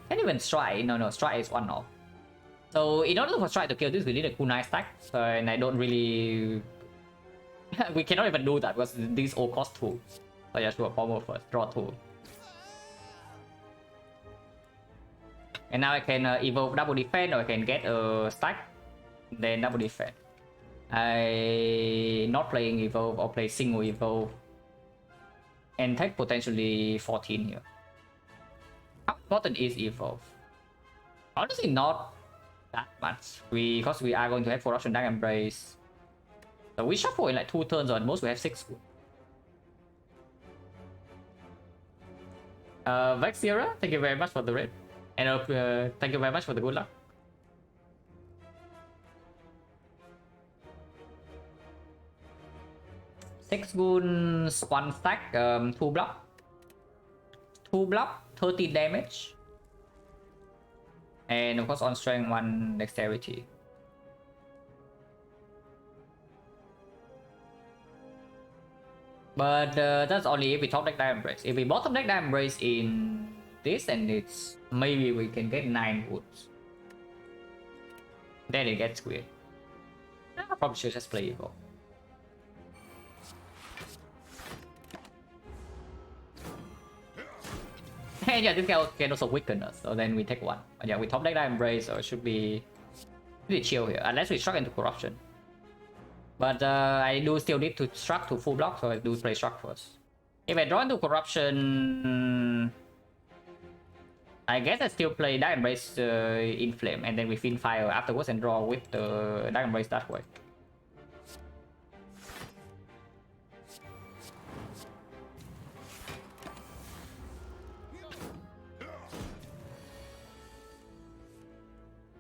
Can't even Strike. No, Strike is 1 off. So in order for Strike to kill this, we need a kunai stack. And I don't really... we cannot even do that because these all cost 2. So yeah, sure, Pommel first. Draw 2. And now I can evolve double defense, or I can get a stack, then double defense. I not playing evolve or play single evolve, and take potentially 14 here. Cotton is evolved. Honestly, not that much. Because we are going to have Corruption Dark Embrace. So we shuffle in like 2 turns, or at most we have 6 wood. Vexira, thank you very much for the raid. And thank you very much for the good luck. Six goons, 1 stack, 2 block. 2 block, 30 damage. And of course on strength 1 dexterity. But that's only if we top deck Dire Embrace. If we bottom deck Dire Embrace in this, and it's maybe we can get 9 woods. Then it gets weird. I probably should just play Evil. And yeah, this guy can also weaken us, so then we take 1. But yeah, we top deck Dire Embrace, so it should be pretty chill here, unless we struck into Corruption. But I do still need to struck to full block, so I do play struck first. If I draw into Corruption, I guess I still play Dark Embrace in Flame, and then we Fiend Fire afterwards and draw with the Dark Embrace that way.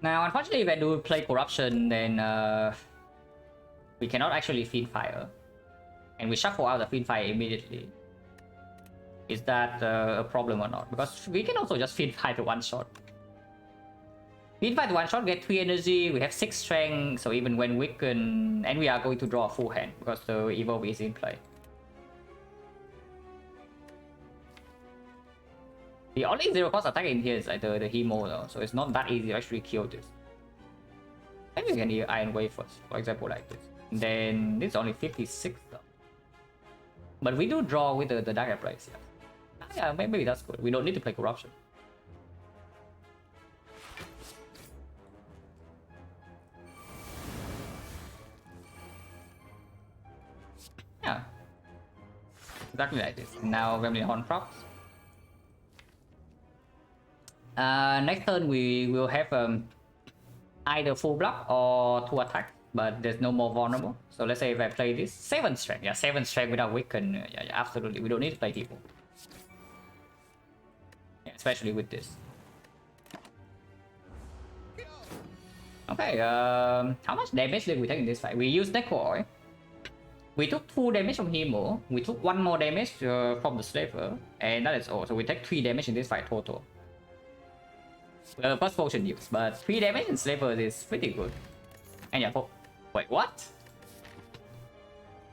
Now, unfortunately, if I do play Corruption, then we cannot actually Fiend Fire. And we shuffle out the Fiend Fire immediately. Is that a problem or not? Because we can also just Fiend Fire to 1-shot. Fiend Fire to 1-shot, get 3 energy, we have 6 strength, so even when weakened, and we are going to draw a full hand, because the Evolve is in play. The only 0 cost attack in here is like the Hemo though, so it's not that easy to actually kill this. Maybe we can use Iron Wave first, for example, like this. Then this is only 56 though. But we do draw with the Dark Embrace, yeah. Yeah, maybe that's good. We don't need to play Corruption. Yeah. Exactly like this. Now Gremlin Horn procs. Next turn we will have either full block or 2 attack, but there's no more vulnerable. So let's say if I play this 7 strength, yeah, 7 strength without weaken, yeah, absolutely, we don't need to play people. Yeah, especially with this. Okay, how much damage did we take in this fight? We used Necro. We took 2 damage from Hemo. We took 1 more damage from the Slaver, and that is all. So we take 3 damage in this fight total. First potion use, but 3 damage in Slaver is pretty good. And yeah, wait, what?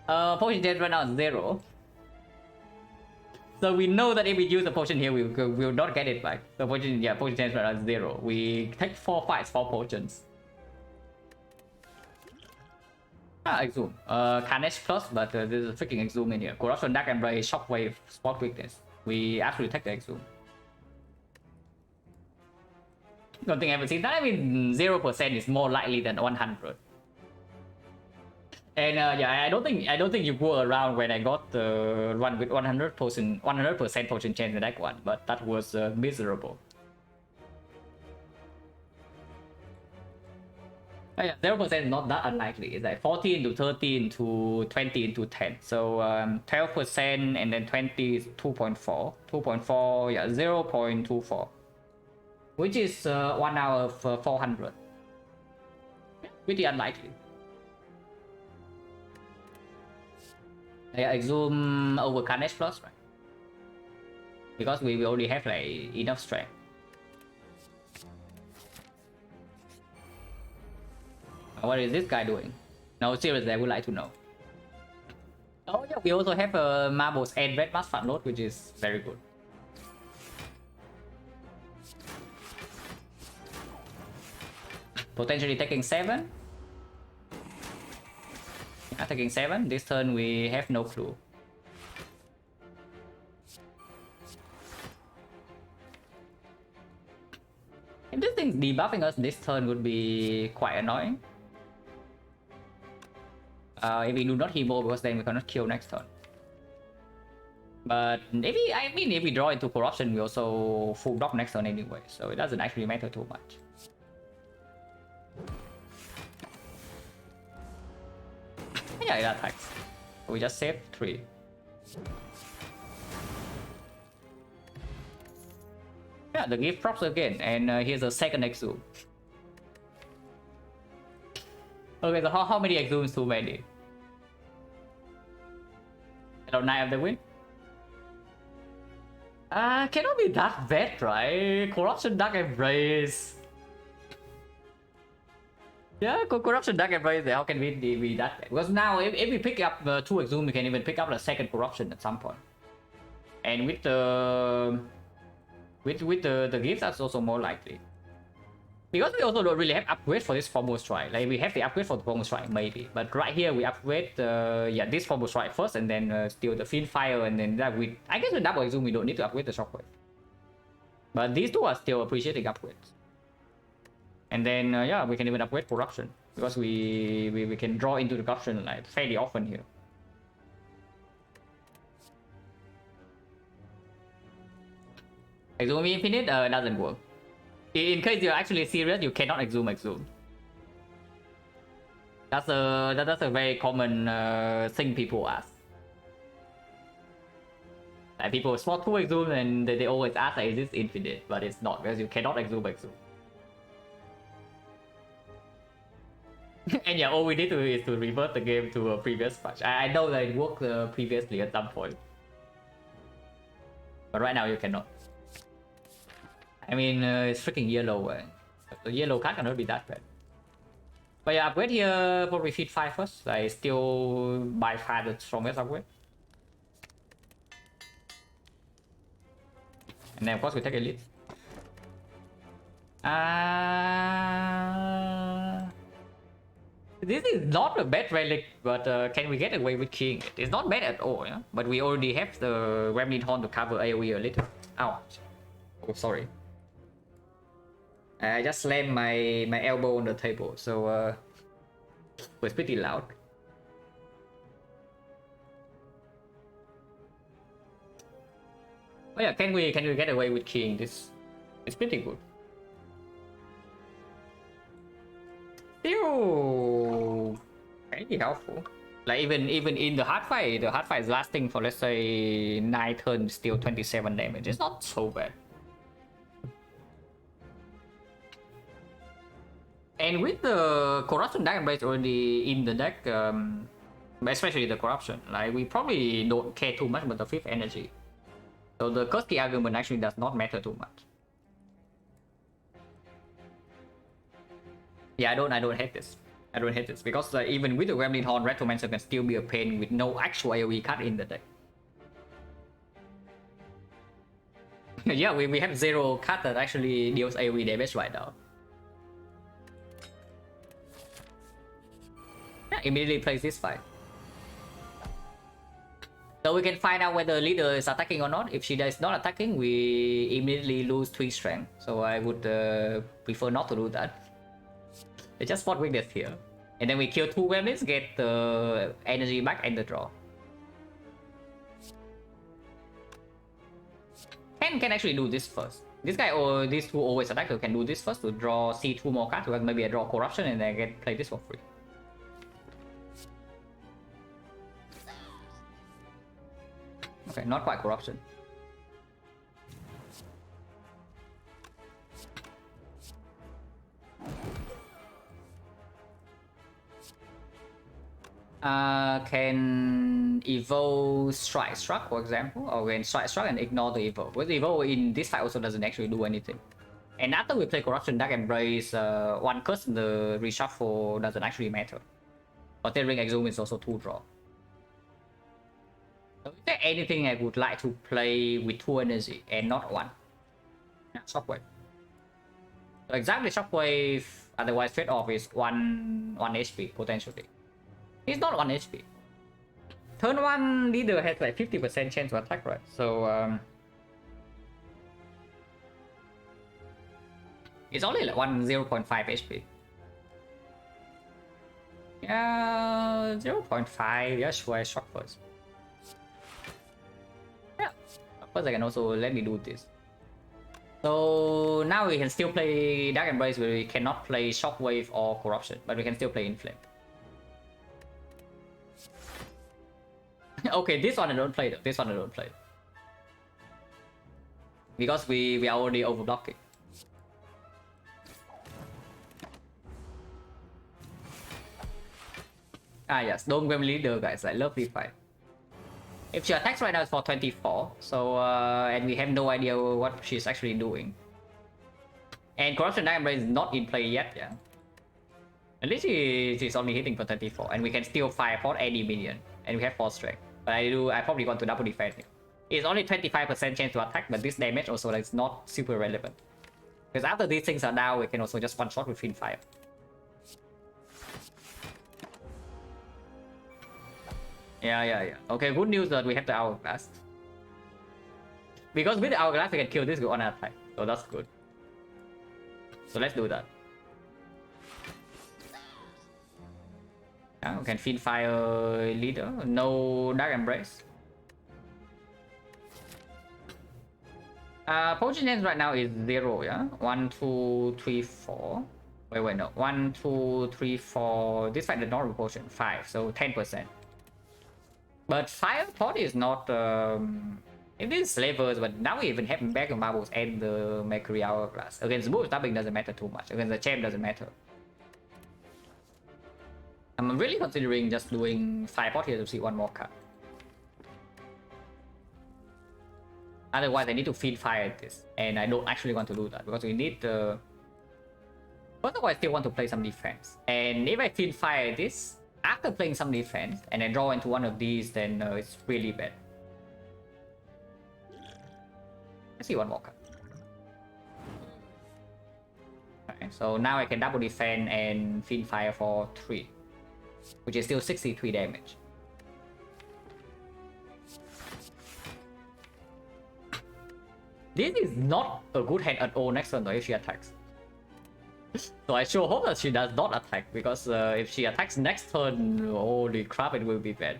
Potion chance right now is 0. So we know that if we use a potion here, we will not get it back. So potion chance right now is 0. We take 4 fights, 4 potions. Exhume. Carnage plus, but there's a freaking Exhume in here. Corruption, Dark Embrace, Shockwave, Spot Weakness. We actually take the Exhume. Don't think I ever seen that. I mean, 0% is more likely than 100. And yeah, I don't think you go around when I got the one with 100% potion chance in that one, but that was miserable. Yeah, 0% is not that unlikely. It's like 40 into 30 into 20 into 10. So 12% and then 20 is 2.4. 2.4, yeah, 0.24. Which is 1 hour of 400. Pretty unlikely. Yeah, Exhume over Carnage plus, right? Because we already have like enough strength. What is this guy doing? No, seriously, I would like to know. Oh yeah, we also have a Marbles and Red Mask front load, which is very good. Potentially taking 7. Yeah, taking 7. This turn we have no clue. If this thing debuffing us this turn would be quite annoying. If we do not Hemo, because then we cannot kill next turn. But if we draw into corruption, we also full block next turn anyway, so it doesn't actually matter too much. Yeah, it attacks. We just save 3. Yeah, the gift props again, and here's a second exhume. Okay, so how many exhumes too many? Hello, 9 of the win? Cannot be that bad, right? Corruption Dark Embrace. Yeah, Corruption Dark Embrace, how can we be that bad? Because now, if we pick up 2 exhume, we can even pick up the second Corruption at some point. And with the gifts, that's also more likely. Because we also don't really have upgrade for this Formal Strike. Like, we have the upgrade for the Formal Strike, maybe. But right here, we upgrade this Formal Strike first, and then steal the Fiend Fire, and then that I guess with double exhume, we don't need to upgrade the Shockwave. But these two are still appreciating upgrades. And then, yeah, we can even upgrade Corruption. Because we can draw into the Corruption like fairly often here. Exhume Infinite doesn't work. In case you're actually serious, you cannot exhume. That's a very common thing people ask. Like people spot 2 exhume and they always ask, is this infinite? But it's not, because you cannot exhume. And yeah, all we need to do is to revert the game to a previous patch. I know that it worked previously at some point, but right now you cannot. I mean, it's freaking yellow. The yellow card cannot be that bad. But yeah, upgrade here, probably feed 5 first. Like, still by far the strongest upgrade. And then of course we take elite. This is not a bad relic, but can we get away with king? It's not bad at all, yeah? But we already have the Gremlin Horn to cover AoE a little. Ouch. Oh, sorry. I just slammed my elbow on the table, so it was pretty loud. Oh yeah, can we get away with king? This is pretty good. Still pretty helpful. Like even in the hard fight is lasting for, let's say, 9 turns, still 27 damage. It's not so bad. And with the Corruption Dark Embrace already in the deck, especially the Corruption, like we probably don't care too much about the 5th energy. So the Kursky argument actually does not matter too much. Yeah, I don't hate this. I don't hate this because even with the Gremlin Horn, Retromancer can still be a pain with no actual AoE card in the deck. Yeah, we have 0 card that actually deals AoE damage right now. Yeah, immediately plays this fight. So we can find out whether leader is attacking or not. If she is not attacking, we immediately lose 3 strength. So I would prefer not to do that. It's just spot weakness here. And then we kill 2 gremlins, get the energy back and the draw. Ken can actually do this first. This guy or these 2 always attack, so can do this first to draw, see 2 more cards, because maybe I draw Corruption and then I can play this for free. Okay, not quite Corruption. Can evolve Strike Struck, for example, or can Strike Struck and ignore the evolve. With evolve in this fight also doesn't actually do anything. And after we play Corruption Dark Embrace, 1 curse, the reshuffle doesn't actually matter. But then Ring Exhume is also 2 draw. So is there anything I would like to play with 2 energy and not 1? Yeah, Shockwave. So exactly Shockwave, otherwise trade off is 1 HP potentially. It's not 1 HP. Turn 1 leader has like 50% chance to attack, right? So it's only like 0.5 HP. Yeah, 0.5. Yeah, sure, I shock first. Yeah, first I can also let me do this. So now we can still play Dark Embrace, but we cannot play Shockwave or Corruption, but we can still play Inflame. Okay, this one I don't play though. This one I don't play. Because we are already overblocking. Ah yes, don't Grim Leader guys, I love V5. If she attacks right now it's for 24, so and we have no idea what she's actually doing. And Corruption Dark Embrace is not in play yet, yeah. At least she's only hitting for 24, and we can still fire for any minion, and we have 4 strength. But I probably want to double defend it. It's only 25% chance to attack, but this damage also is not super relevant. Because after these things are down, we can also just one shot with Fiend Fire. Yeah. Okay, good news that we have the Hourglass. Because with the Hourglass, we can kill this on attack. So that's good. So let's do that. Yeah, we can Fiend Fire Leader. No Dark Embrace. Potion chance right now is 0, yeah? 1, 2, 3, 4. Wait, no. 1, 2, 3, 4. This fight the normal potion, 5, so 10%. But Fire Pot is not... it is slavers, but now we even have Bag of Marbles and the Mercury Hourglass. Against Bull Stabbing doesn't matter too much. Against the Champ doesn't matter. I'm really considering just doing Fire Pot here to see one more card. Otherwise, I need to Fiend Fire this, and I don't actually want to do that because we need the. First of all, I still want to play some defense, and if I Fiend Fire this after playing some defense and I draw into one of these, then it's really bad. Let's see one more card. Okay, so now I can double defend and Fiend Fire for 3, which is still 63 damage. This is not a good hand at all next turn though if she attacks. So I sure hope that she does not attack, because if she attacks next turn, holy crap, it will be bad.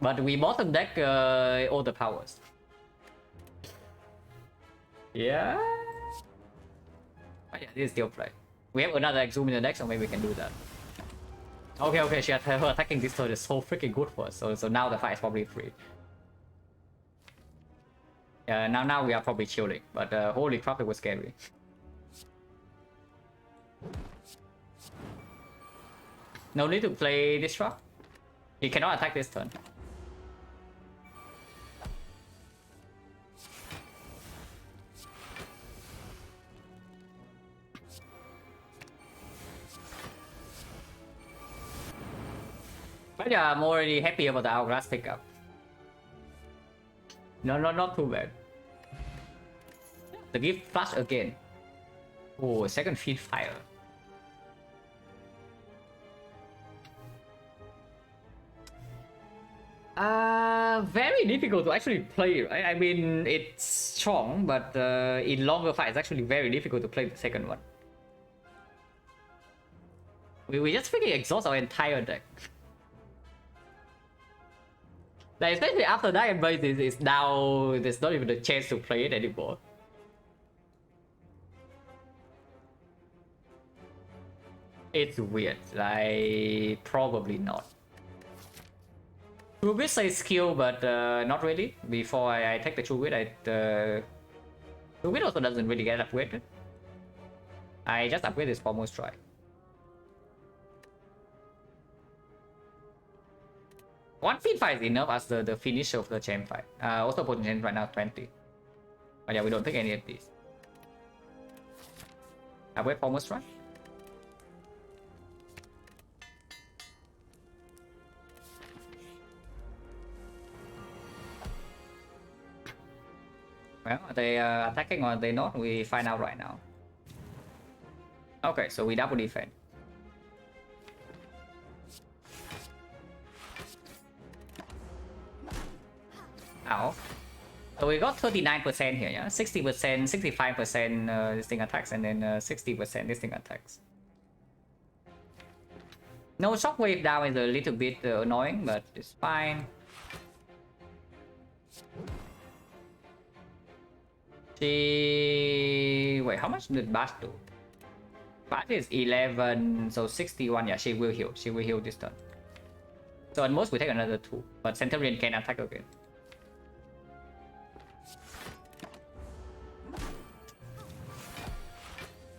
But we bottom deck all the powers. Yeah. Oh yeah, this is still play. We have another Exhume in the deck, so maybe we can do that. Okay, her attacking this turn is so freaking good for us. So now the fight is probably free. Now we are probably chilling, but holy crap, it was scary. No need to play Disrupt. He cannot attack this turn. But yeah, I'm already happy about the Hourglass pickup. No, not too bad. The gift flash again. Oh, second Fiend Fire. Very difficult to actually play, right? I mean, it's strong, but in longer fights, it's actually very difficult to play the second one. We just freaking exhaust our entire deck. Like, especially after Dark Embrace is now, there's not even a chance to play it anymore. It's weird, like, probably not. True Wit says skill, but not really. Before I take the True Wit, True Wit also doesn't really get upgraded. I just upgrade this Foremost Strike. One Fiend Fire is enough as the finish of the Champ fight. Also potential right now 20. But yeah, we don't take any of these. Upgrade Foremost Strike. Well, are they attacking or are they not? We find out right now. Okay, so we double defend. Ow. So we got 39% here, yeah? 60%, 65% this thing attacks, and then 60% this thing attacks. No shockwave down is a little bit annoying, but it's fine. Wait, how much did Bash do? Bash is 11, so 61. Yeah, she will heal. She will heal this turn. So at most we take another 2, but Centurion can attack again.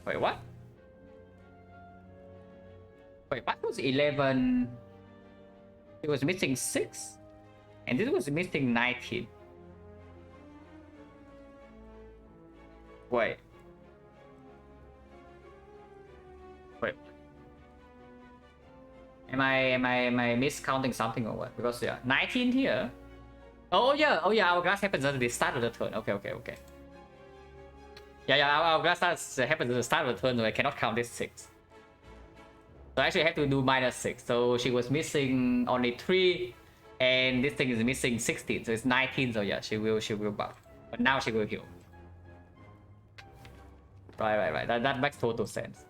Wait, what? Wait, what was 11? It was missing 6? And this was missing 19. Wait. Wait. Am I miscounting something or what? Because yeah, 19 here. Oh yeah, Hourglass happens at the start of the turn. Okay. Yeah, Hourglass happens at the start of the turn, so I cannot count this 6. So I actually have to do -6. So she was missing only 3, and this thing is missing 16, so it's 19. So yeah, she will buff, but now she will heal. Right. That makes total sense.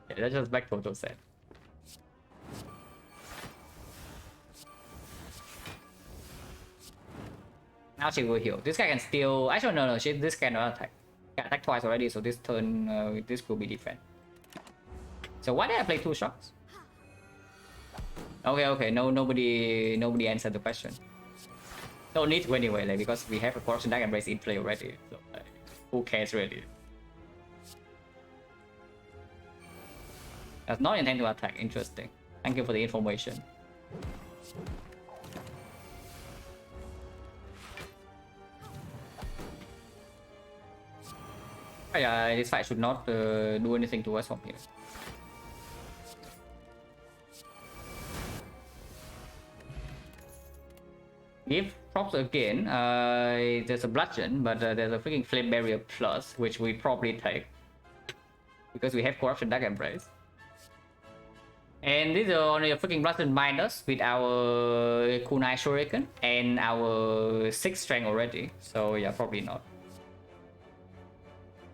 Yeah, that just makes total sense. Now she will heal. This guy can still. Actually, no. This cannot attack. Can attack twice already, so this turn, this will be defense. So why did I play 2 shots? Okay. Nobody answered the question. Don't need to anyway, like, because we have a Corruption Dark Embrace in play already. So who cares really? Does not intend to attack. Interesting. Thank you for the information. Yeah, this fight should not do anything to us from here. Give props again. There's a bludgeon, but there's a freaking flame barrier plus, which we probably take because we have Corruption Dark Embrace. And this is only a freaking bludgeon minus with our Kunai Shuriken and our 6 strength already. So yeah, probably not.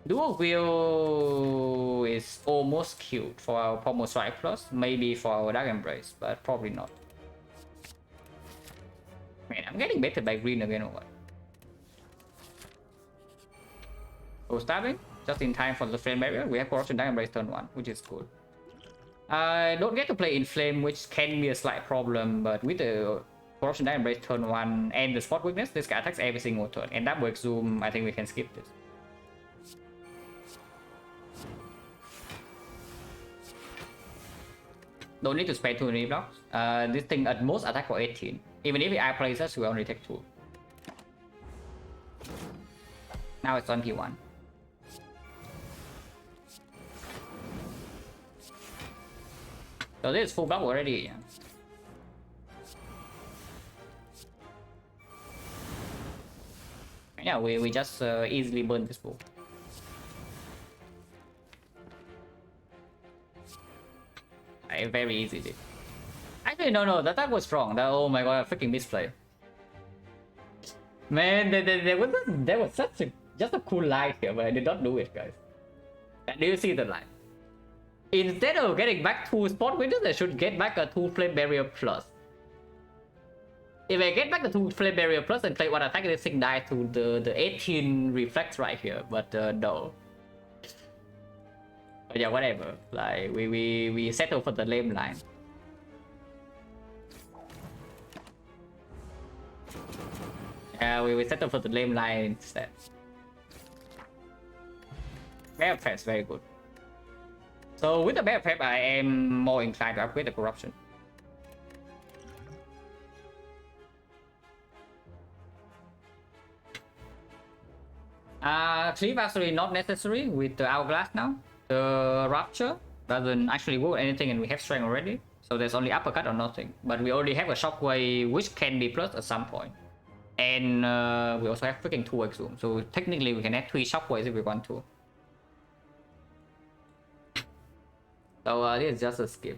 Dual Wheel is almost killed for our Pommel Strike plus, maybe for our Dark Embrace, but probably not. Man, I'm getting baited by green again or what? Oh, stabbing? Just in time for the flame barrier. We have Corruption Dark Embrace turn 1, which is good. I don't get to play in flame, which can be a slight problem, but with the Corruption Dark Embrace turn 1 and the spot weakness, this guy attacks every single turn. And that works zoom, I think we can skip this. Don't need to spend 2 many blocks. This thing at most attack for 18. Even if I play us, we only take 2. Now it's on P1. So this is full block already. Yeah, we just easily burn this bull. Very easily. Actually, no, that was wrong. Oh my god, I freaking misplay. Man, there was such a just a cool line here, but I did not do it, guys. Do you see the line? Instead of getting back 2 spot windows, I should get back a 2 flame barrier plus. If I get back the 2 flame barrier plus and play one attack, this thing dies to the 18 reflex right here, but no. But yeah, whatever. Like we settle for the lame line. Yeah, we settle for the lame line instead. Bear Press, very good. So with the Bear Prep, I am more inclined to upgrade the Corruption. Cleave actually not necessary with the Hourglass now. The Rupture doesn't actually work anything and we have strength already. So there's only uppercut or nothing. But we already have a Shockwave which can be plus at some point. And we also have freaking 2 Exhume. So technically we can have 3 Shockwaves if we want to. So this is just a skip.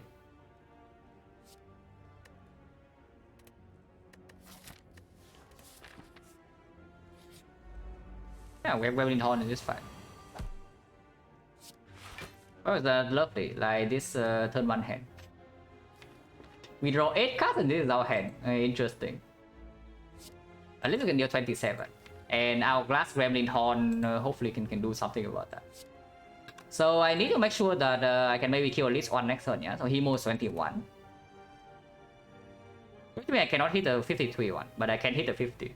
Yeah, we have Webbing Horn in this fight. Oh, that's lovely. Like this turn 1 hand. We draw 8 cards and this is our hand. Interesting. At least we can deal 27. And Hourglass Gremlin Horn hopefully can do something about that. So I need to make sure that I can maybe kill at least one next turn, yeah? So he moves 21. Which means I cannot hit the 53 one, but I can hit the 50.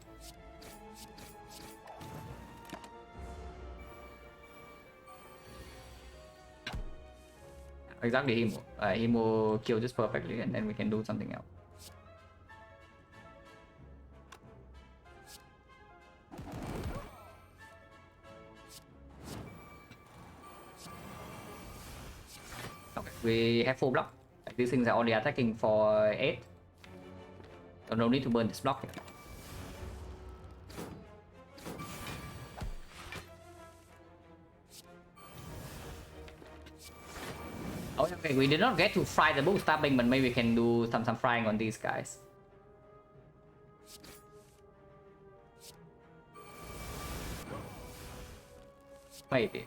Exactly, Himo kill this perfectly, and then we can do something else. Okay, we have full block. These things are only attacking for 8. So no need to burn this block here. Oh, okay, we did not get to fry the bull stabbing, but maybe we can do some frying on these guys. Maybe.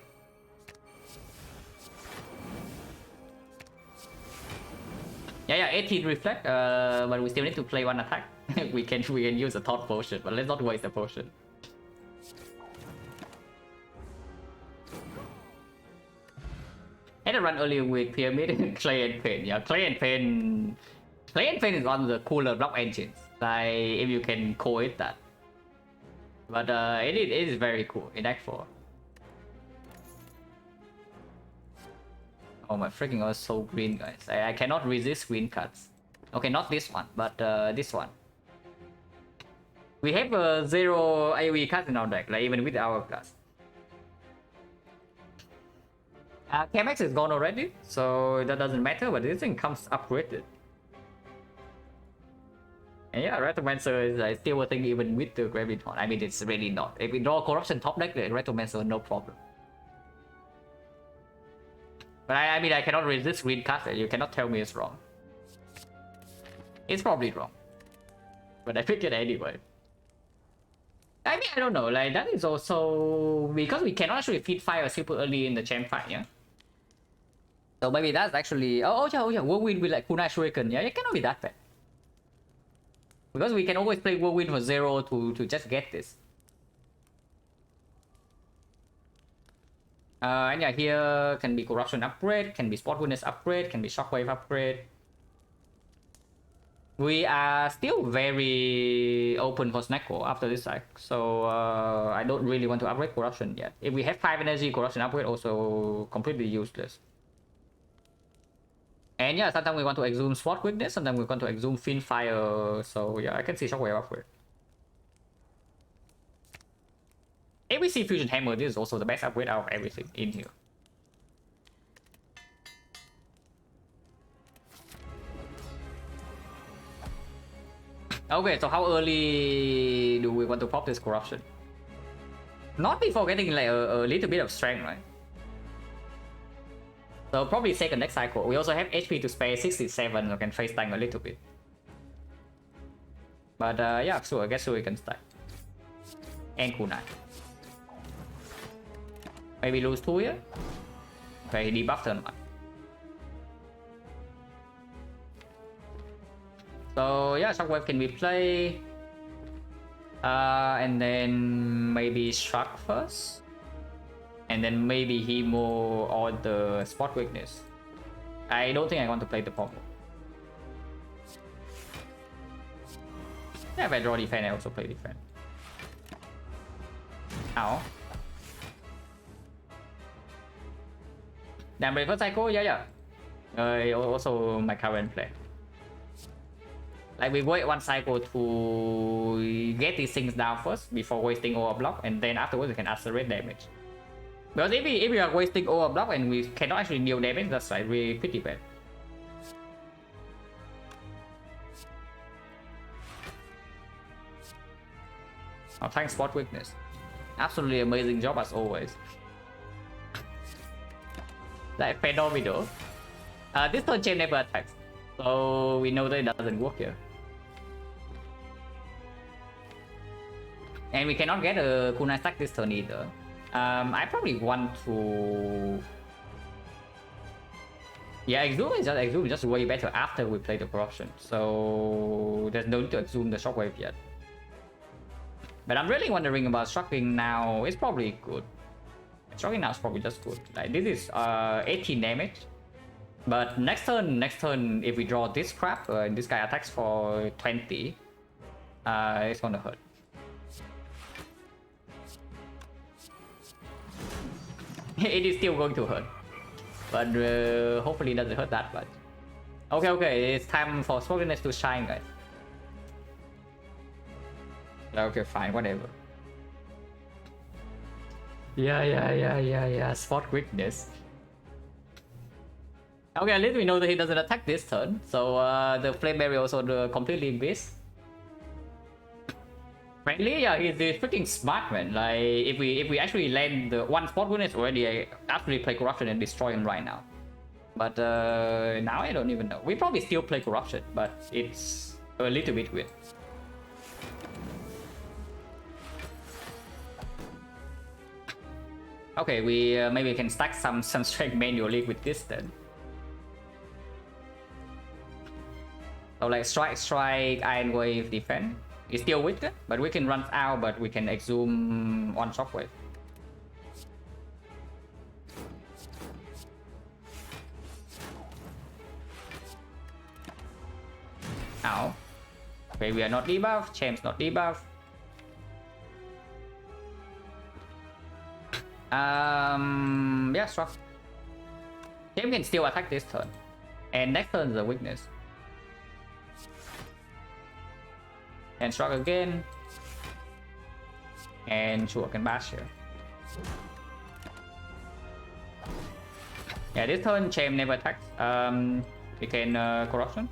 Yeah, 18 reflect, but we still need to play one attack. we can use a thought potion, but let's not waste the potion. I had to run earlier with Pyramid, Clay and Pain. Yeah, Clay and Pain is one of the cooler block engines. Like, if you can co-it that. But it is very cool in Act 4. Oh my freaking god, so green, guys. I cannot resist green cards. Okay, not this one, but this one. We have 0 AoE cards in our deck, like even with our class. KMX is gone already, so that doesn't matter, but this thing comes upgraded. And yeah, Retomancer is still a thing even with the Gravity Horn. I mean, it's really not. If we draw Corruption top deck, the Retomancer, no problem. But I mean, I cannot resist green cards. You cannot tell me it's wrong. It's probably wrong. But I pick it anyway. I mean, I don't know. Like, that is also... Because we cannot actually feed fire super early in the champ fight, yeah? So maybe that's actually... Oh yeah. Whirlwind with like Kunai Shuriken. Yeah, it cannot be that bad. Because we can always play Whirlwind for 0 to just get this. And yeah, here can be Corruption upgrade, can be Spot Witness upgrade, can be Shockwave upgrade. We are still very open for Snecko after this side, so I don't really want to upgrade Corruption yet. If we have 5 energy, Corruption upgrade also completely useless. And yeah, sometimes we want to exhume Spot Witness, sometimes we want to exhume Fiend Fire, so yeah, I can see Shockwave upgrade. ABC Fusion Hammer, this is also the best upgrade out of everything in here. Okay, so how early do we want to pop this Corruption? Not before getting like a little bit of strength, right? So probably second next cycle. We also have HP to spare 67, so can face tank a little bit. But yeah, sure, I guess we can start. And Kunai. Maybe lose 2 here. Okay, he debuff turn 1. So yeah, Shockwave can be played. And then maybe Shark first. And then maybe Hemo or the Spot Weakness. I don't think I want to play the Pommel. Yeah, if I draw defense, I also play defense. Ow. Damn, first cycle, yeah. Also my current play. Like we wait 1 cycle to get these things down first before wasting overblock, and then afterwards we can accelerate damage. Because if we are wasting overblock and we cannot actually deal damage, that's like really pretty bad. Oh, thanks Spot Weakness. Absolutely amazing job as always. Like phenomenal. This turn chain never attacks, so we know that it doesn't work here. And we cannot get a Kunai stack this turn either. I probably want to... Yeah, Exhume is just way better after we play the Corruption, so there's no need to Exhume the Shockwave yet. But I'm really wondering about striking now. It's probably good. Striking now is probably just good. Like this is 18 damage. But next turn, if we draw this crap, this guy attacks for 20, it's gonna hurt. It is still going to hurt, but hopefully it doesn't hurt that much. Okay, it's time for Smokiness to shine, guys. Okay, fine, whatever. Yeah. Spot weakness. Okay, at least we know that he doesn't attack this turn, so the Flame Barrier also completely missed. Frankly, yeah, he's freaking smart, man. Like, if we actually land the one spot weakness already, I absolutely play Corruption and destroy him right now. But now I don't even know. We probably still play Corruption, but it's a little bit weird. Okay, we maybe can stack some strength manually with this then. So like strike, Iron Wave, defend. It's still weak, but we can run out, but we can exhume on Shockwave. Ow. Okay, we are not debuff. Champ's not debuff. Yeah, struck. Champ can still attack this turn, and next turn is a weakness. And struck again, and sure can bash here. Yeah, this turn Champ never attacks. We can Corruption.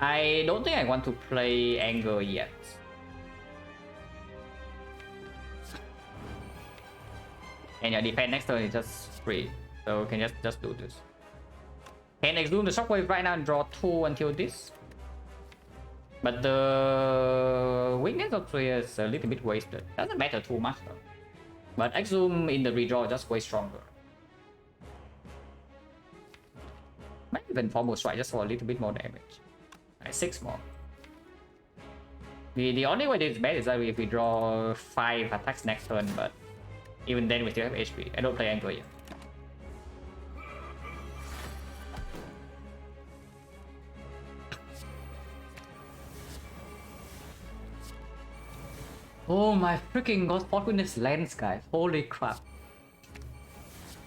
I don't think I want to play Anger yet. And yeah, defend next turn is just free, so we can just do this. Can exhume the Shockwave right now and draw 2 until this. But the weakness of 3 is a little bit wasted. Doesn't matter too much though. But exhume in the redraw just way stronger. Might even Formal Strike just for a little bit more damage. Like 6 more. The only way this is bad is that if we draw 5 attacks next turn, but even then we still have HP. I don't play Anger yet. Oh my freaking god, spot weakness lands, guys. Holy crap.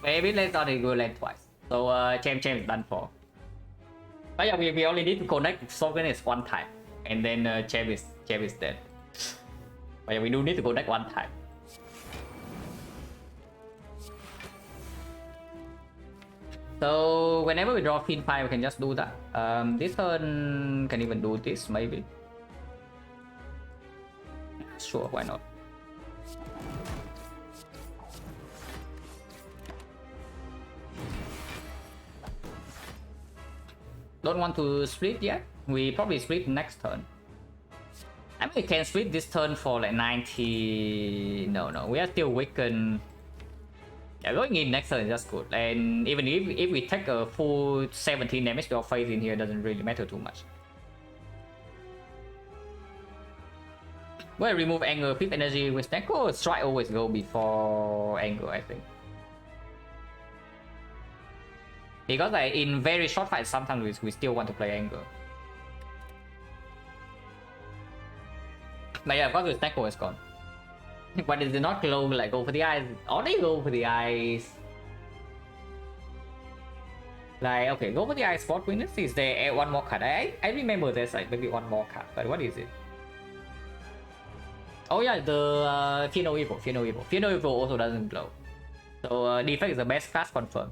Maybe let's not go land twice. So Champ is done for. But yeah, we only need to connect spot weakness one time. And then Champ is dead. But yeah, we do need to connect one time. So whenever we draw Fin 5, we can just do that. This turn can even do this, maybe. Sure, why not? Don't want to split yet? We probably split next turn. I mean, we can split this turn for like 90... No, we are still weakened. Yeah, going in next turn is just good. And even if we take a full 17 damage to our face in here, doesn't really matter too much. Well, remove Anger, 5th energy with Snecko. Strike always go before Anger, I think. Because like, in very short fights, sometimes we still want to play Anger. But yeah, of course, with Snecko is gone. But it did not glow, like go for the eyes. Only go for the eyes. Like, okay, go for the eyes. Spot weakness. Is there one more card? I remember there's like maybe one more card, but what is it? Oh yeah, the Fear No Evil. Fear No Evil also doesn't glow. So defect is the best class confirmed.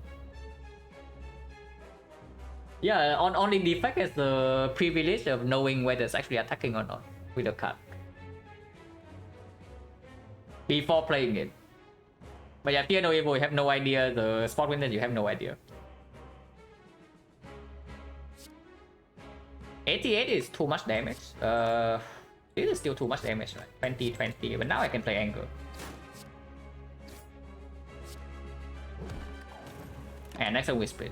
Yeah, only defect is the privilege of knowing whether it's actually attacking or not with the card before playing it. But yeah, Fear No Evil, you have no idea. The spot weakness, you have no idea. 88 is too much damage. This is still too much damage, right? 20, but now I can play Anger. And next time we split.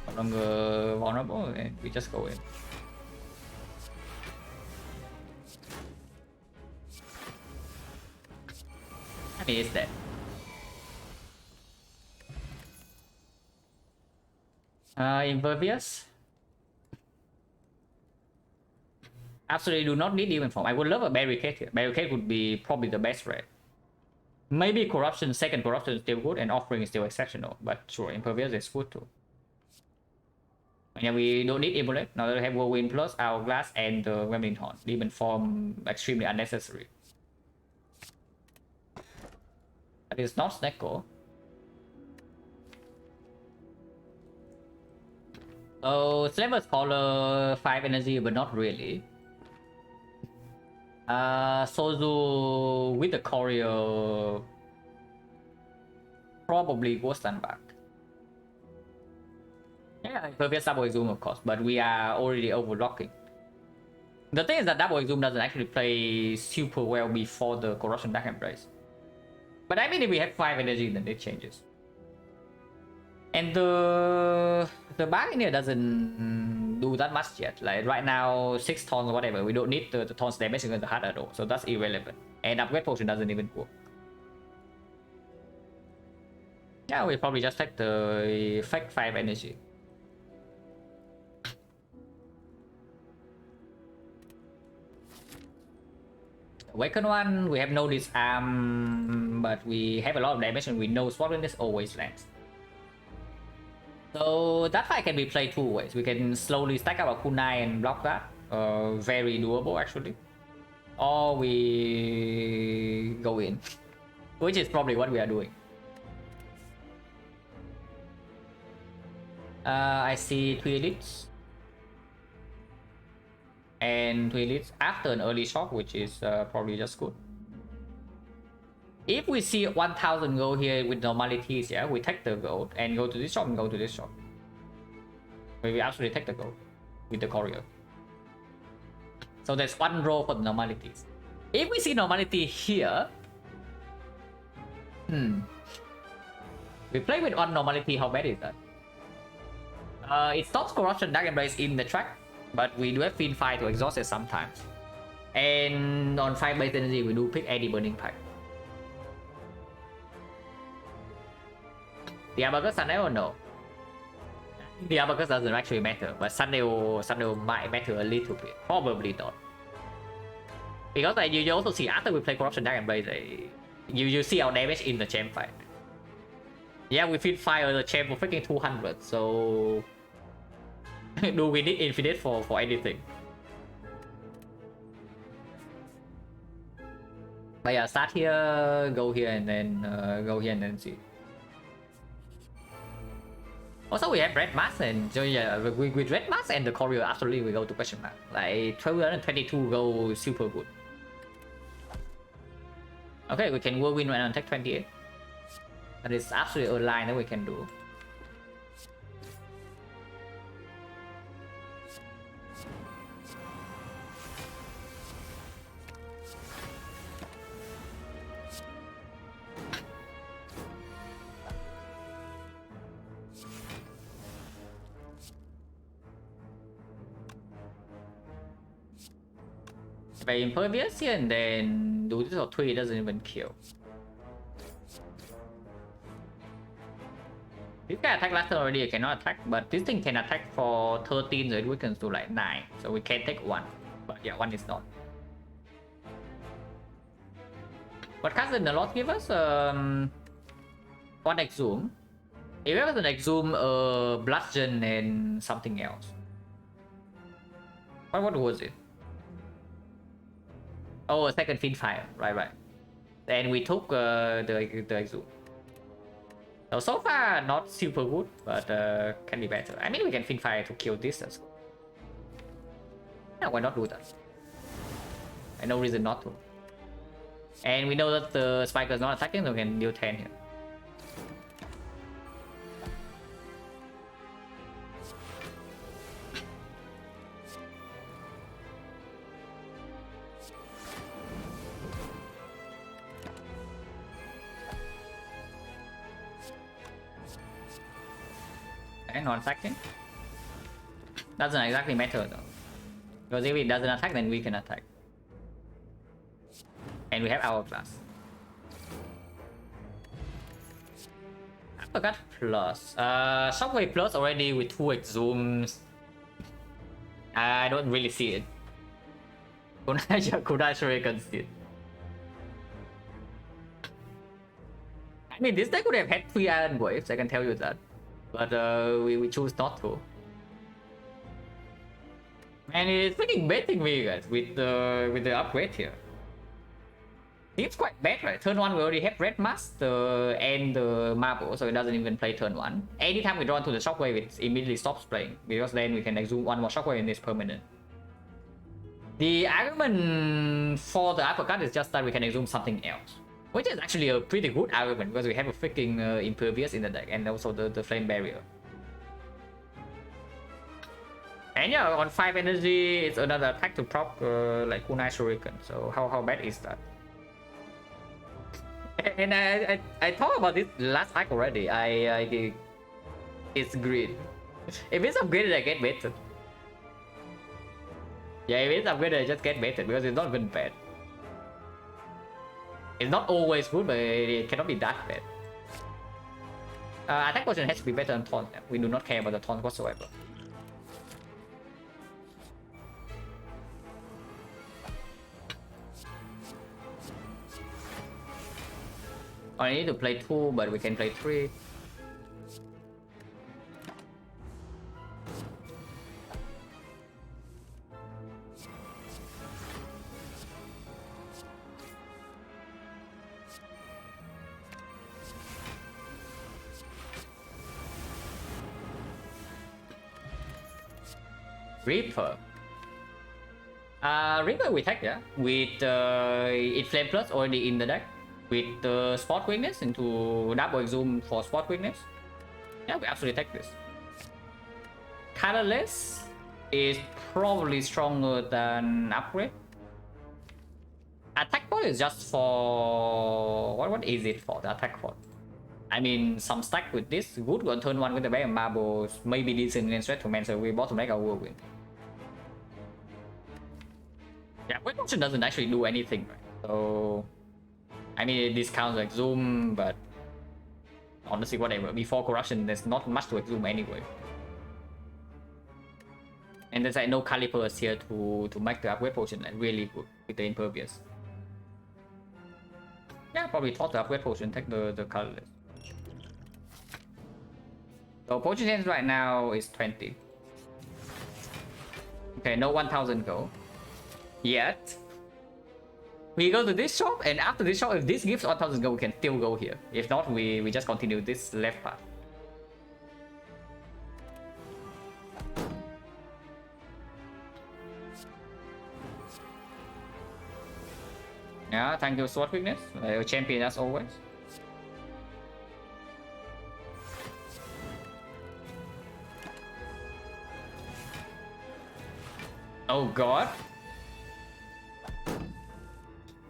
No longer vulnerable, and we just go in. He is dead. Impervious. Absolutely do not need Demon Form. I would love a Barricade here. Barricade would be probably the best red. Maybe Corruption, second Corruption is still good, and Offering is still exceptional. But sure, Impervious is good too. Yeah, we don't need Immolate. Now we have Whirlwind plus Hourglass and the Gremlin Horn. Demon Form extremely unnecessary. That is not Snecko. Oh, Slaver's Collar 5 energy, but not really. Sozu with the Choreo probably goes stand back. Yeah, Impervious double exhume of course, but we are already overlocking. The thing is that double exhume doesn't actually play super well before the Corruption Dark Embrace. But I mean, if we have 5 energy, then it changes. And the Bargainer doesn't do that much yet. Like right now, 6 tons or whatever, we don't need the tons damage against the hard at all, so that's irrelevant. And Upgrade Potion doesn't even work. Yeah, we probably just take the fake 5 energy. Awaken one, we have no disarm, but we have a lot of damage and we know Swaddling always lands. So that fight can be played 2 ways. We can slowly stack up a kunai and block that. Very doable actually. Or we go in, which is probably what we are doing. I see 3 elites. And 3 elites after an early shock, which is probably just good. If we see 1000 gold here with normalities, yeah, we take the gold and go to this shop and go to this shop. We actually take the gold with the courier. So there's 1 row for the normalities. If we see normality here, we play with 1 normality, how bad is that? It stops Corruption Dark Embrace in the track, but we do have Fiend Fire to exhaust it sometimes. And on 5 base energy, we do pick any Burning Pack. The Abacus Sunnail, no. The Abacus doesn't actually matter, but Sunnail might matter a little bit. Probably not. Because you also see after we play Corruption Dark Embrace, you see our damage in the champ fight. Yeah, we Fiend Fire the champ for freaking 200, so do we need infinite for anything? But yeah, start here, go here, and then go here and then see. Also, we have Red Mask, and so yeah, with Red Mask and the Courier, absolutely we go to question mark. Like 1222 go super good. Okay, we can Whirlwind and attack 28. That is absolutely a line that we can do. Very impervious here and then do this or 3 doesn't even kill. This guy attack last turn already, I cannot attack, but this thing can attack for 13, so it weakens to like 9. So we can take 1. But yeah, 1 is not. What cards did the Lord give us? 1 Exhume. If it was an Exhume, Bludgeon and something else. What was it? Oh, a second Fiend Fire. Right. And we took the Exhume. So far, not super good, but can be better. I mean, we can Fiend Fire to kill this as well. Yeah, why not do that? And no reason not to. And we know that the Spiker is not attacking, so we can deal 10 here. And non-attacking. Doesn't exactly matter though. Because if it doesn't attack, then we can attack. And we have Hourglass. Forgot plus. Shockwave plus already with 2x zooms. I don't really see it. Kunai Shuriken still. I mean, this deck could have had 3 Iron Waves, I can tell you that. But we choose not to. And it's freaking baiting me, guys, with the upgrade here. It's quite bad, right? Turn 1 we already have Red Master and the Marble, so it doesn't even play turn 1. Anytime we draw into the Shockwave, it immediately stops playing, because then we can exhume 1 more Shockwave and it's permanent. The argument for the uppercut is just that we can exhume something else, which is actually a pretty good argument, because we have a freaking Impervious in the deck, and also the Flame Barrier. And yeah, on 5 energy, it's another attack to proc like Kunai Shuriken, so how bad is that? And I talked about this last arc already. It's greed. If it's upgraded, I get baited. Yeah, if it's upgraded, I just get baited because it's not even bad. It's not always good, but it cannot be that bad. Attack potion has to be better than taunt. We do not care about the taunt whatsoever. I need to play 2, but we can play 3. Reaper. Reaper we take, yeah, with it Flame Plus already in the deck. With the spot weakness into double zoom for spot weakness. Yeah, we absolutely take this. Colorless is probably stronger than upgrade. Attack pod is just for what is it for? The attack pod. I mean, some stack with this good on turn 1 with the Bear and Marbles, maybe decent against Retromancer. We bottom deck our Whirlwind. Yeah, Quick Motion doesn't actually do anything, right? So I mean, it discounts like zoom, but honestly, whatever. Before corruption, there's not much to zoom anyway. And there's like no calipers here to make the upgrade potion like really good with the impervious. Yeah, probably thought the upgrade potion, take the colorless. So potion chance right now is 20. Okay, no 1000 go yet. We go to this shop, and after this shop, if this gives 1000 go, we can still go here. If not, we just continue this left path. Yeah, thank you, Sword Weakness. Your champion as always. Oh god.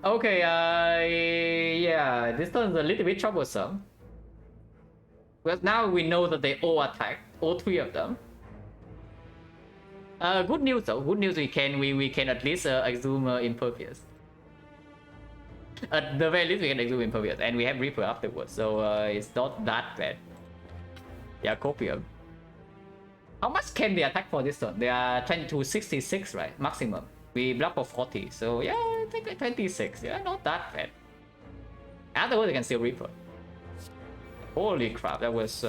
Okay, yeah, this turn is a little bit troublesome. Because now we know that they all attack, all 3 of them. Good news though, good news we can at least exhume Impervious. At the very least we can exhume Impervious, and we have Reaper afterwards, so it's not that bad. Yeah, Copium. How much can they attack for this turn? They are 20 to 66, right? Maximum. We block for 40, so yeah, I think like 26. Yeah, not that bad. Afterwards, we can still Reaper. Holy crap, that was.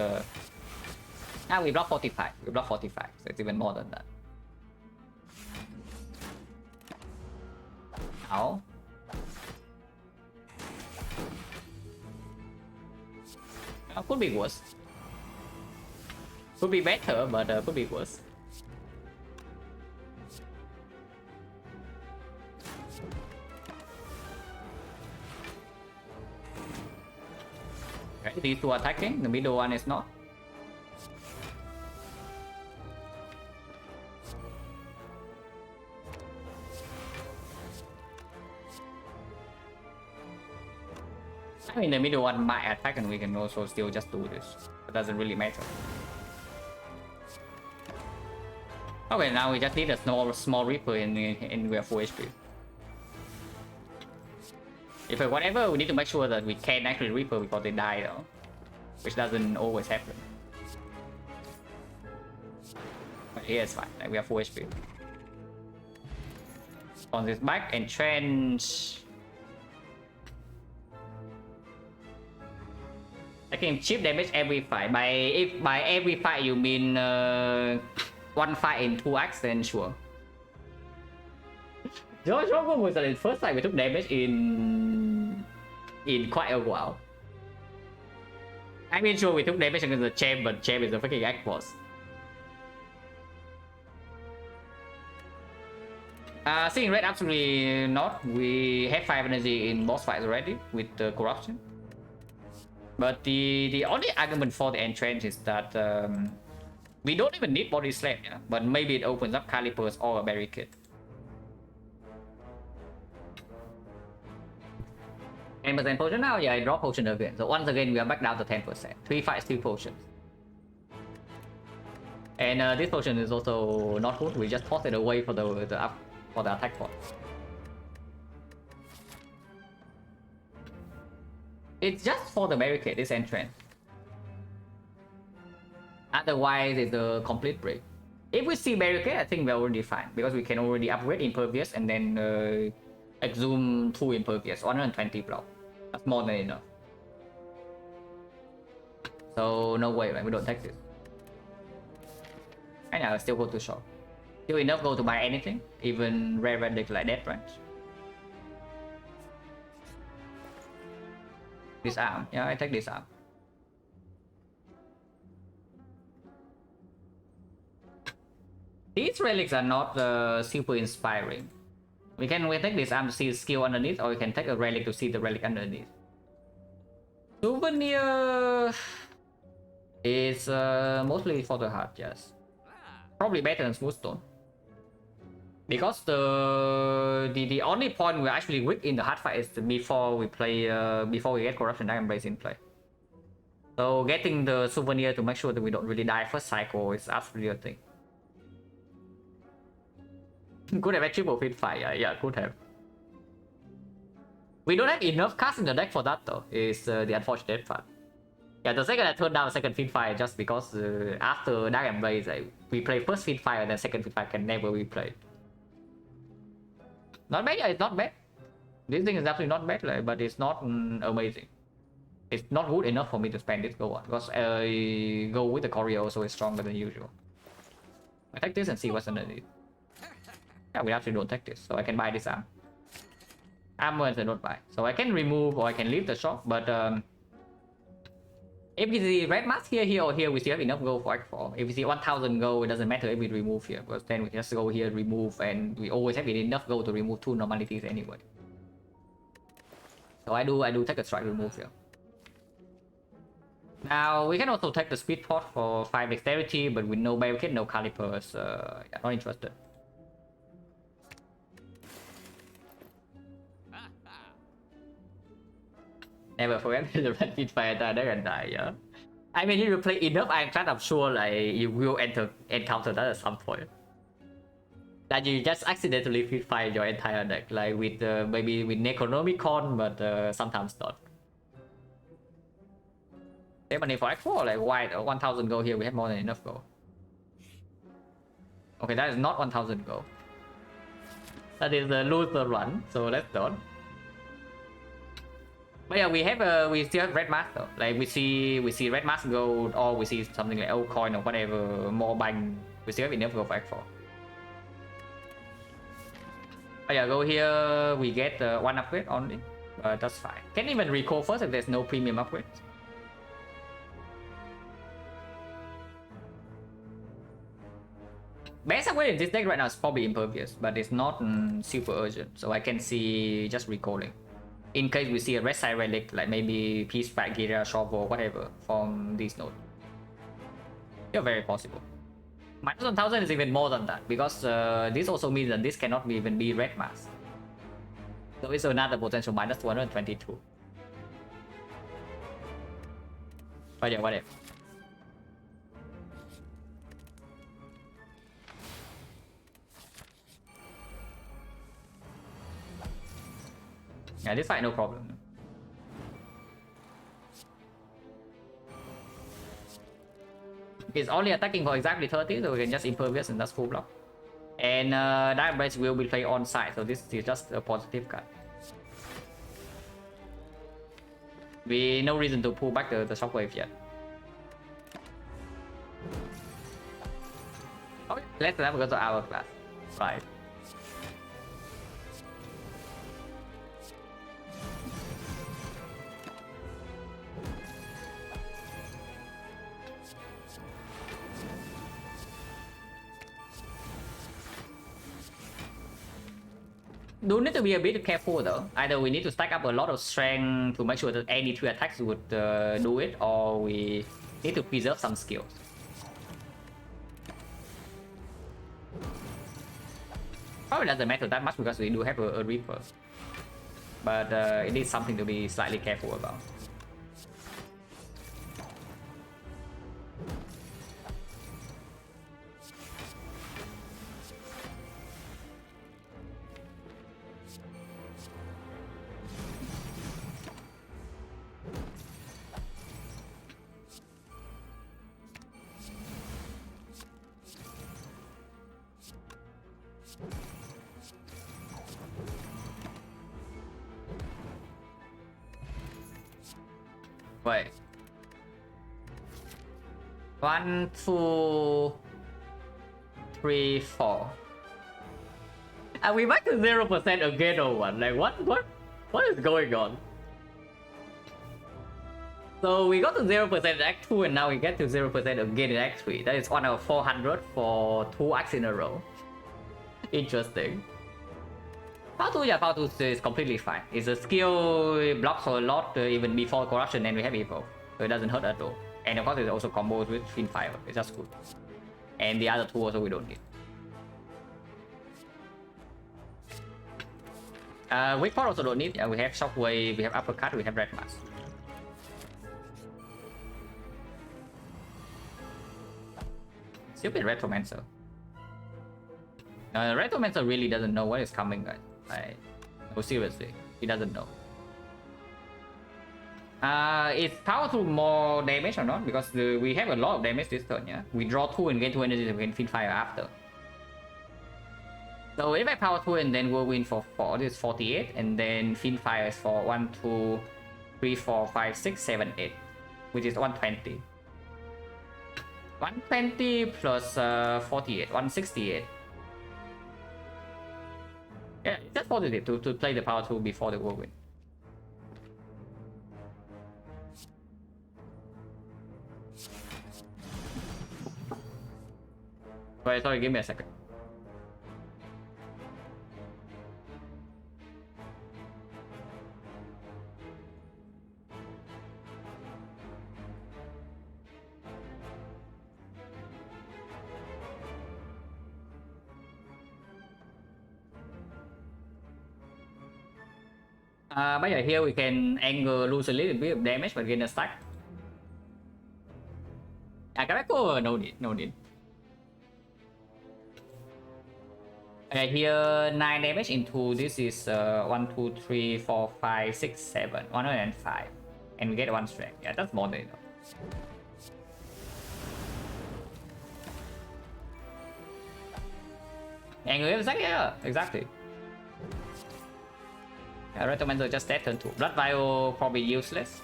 We block 45. We block 45, so it's even more than that. Ow. Could be worse. Could be better, but could be worse. Okay, these 2 are attacking, the middle one is not. I mean, the middle one might attack and we can also still just do this. It doesn't really matter. Okay, now we just need a small Reaper and we have full HP. If whatever, we need to make sure that we can actually Reaper before they die though. which doesn't always happen. But here it's fine, like we have full HP. On this back, entrench. Taking cheap damage every fight. If by every fight you mean one fight in 2 acts, then sure. George was the first time we took damage in quite a while. I mean, sure, we took damage against the champ, but champ is a fucking act boss. Seeing red, absolutely not. We have 5 energy in boss fights already with the corruption. But the only argument for the entrench is that we don't even need body slam, yeah? But maybe it opens up calipers or a barricade. 10% potion now, yeah, I drop potion again. So once again, we are back down to 10%. 3 fights, 3 potions. And this potion is also not good. We just toss it away for the attack point. It's just for the barricade, this entrance. Otherwise, it's a complete break. If we see barricade, I think we're already fine because we can already upgrade impervious and then exhume 2 impervious, 120 block. That's more than enough. So no way, right? We don't take this. And I'll still go to shop. Still enough go to buy anything, even rare deck like Death Range. Disarm, yeah, I take disarm. These relics are not super inspiring. We take disarm to see the skill underneath, or we can take a relic to see the relic underneath. Souvenir is mostly for the heart, yes. Probably better than Smoothstone. Because the only point we're actually weak in the hard fight is before we play before we get Corruption Dragon Blaze in play. So getting the souvenir to make sure that we don't really die first cycle is absolutely a thing. Could have had triple fit fight, yeah, could have. We don't have enough cards in the deck for that though, is the unfortunate part. Yeah, the second I turned down second fit fire just because after Dragon Blaze we play first fit fire and then second fit fire can never be played. Not bad, yeah, it's not bad. This thing is definitely not bad, like, but it's not amazing. It's not good enough for me to spend this gold because go with the courier also is stronger than usual. I take this and see what's underneath. Yeah, we actually don't take this, so I can buy this arm. Armor and I don't buy. So I can remove or I can leave the shop, but if we see red mask here or here, we still have enough gold for Act 4. If we see 1000 gold, it doesn't matter if we remove here, because then we just go here, remove, and we always have enough gold to remove 2 normalities anyway. So I do take a strike remove here. Now we can also take the speed pot for 5 dexterity, but with no barricade, no calipers, yeah, not interested. Never forget the rapid fire attack and die, yeah. I mean, if you play enough Ironclad, I'm sure like you will encounter that at some point. Like you just accidentally fit fire your entire deck, like with maybe with Necronomicon, but sometimes not. Okay, money for Act 4, like why 1000 gold here, we have more than enough gold. Okay, that is not 1000 gold. That is the loser run, so that's done. But yeah, we still have red mask though. Like we see red mask gold, or we see something like old coin or whatever, more bang. We still have enough gold for Act 4. But yeah, go here, we get 1 upgrade only, but that's fine. Can't even recall first if there's no premium upgrades. Best upgrade in this deck right now is probably Impervious, but it's not super urgent, so I can see just recalling. In case we see a red side relic, like maybe Peace Pack, Gira, Shovel, whatever, from these nodes. Yeah, very possible. Minus 1000 is even more than that, because this also means that this cannot even be red mask. So it's another potential minus 222. But yeah, whatever. Yeah, this fight no problem. It's only attacking for exactly 30, so we can just impervious and that's full block. And Dark Embrace will be played on side, so this is just a positive card. We no reason to pull back the shockwave yet. Okay, let's have go to Hourglass. Right. Do need to be a bit careful though. Either we need to stack up a lot of strength to make sure that any 3 attacks would do it, or we need to preserve some skills. Probably doesn't matter that much because we do have a Reaper. But it is something to be slightly careful about. Wait. 1, 2, 3, 4. Are we back to 0% again or what? Like what is going on? So we got to 0% in Act 2 and now we get to 0% again in Act 3. That is 1 out of 400 for 2 acts in a row. Interesting. Power 2, yeah, Power 2 is completely fine. It's a skill, it blocks a lot even before corruption and we have evolve. So it doesn't hurt at all. And of course it also combos with Fiend Fire, it's just good. And the other 2 also we don't need. Weak Pot also don't need, we have Shockwave, we have Uppercut, we have Red Mask. Stupid Retromancer. Retromancer really doesn't know what is coming, guys. No, seriously, he doesn't know. Is Power 2 more damage or not? Because we have a lot of damage this turn, yeah? We draw 2 and gain 2 energy, so we can Fiend Fire after. So if I Power 2 and then Whirlwind for 4, this is 48, and then Fiend Fire is for 1, 2, 3, 4, 5, 6, 7, 8, which is 120. 120 plus 48, 168. Yeah, it's just positive to play the Power 2 before the Whirlwind. Wait, sorry, give me a second. Bây giờ here we can anger, lose a little bit of damage but gain a stack. Kabeko, no need, no need. Okay, here 9 damage into this is 1, 2, 3, 4, 5, 6, 7, 105. And we get 1 strength. Yeah, that's more than enough. Anger, exactly, yeah, exactly. Retromancer just dead turn 2. Blood Vial probably useless.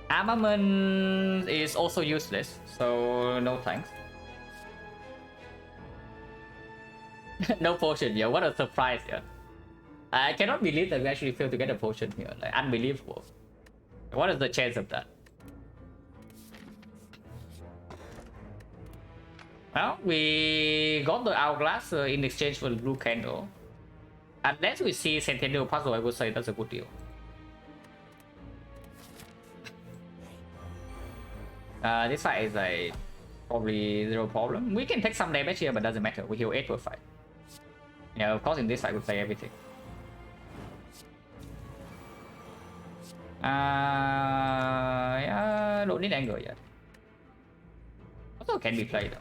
Armament is also useless, so no thanks. No potion, yeah, what a surprise, yeah. I cannot believe that we actually failed to get a potion here, like unbelievable. What is the chance of that? Well, we got the Hourglass in exchange for the blue candle. Unless we see Centennial Puzzle, I would say that's a good deal. This fight is like probably 0 problem. We can take some damage here, but doesn't matter. We heal 8 per fight. Yeah, of course in this fight we play everything. Yeah, don't need anger yet. Also can be played though.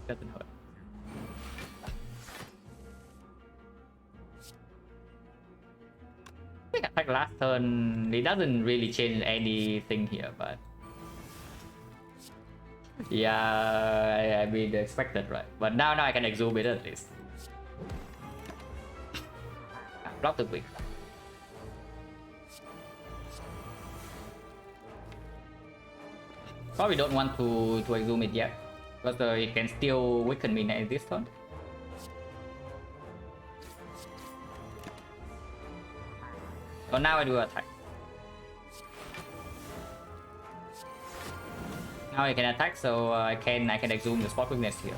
Doesn't hurt. I think attack attack last turn, it doesn't really change anything here, but yeah, I mean expected, right? But now I can exhume it at least. Block the quick. Probably don't want to exhume it yet, because it can still weaken me next this turn. So now I do attack. Now I can attack, so I can exhume the spot weakness here.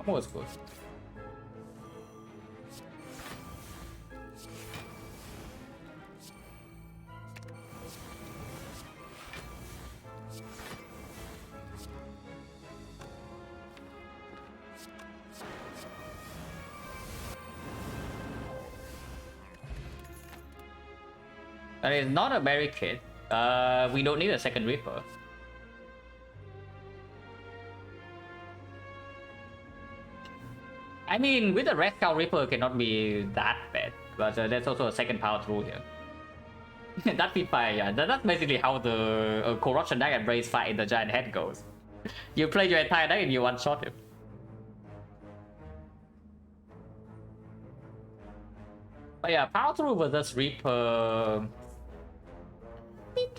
Was good. That is not a barricade. We don't need a second Reaper. I mean, with the Red Skull Reaper cannot be that bad, but there's also a second power through here. That'd be fine, yeah. That's basically how the Corruption deck and Brace fight in the Giant Head goes. You play your entire deck and you one-shot him. But yeah, power through versus Reaper.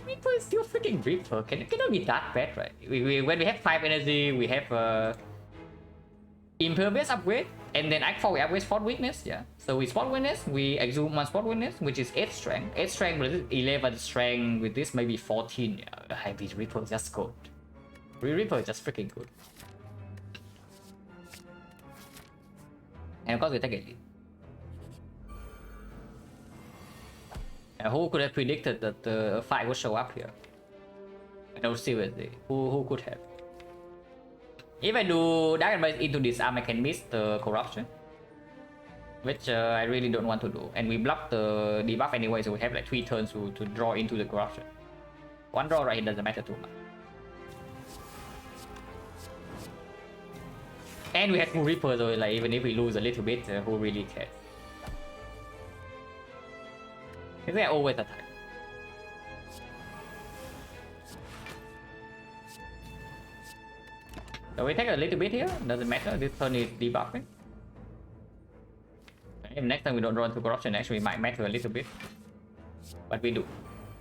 Reaper is still freaking Reaper. Cannot be that bad, right? When we have 5 energy, we have Impervious upgrade, and then Act 4 we upgrade spot weakness, yeah. So we spot weakness, we exhume 1 spot weakness, which is 8 strength. 8 strength with 11 strength, with this maybe 14, yeah. I mean, Reaper is just good. Reaper is just freaking good. And of course we take it. Who could have predicted that the fight would show up here? No, seriously, who could have? If I do Dark Embrace into this arm, I can miss the Corruption, which I really don't want to do. And we block the debuff anyway, so we have like 3 turns to draw into the Corruption. 1 draw right here doesn't matter too much. And we have 2 Reaper, so like even if we lose a little bit, who really cares? I think I always attack. So we take a little bit here, doesn't matter, this turn is debuffing. If next time we don't draw into Corruption, actually might matter a little bit. But we do.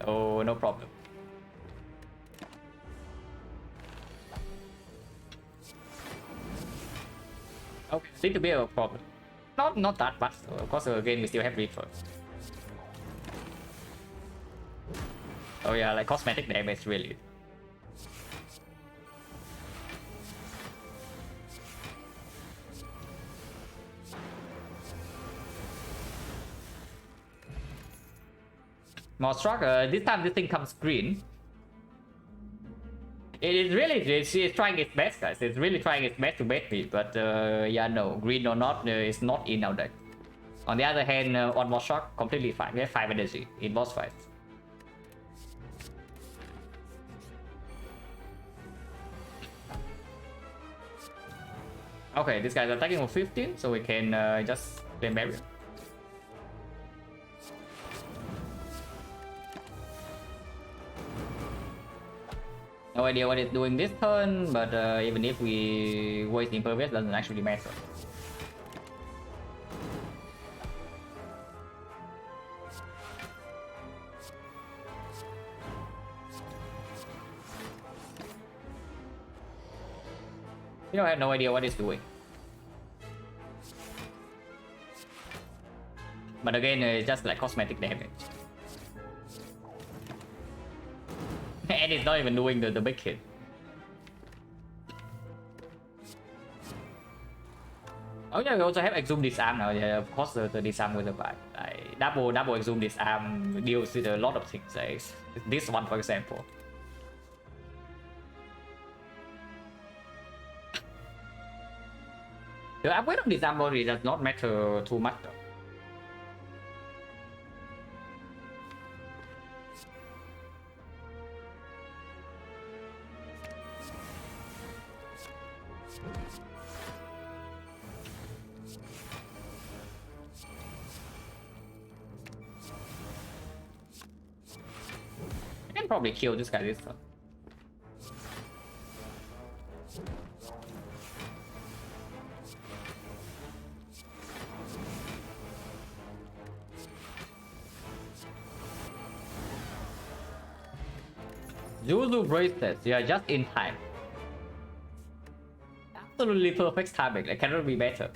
So no problem. Okay, little bit of a problem. Not that much, so of course again we still have Reaper. Oh yeah, like cosmetic damage really. More struck, this time this thing comes green. It is really, it's trying its best, guys. It's really trying its best to bait me, but yeah, no, green or not, it's not in our deck. On the other hand, on more shock, completely fine. We have 5 energy in boss fights. Okay, this guy's attacking with 15, so we can just play barrier. No idea what it's doing this turn, but even if we waste Impervious, doesn't actually matter. You know, I have no idea what it's doing. But again, it's just like cosmetic damage. And it's not even doing the big hit. Oh yeah, we also have exhume disarm now. Yeah, of course the disarm will survive. Like, double exhume disarm deals with a lot of things. Like this one, for example. The upgrade of disarm body does not matter too much though. I can probably kill this guy this time. Zulu bracelets, yeah, just in time. Absolutely perfect timing, it cannot be better.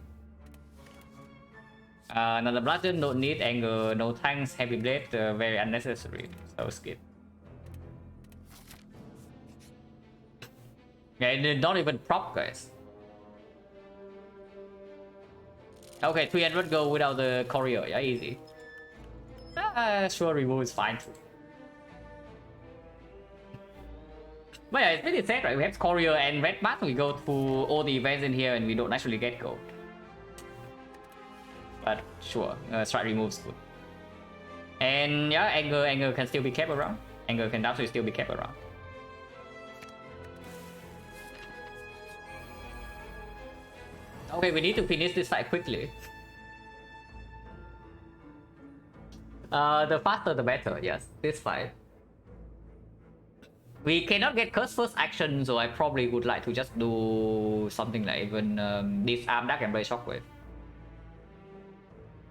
Another bludgeon, no need anger, no tanks, heavy blade, very unnecessary, so skip. Yeah, it not even prop, guys. Okay, 300 go without the courier, yeah, easy. Sure, remove is fine too. But yeah, it's pretty sad, right? We have courier and red mask, we go through all the events in here and we don't actually get gold. But sure, strike removes good. And yeah, anger can still be kept around. Anger can absolutely still be kept around. Okay, we need to finish this fight quickly. The faster the better, yes, this fight. We cannot get curse first action, so I probably would like to just do something like even disarm Dark Embrace Shockwave.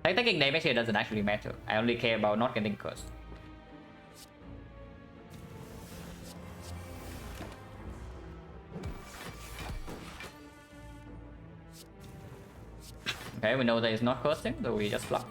Like taking damage here doesn't actually matter. I only care about not getting cursed. Okay, we know that it's not cursing, so we just block.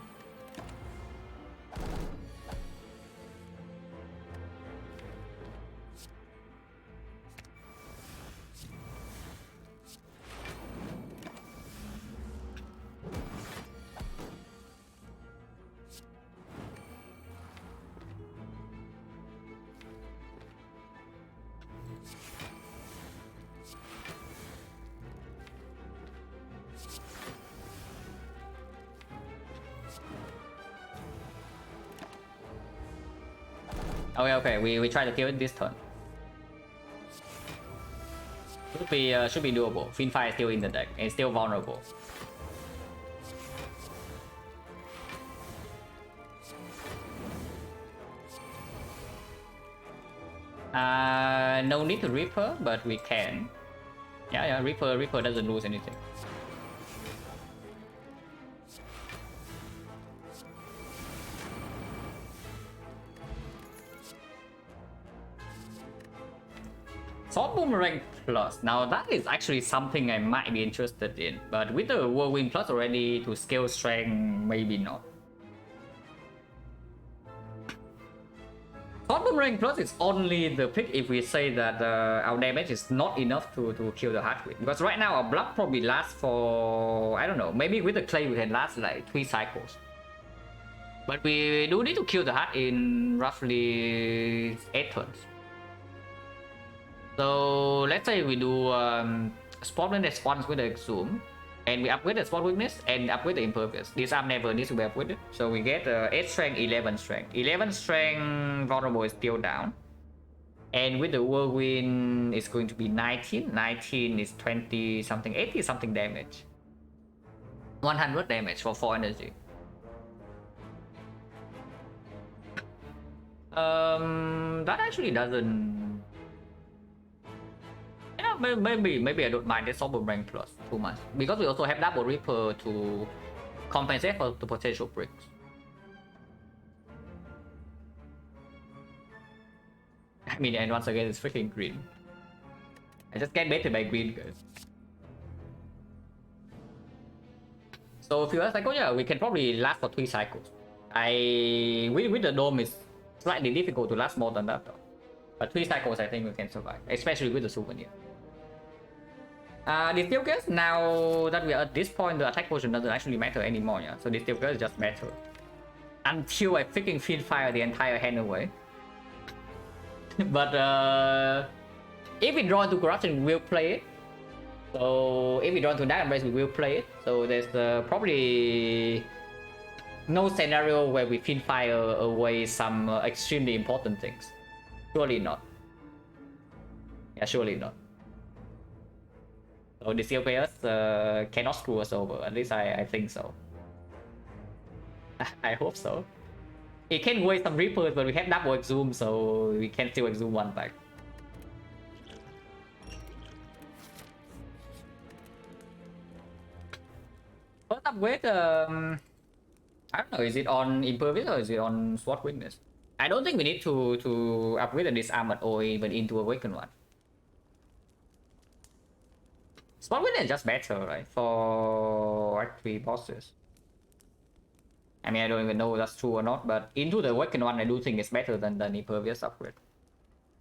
Okay, we try to kill it this turn. Should be doable. Fiendfire is still in the deck and still vulnerable. No need to Reaper, but we can. Yeah, Reaper doesn't lose anything. Sword Boomerang Plus. Now that is actually something I might be interested in, but with the Whirlwind Plus already to scale strength, maybe not. Sword Boomerang Plus is only the pick if we say that our damage is not enough to kill the heart with. Because right now our blood probably lasts for, I don't know, maybe with the clay we can last like 3 cycles. But we do need to kill the heart in roughly 8 turns. So let's say we do spot response with the Exhume, and we upgrade the spot weakness and upgrade the impervious. This arm never needs to be upgraded. So we get 8 strength, 11 strength. 11 strength vulnerable is still down. And with the whirlwind it's going to be 19. 19 is 20 something, 80 something damage. 100 damage for 4 energy. That actually doesn't. Yeah, maybe I don't mind the Sword Boomerang Plus too much, because we also have double Reaper to compensate for the potential bricks. I mean, and once again, it's freaking green. I just get baited by green, guys. So if you ask, like, oh yeah, we can probably last for 3 cycles. With the dome, it's slightly difficult to last more than that though. But 3 cycles, I think we can survive, especially with the souvenir. Distill Gas, now that we are at this point, the attack potion doesn't actually matter anymore, yeah. So Distill Gas just matter. Until I freaking Fiendfire the entire hand away. But if we draw into Corruption, we will play it. So if we draw into Dark Embrace, we will play it. So there's probably no scenario where we Fiendfire away some extremely important things. Surely not. Yeah, surely not. So the CL players cannot screw us over. At least I think so. I hope so. It can waste some Reapers, but we have double Exhume, so we can still Exhume one back. First upgrade, I don't know, is it on Impervious or is it on Sword Weakness? I don't think we need to upgrade the Disarmed or even into Awaken one. Sword Weakness is just better, right? For Act 3 bosses. I mean, I don't even know if that's true or not, but into the Awaken one, I do think it's better than the Impervious upgrade.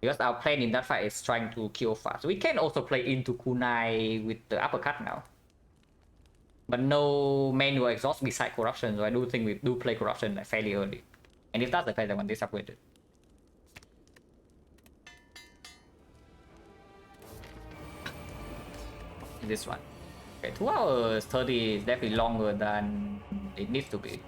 Because our plan in that fight is trying to kill fast. We can also play into Kunai with the uppercut now. But no manual exhaust beside corruption, so I do think we do play corruption like fairly early. And if that's the case, I want this upgraded. This one. Okay, 2 hours 30 is definitely longer than it needs to be.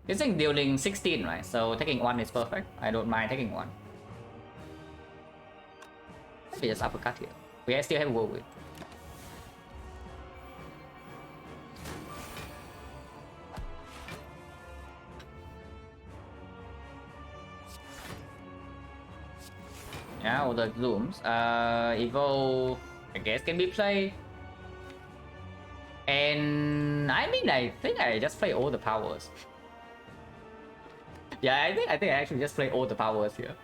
This thing dealing 16, right? So taking 1 is perfect. I don't mind taking 1. Maybe just uppercut here. We still have whirlwind. Yeah, all the zooms. Evo, I guess, can be played. And I mean, I think I just play all the powers. Yeah, I think I actually just play all the powers here.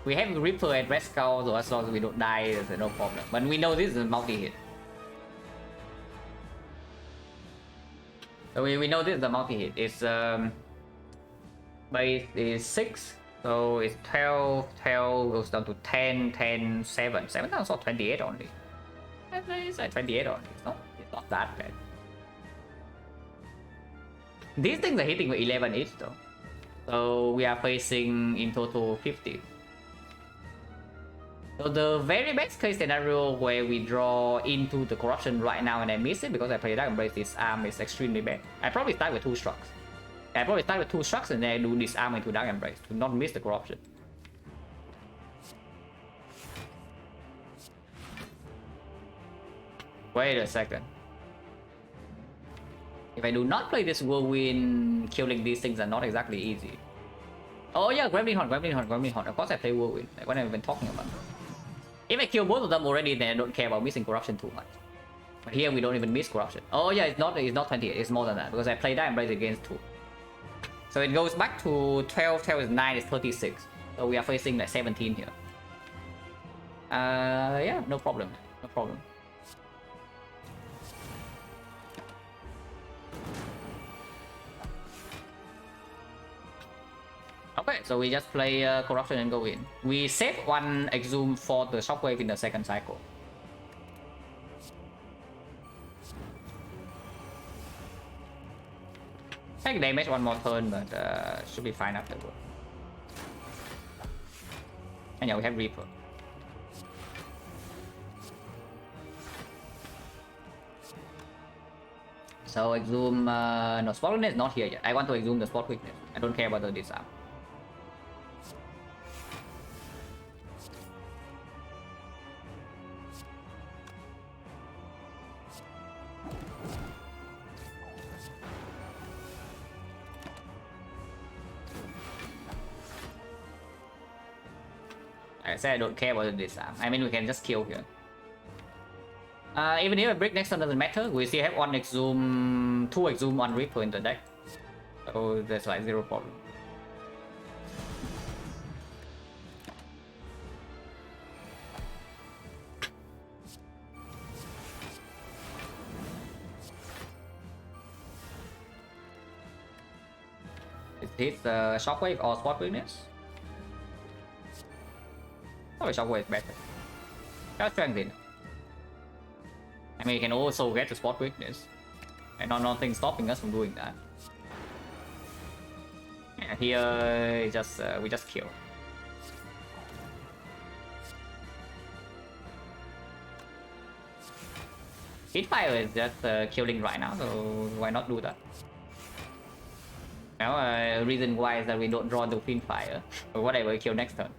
We have Reaper and Red Skull, so as long as we don't die, there's no problem. But we know this is a multi-hit. So we know this is a multi-hit. It's base is 6, so it's 12, 12 goes down to 10, 10, 7. 7 also 28 only. It's like 28 only. It's not that bad. These things are hitting with 11 each though. So we are facing in total 50. So the very best case scenario where we draw into the corruption right now and I miss it because I play Dark Embrace, this arm is extremely bad. I probably start with 2 strokes. I probably start with 2 strokes and then I do this arm into Dark Embrace to not miss the corruption. Wait a second. If I do not play this Whirlwind, killing these things are not exactly easy. Oh yeah, Gremlin Horn, Gremlin Horn, Gremlin Horn. Of course I play Whirlwind, like what I've been talking about. If I kill both of them already, then I don't care about missing corruption too much. But here we don't even miss corruption. Oh yeah, it's not 28, it's more than that, because I play Dark Embrace against 2. So it goes back to 12, 12 is 9, is 36. So we are facing like 17 here. Yeah, no problem, no problem. Okay, so we just play corruption and go in. We save 1 exhume for the shockwave in the second cycle. Take damage 1 more turn, but should be fine afterward. And yeah, we have Reaper. So exhume, no, Spot Weakness is not here yet. I want to exhume the Spot Weakness. I don't care about the disarm. I said I don't care about the disarm. I mean, we can just kill here. Even if a break next turn doesn't matter, we still have 1 exhume, 2 exhume, 1 Reaper in the deck. So that's like 0 problem. Is this Shockwave or Spot Weakness? Probably Shockwave is better. Just strengthen. I mean, you can also get the Spot Weakness. And nothing stopping us from doing that. Yeah, here just we just kill. Heatfire is just killing right now, so why not do that? Now, reason why is that we don't draw the Fiend Fire or whatever kill next turn.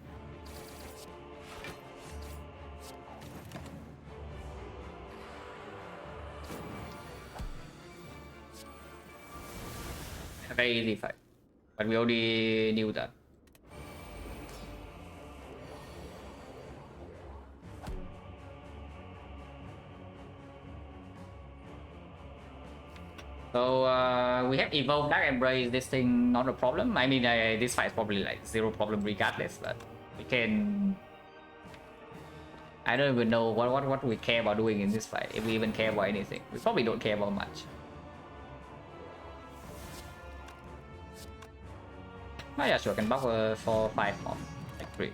A very easy fight, but we already knew that. So we have evolved Dark Embrace, this thing not a problem. I mean, this fight is probably like zero problem regardless, but we can... I don't even know what we care about doing in this fight, if we even care about anything. We probably don't care about much. Oh yeah, sure, can buff for 5 more, like 3.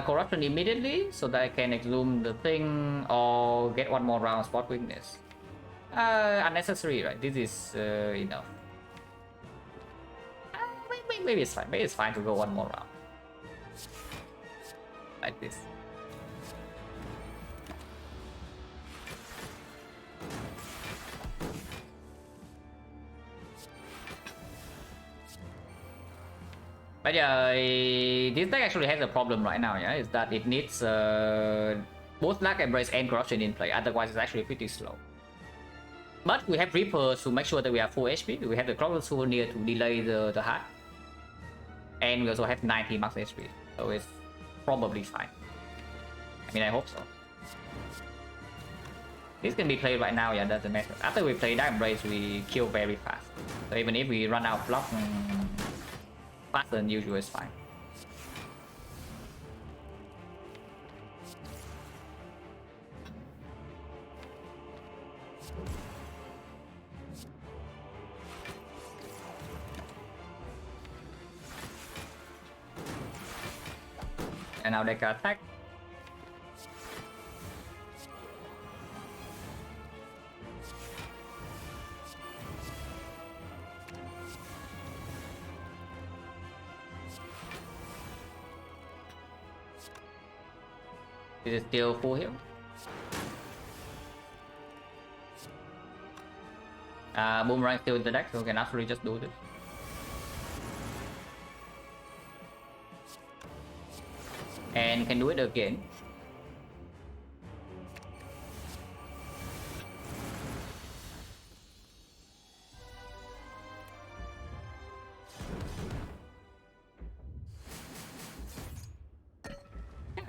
Corruption immediately so that I can exhume the thing or get 1 more round spot weakness. Unnecessary, right? This is enough. Maybe it's fine. Maybe it's fine to go 1 more round. Like this. But yeah, this deck actually has a problem right now, yeah, is that it needs both Dark Embrace and Corruption in play, otherwise it's actually pretty slow. But we have Reaper to make sure that we have full HP, we have the Clockwork Souvenir to delay the heart, and we also have 90 max HP, so it's probably fine. I mean, I hope so. This can be played right now, yeah, doesn't matter. After we play Dark Embrace, we kill very fast, so even if we run out of block, faster than usual is fine. And now they can attack. This is still full heal. Boomerang still in the deck, so we can actually just do this. And can do it again.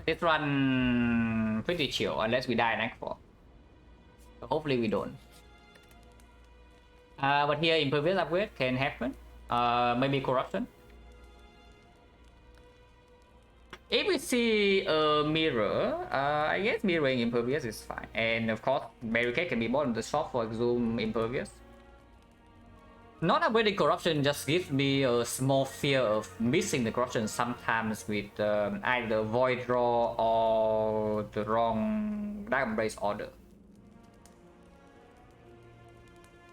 This run pretty chill unless we die in Act 4. So hopefully we don't. But here Impervious upgrade can happen. Maybe Corruption. If we see a mirror, I guess mirroring Impervious is fine. And of course, Barricade can be bought on the shop for Exhume Impervious. Not upgrading Corruption just gives me a small fear of missing the Corruption sometimes with either Void Draw or the wrong Dark Embrace order.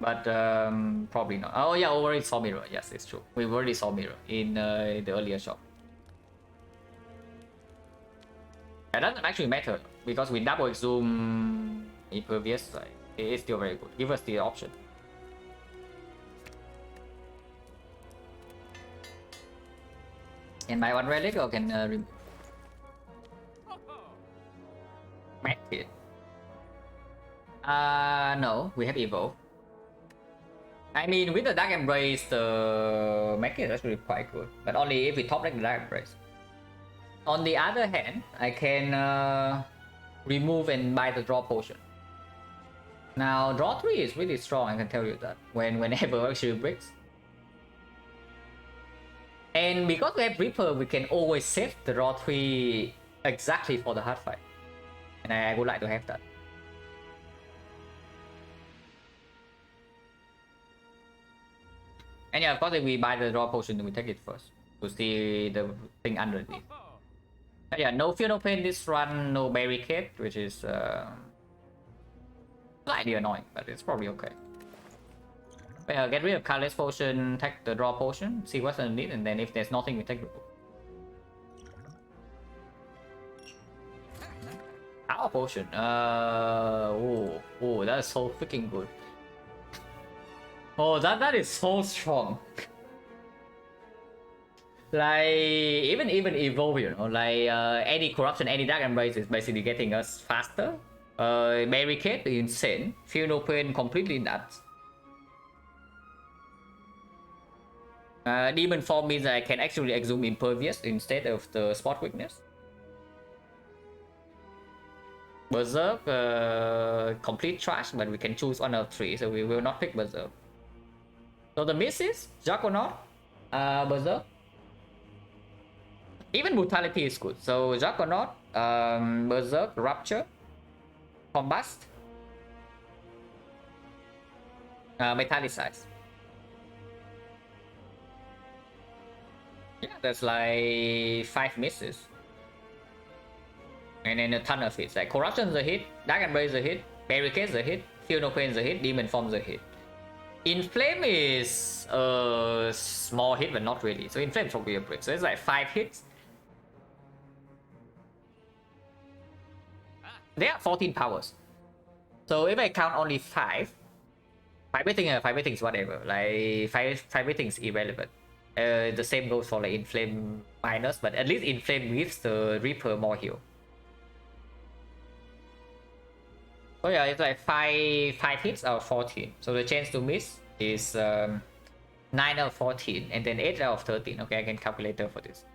But probably not. Oh yeah, we already saw mirror. Yes, it's true. We already saw mirror in the earlier shop. That doesn't actually matter because we double Exhume Impervious, it is still very good. Give us the option. And buy 1 relic or can remove? Medkit. No, we have Evo. I mean, with the Dark Embrace, the Medkit is actually quite good, but only if we top deck the Dark Embrace. On the other hand, I can remove and buy the draw potion. Now, draw 3 is really strong, I can tell you that, whenever actually breaks. And because we have Reaper, we can always save the draw 3 exactly for the hard fight. And I would like to have that. And yeah, of course, if we buy the draw potion, we take it first to see the thing underneath. But yeah, no fear, no pain this run, no barricade, which is slightly annoying, but it's probably okay. But yeah, get rid of colorless potion, take the draw potion, see what's underneath, and then if there's nothing, we take the book. Ow! Power Potion. Oh, that is so freaking good. Oh, that is so strong. Like even evolve, you know, like any corruption, any dark embrace is basically getting us faster. Barricade insane. Feel no pain completely nuts. Demon form means I can actually exhume impervious instead of the spot weakness. Berserk, complete trash, but we can choose one of three, so we will not pick Berserk. So the miss is Juggernaut, Berserk. Even brutality is good. So Juggernaut, Berserk, Rupture, Combust, Metallicize. Yeah, that's like 5 misses. And then a ton of hits. Like Corruption's a hit, Dark Embrace a hit, Barricade's a hit, Feel No Pain's a hit, Demon Form's a hit. Inflame is a small hit, but not really. So Inflame's probably a break. So it's like 5 hits. There are 14 powers. So if I count only 5 rating is whatever. Like 5 rating is irrelevant. The same goes for like Inflame minus, but at least Inflame gives the Reaper more heal. So yeah, it's like 5 hits out of 14. So the chance to miss is 9 out of 14, and then 8 out of 13. Okay, I can calculate for this.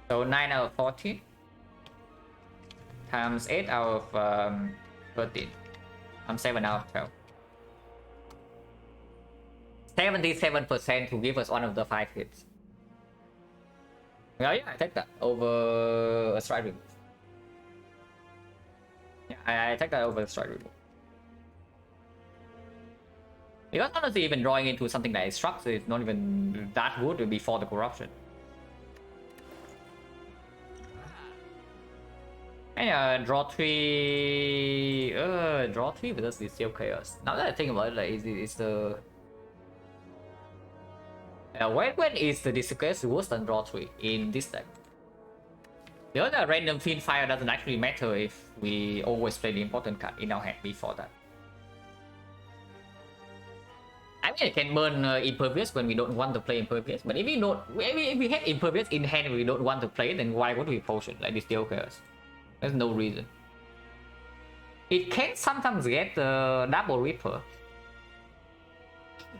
So 9 out of 14 times 8 out of 13 times 7 out of 12. 77% to give us one of the 5 hits. Well, yeah, I take that over a strike remove. Yeah, I take that over a strike remove. Because honestly, even drawing into something like structure is not even that good before the corruption. And draw 3. Draw 3 because it's still chaos. Now that I think about it, like, it's the. When is the disgrace worse than draw 3 in this deck? The other random fiend fire doesn't actually matter if we always play the important card in our hand before that. I mean, I can burn impervious when we don't want to play impervious, but if we have impervious in hand and we don't want to play it, then why would we potion like this still chaos? There's no reason. It can sometimes get the double Reaper.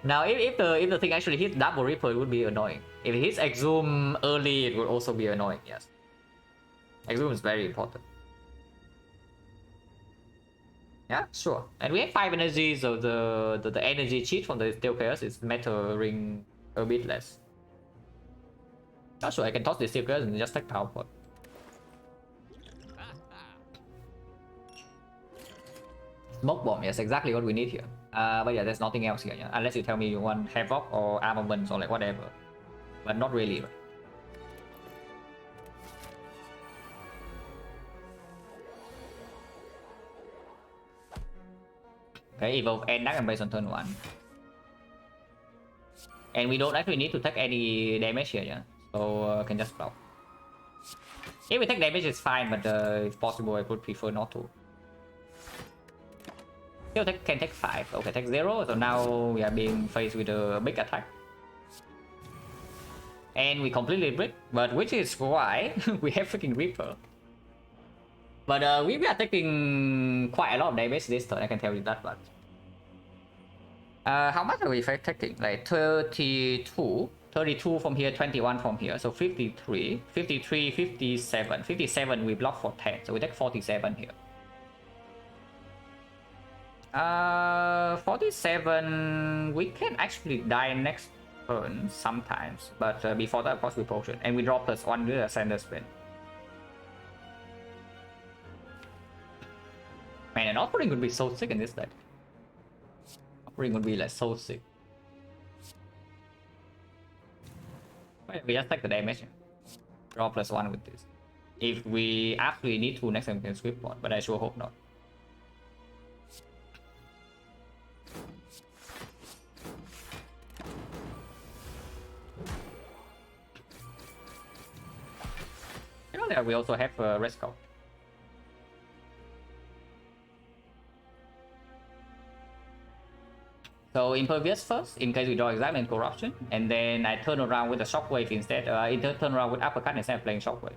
Now, if the thing actually hits double Reaper, it would be annoying. If it hits Exhume early, it would also be annoying. Yes, Exhume is very important. Yeah, sure. And we have 5 energy, so the energy cheat from the Steel Chaos is mattering a bit less. Oh, sure, I can toss the Steel Chaos and just take Power Pot. Smoke Bomb, yes, exactly what we need here. But yeah, there's nothing else here, yeah? Unless you tell me you want Havoc or Armaments or like whatever. But not really, right? Okay, Evolve and Dark Embrace on turn 1. And we don't actually need to take any damage here, yeah? So can just block. If we take damage, it's fine, but if possible, I would prefer not to. Still can take 5. Okay, take 0. So now we are being faced with a big attack. And we completely break, but which is why we have freaking Reaper. But we are taking quite a lot of damage this turn, I can tell you that much. How much are we taking? Like 32 from here, 21 from here, so 53, 53, 57. 57 we block for 10, so we take 47 here. 47, we can actually die next turn sometimes, but before that, of course, we potion, and we draw +1 with a Sender Spin. Man, an offering would be so sick in this deck. Offering would be like so sick. Wait, we just take the damage. Draw +1 with this. If we absolutely need to, next time we can sweep one, but I sure hope not. You know that we also have a Red Skull. So Impervious first, in case we draw Exam and Corruption, and then I turn around with a Shockwave instead. I turn around with Uppercut instead of playing Shockwave.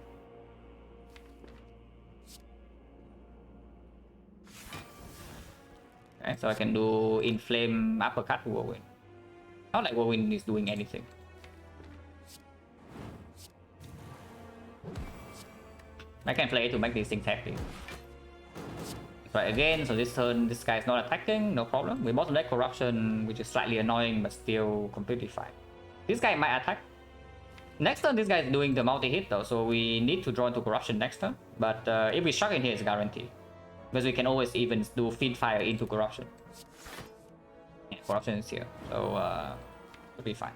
Okay, so I can do Inflame Uppercut to Whirlwind. Not like Whirlwind is doing anything. I can play to make these things happy. Right again, so this turn this guy is not attacking, no problem. We bottom deck Corruption, which is slightly annoying but still completely fine. This guy might attack. Next turn this guy is doing the multi-hit though, so we need to draw into Corruption next turn. But if we shock in here, it's guaranteed. Because we can always even do Feed Fire into Corruption. Yeah, Corruption is here, so it'll be fine.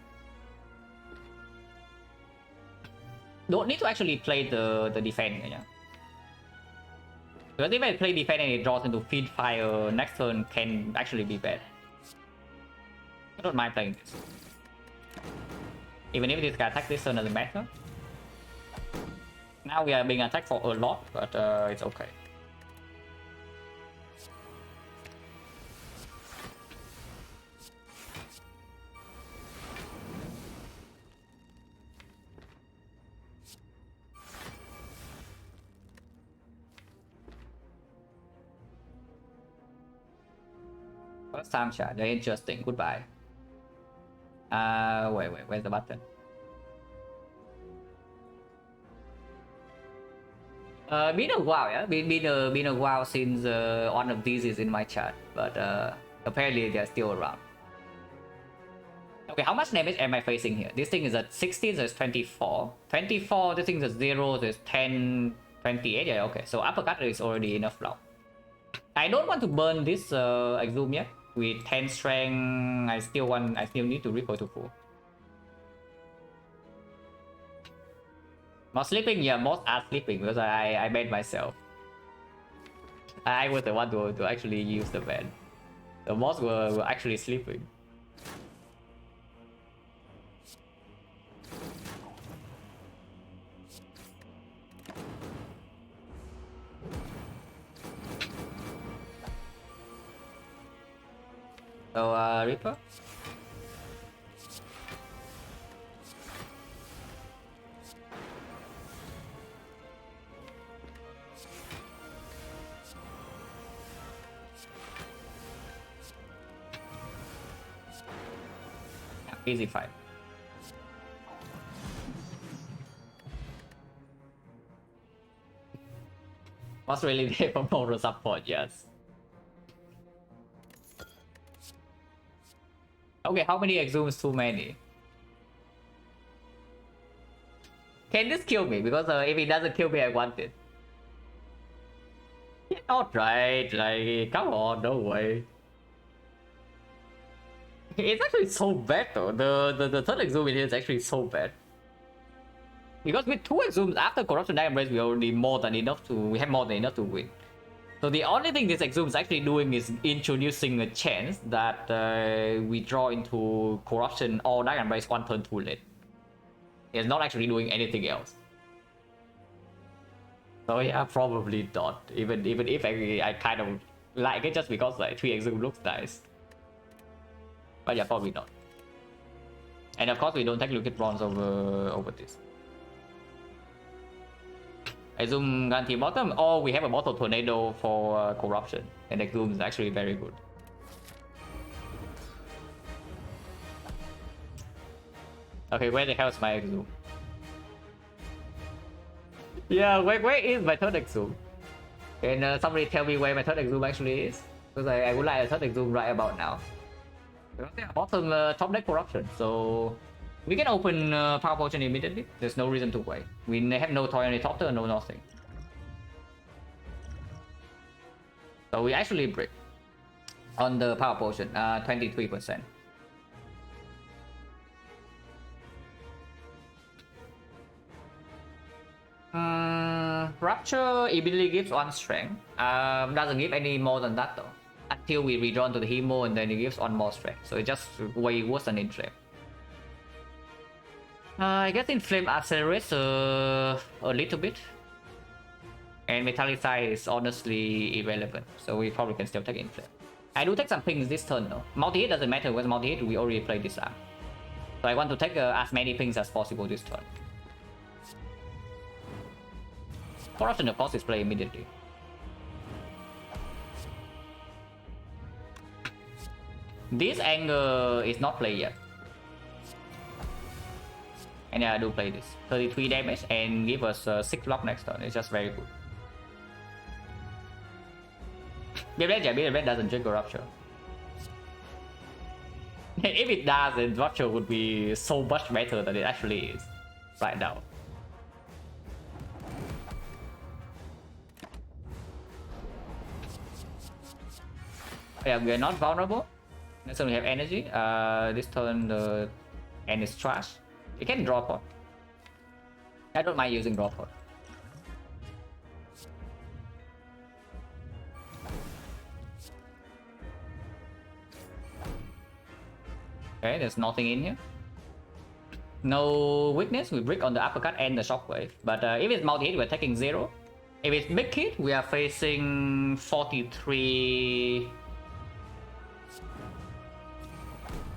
Don't need to actually play the defend, yeah. Because if I play defend and it draws into Feed Fire, next turn can actually be bad. I don't mind playing this. Even if this guy attacks this turn, doesn't matter. Now we are being attacked for a lot, but it's okay. First time chat, very interesting. Goodbye. Wait, where's the button? Been a while, yeah. Been a while since one of these is in my chat, but apparently they're still around. Okay, how much damage am I facing here? This thing is at 16, so it's 24. 24, this thing is at 0, so it's 10, 28. Yeah, okay. So uppercut is already enough now. I don't want to burn this Exhume yet. With 10 strength, I still need to recoil to full. Not sleeping, yeah, most are sleeping because I made myself. I was the one to actually use the ban. The most were actually sleeping. So Reaper. Easy fight. Was really there for moral support, yes. Okay, how many exhumes too many? Can this kill me? Because if it doesn't kill me, I want it. Yeah, not right, like, come on, no way. It's actually so bad though. The third exhume in here is actually so bad. Because with 2 exhumes after Corruption Diamond Race, we already we have more than enough to win. So the only thing this exhume is actually doing is introducing a chance that we draw into Corruption or Diamond Race 1 turn too late. It's not actually doing anything else. So yeah, probably not. Even if I kind of like it just because like 3 exhume looks nice. But yeah, probably not. And of course we don't take Liquid Bronze over this. Exhume guarantee bottom, or we have a Bottle Tornado for Corruption. And Exhume is actually very good. Okay, where the hell is my Exhume? Yeah, where is my third Exhume? Can somebody tell me where my third Exhume actually is? Because I would like a third Exhume right about now. Yeah, bottom top deck Corruption, so we can open Power Potion immediately. There's no reason to wait. We have no Toy Ornithopter, no nothing. So we actually break on the Power Potion, 23%. Rupture immediately gives 1 strength. Doesn't give any more than that though. Until we redraw to the Hemo and then it gives 1 more strength. So it's just way worse than Inflame. I guess Inflame accelerates a little bit. And Metallicize is honestly irrelevant. So we probably can still take Inflame. I do take some pings this turn though. Multi-hit doesn't matter because multi-hit we already played this arm. So I want to take as many pings as possible this turn. Corruption of course is played immediately. This anger is not played yet. And yeah, I do play this. 33 damage and give us 6 block next turn. It's just very good. Bearded Red doesn't trigger Rupture. If it does, then Rupture would be so much better than it actually is right now. Yeah, we are not vulnerable. Next turn we have energy. This turn the end is trash. You can draw pot. I don't mind using draw pot. Okay, there's nothing in here. No weakness. We brick on the uppercut and the shockwave. But if it's multi-hit, we're taking 0. If it's big hit, we are facing 43.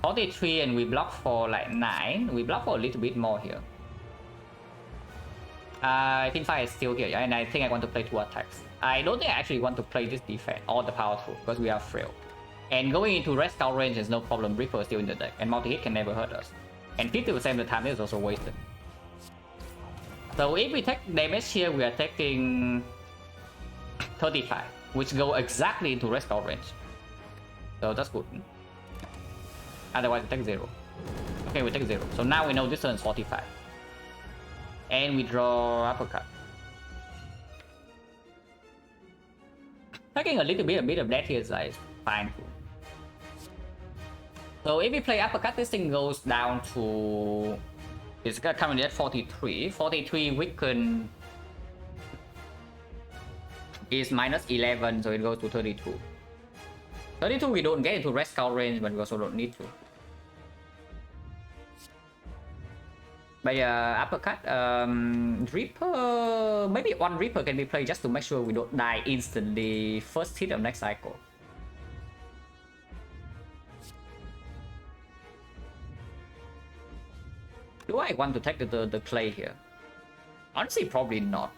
43 and we block for like 9. We block for a little bit more here. I think 5 is still here, and I think I want to play 2 attacks. I don't think I actually want to play this defense or the powerful because we are frail. And going into rest out range is no problem. Reaper is still in the deck, and multi-hit can never hurt us. And 50% of the time is also wasted. So if we take damage here, we are taking 35, which go exactly into rest out range. So that's good. Otherwise, we take 0. Okay, we take 0. So now we know this turn is 45. And we draw uppercut. Taking a little bit of that here is like fine. So if we play uppercut, this thing goes down to... It's currently at 43. 43 weaken is minus 11, so it goes to 32. 32 we don't get into rest count range, but we also don't need to. But yeah, uppercut, Reaper, maybe 1 Reaper can be played just to make sure we don't die instantly first hit of next cycle. Do I want to take the clay here? Honestly, probably not.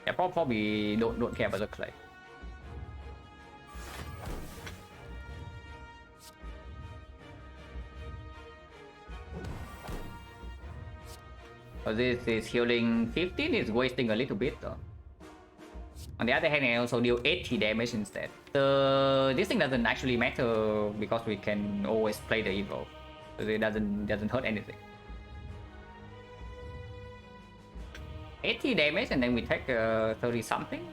Yeah, probably don't care about the clay. So this is healing 15, it's wasting a little bit though. On the other hand, I also deal 80 damage instead. This thing doesn't actually matter because we can always play the evil. So it doesn't hurt anything. 80 damage and then we take 30 something.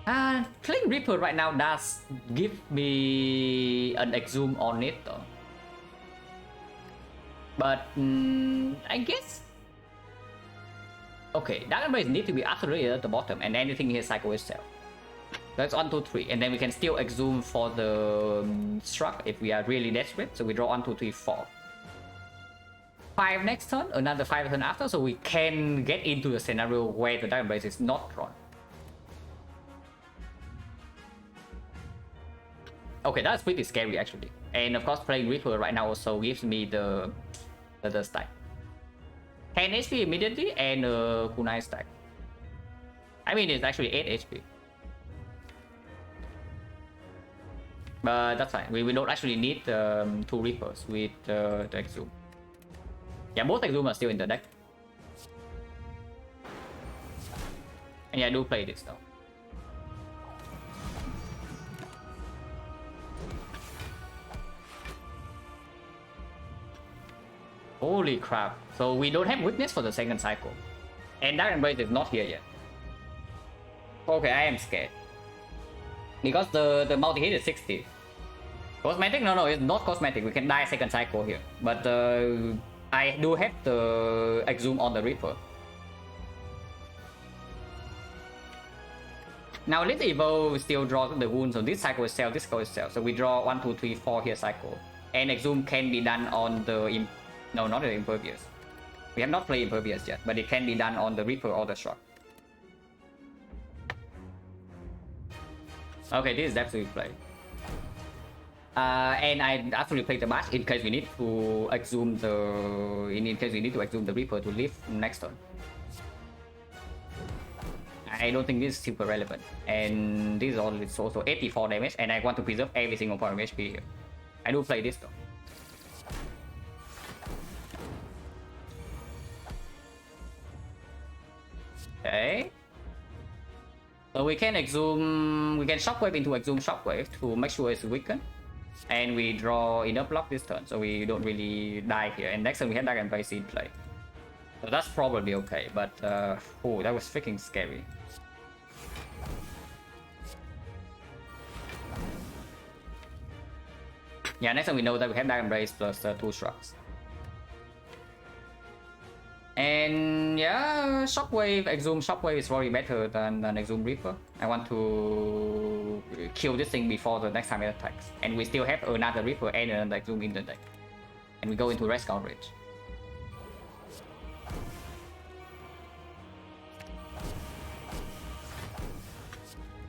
Playing Reaper right now does give me an exhume on it though. But I guess... Okay, Dark Embrace need to be utterly at the bottom and anything here cycle itself. That's 1, 2, 3, and then we can still exhume for the struck if we are really desperate. So we draw 1, 2, 3, 4. 5 next turn, another 5 turn after, so we can get into the scenario where the Dark Embrace is not drawn. Okay, that's pretty scary actually. And of course playing Reaper right now also gives me the stack. 10 HP immediately and kunai stack. I mean it's actually 8 HP. But that's fine. We don't actually need 2 Reapers with the Exhume. Yeah, both Exhume are still in the deck. And yeah, I do play this though. Holy crap. So we don't have weakness for the second cycle. And Dark Embrace is not here yet. Okay, I am scared. Because the multi-hit is 60. Cosmetic? No, it's not cosmetic. We can die second cycle here. But I do have the Exhume on the Reaper. Now this Evo still draws the wound, so this cycle is sell, this cycle is sell. So we draw 1, 2, 3, 4 here cycle. And Exhume can be done on the... No, not the Impervious. We have not played Impervious yet, but it can be done on the Reaper or the Shock. Okay, this is definitely play. And I actually played the match in case we need to exhume the in case we need to exhume the Reaper to live next turn. I don't think this is super relevant, and this is also 84 damage, and I want to preserve every single point of HP here. I do play this though. Okay. So we can shockwave into exhume shockwave to make sure it's weakened. And we draw enough block this turn, so we don't really die here. And next turn we have Dragon Blade in play. So that's probably okay, but oh, that was freaking scary. Yeah, next time we know that we have Dragon Blade plus 2 Shrugs. And yeah, Shockwave, Exhume Shockwave is probably better than Exhume Reaper. I want to kill this thing before the next time it attacks. And we still have another Reaper and another Exhume in the deck. And we go into Red Skull Ridge.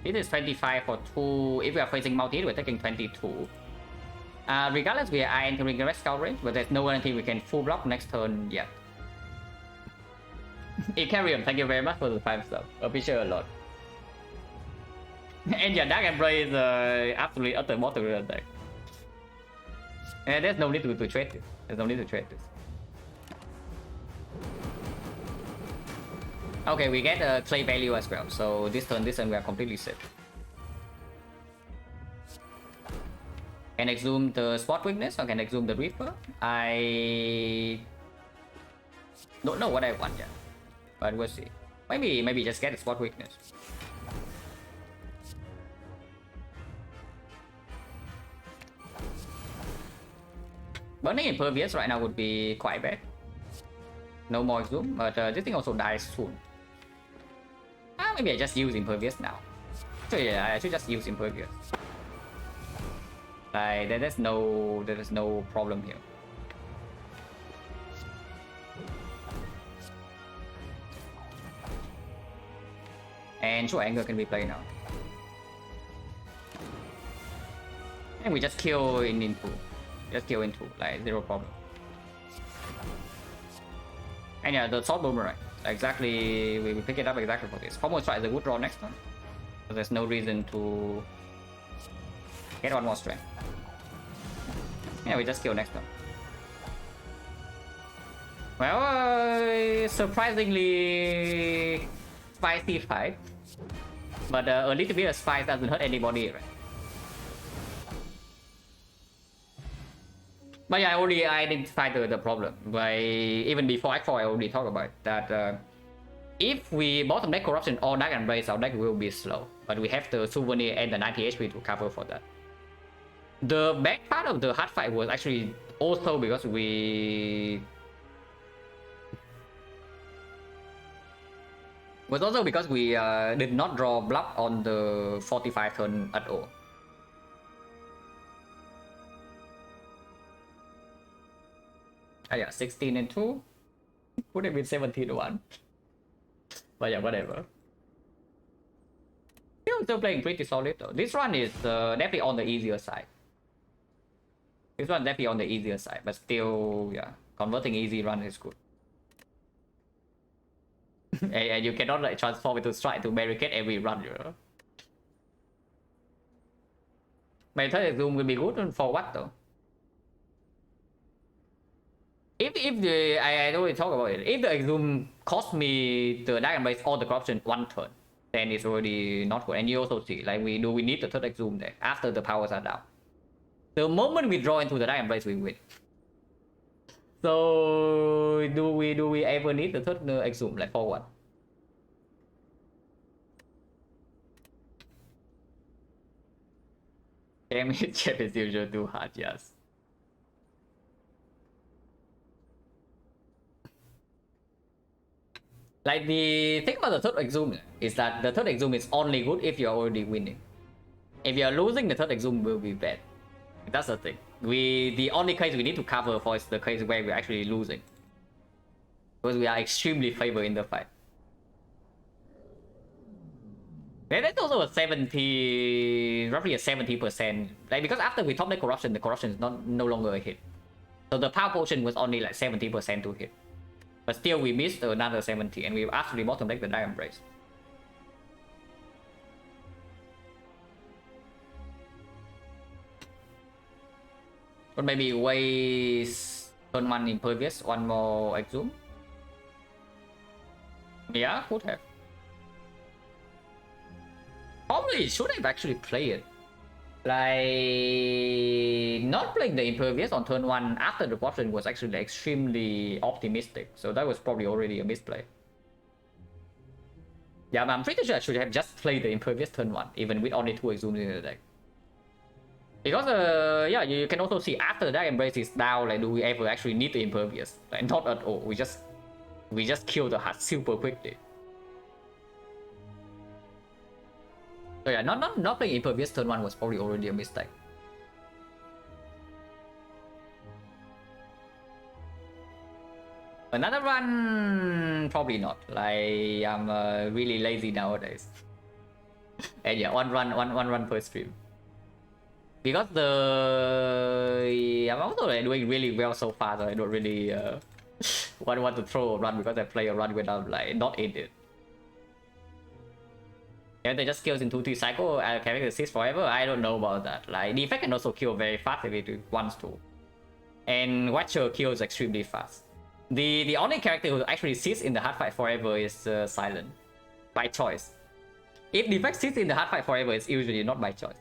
This is 25 for 2. If we are facing multi, we're taking 22. Regardless, we are entering the Red Skull Ridge, but there's no guarantee we can full block next turn yet. Ikarium, thank you very much for the 5 subs. Appreciate a lot. And your Dark Embrace is absolutely at the bottom of the deck. And there's no need to trade this. There's no need to trade this. Okay, we get a clay value as well. So this turn we are completely safe. Can exhume the spot weakness or can exhume the Reaper? I don't know what I want yet. But we'll see. Maybe just get a spot weakness. Burning Impervious right now would be quite bad. No more Zoom, but this thing also dies soon. Maybe I just use Impervious now. So yeah, I should just use Impervious. Like there's no problem here. And sure, Anger can be played now. And we just kill in 2. Just kill in 2, like zero problem. And yeah, the Sword Boomerang. Exactly, we will pick it up exactly for this. Combo Strike is a good draw next turn. So there's no reason to get 1 more strength. Yeah, we just kill next turn. Well, surprisingly spicy fight. But a little bit of spice doesn't hurt anybody, right? But yeah, I already identified the problem. By even before Act 4, I already talked about it, that if we bottom deck Corruption or Dark Embrace, our deck will be slow. But we have the Souvenir and the 90 HP to cover for that. The bad part of the hard fight was actually also because we did not draw bluff on the 45 turn at all. Yeah, 16 and 2. Would have been 17 to 1. But yeah, whatever. Still playing pretty solid though. This one is definitely on the easier side. But still, yeah, converting easy run is good. And you cannot like transform into strike to barricade every run, you know. My third Zoom will be good for what though? If I already talked about it. If the Exhume cost me the Dark Embrace or the Corruption 1 turn, then it's already not good. And you also see, like we need the third Exhume there after the powers are down. The moment we draw into the Dark Embrace, we win. So do we ever need the third Exhume like for what? Damage chip is usually too hard, yes. Like the thing about the third Exhume is that the third Exhume is only good if you're already winning. If you're losing, the third Exhume will be bad. That's the thing. The only case we need to cover for is the case where we're actually losing. Because we are extremely favored in the fight. That's also a 70, roughly a 70%. Like, because after we top the corruption is not no longer a hit. So the power potion was only like 70% to hit. But still we missed another 70 and we actually bottom deck the Dragon Brace. But maybe waste turn 1 Impervious, one more Exhume. Yeah, could have. Probably should have actually played it. Like, not playing the Impervious on turn 1 after the corruption was actually extremely optimistic. So that was probably already a misplay. Yeah, but I'm pretty sure I should have just played the Impervious turn 1, even with only 2 Exhumes in the deck. Because, yeah, you can also see after the Dragon Brace is down, like, do we ever actually need the Impervious? Like, not at all. We just kill the hut super quickly. So yeah, not playing Impervious turn 1 was probably already a mistake. Another run, probably not. Like, I'm really lazy nowadays. And yeah, one run per stream. Because I'm also like, doing really well so far, so I don't really want to throw a run because I play a run without like not in it. And they just kills in 2-3 cycle, carrying the 6 forever. I don't know about that. Like, the effect can also kill very fast if it wants to. And Watcher kills extremely fast. The only character who actually sits in the hard fight forever is Silent. By choice. If the effect sits in the hard fight forever, it's usually not by choice.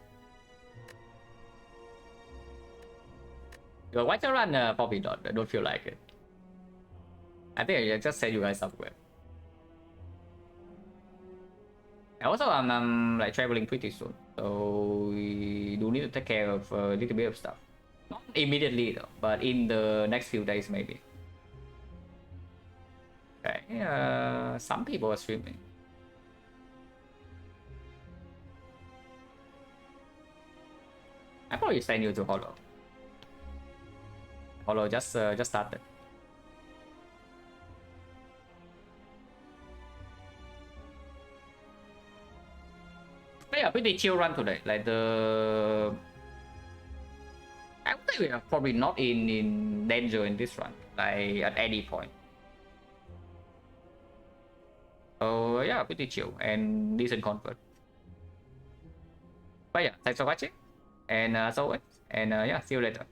Your Watcher run, probably not. I don't feel like it. I think I just set you guys up well. Also, I'm like traveling pretty soon, so we do need to take care of a little bit of stuff. Not immediately though, but in the next few days maybe. Okay, some people are streaming. I probably send you to Hollow. Hollow just started. Yeah, pretty chill run today. Like I would say we are probably not in danger in this run, like at any point. So yeah, pretty chill and decent convert. But yeah, thanks for watching, and as always, and yeah, see you later.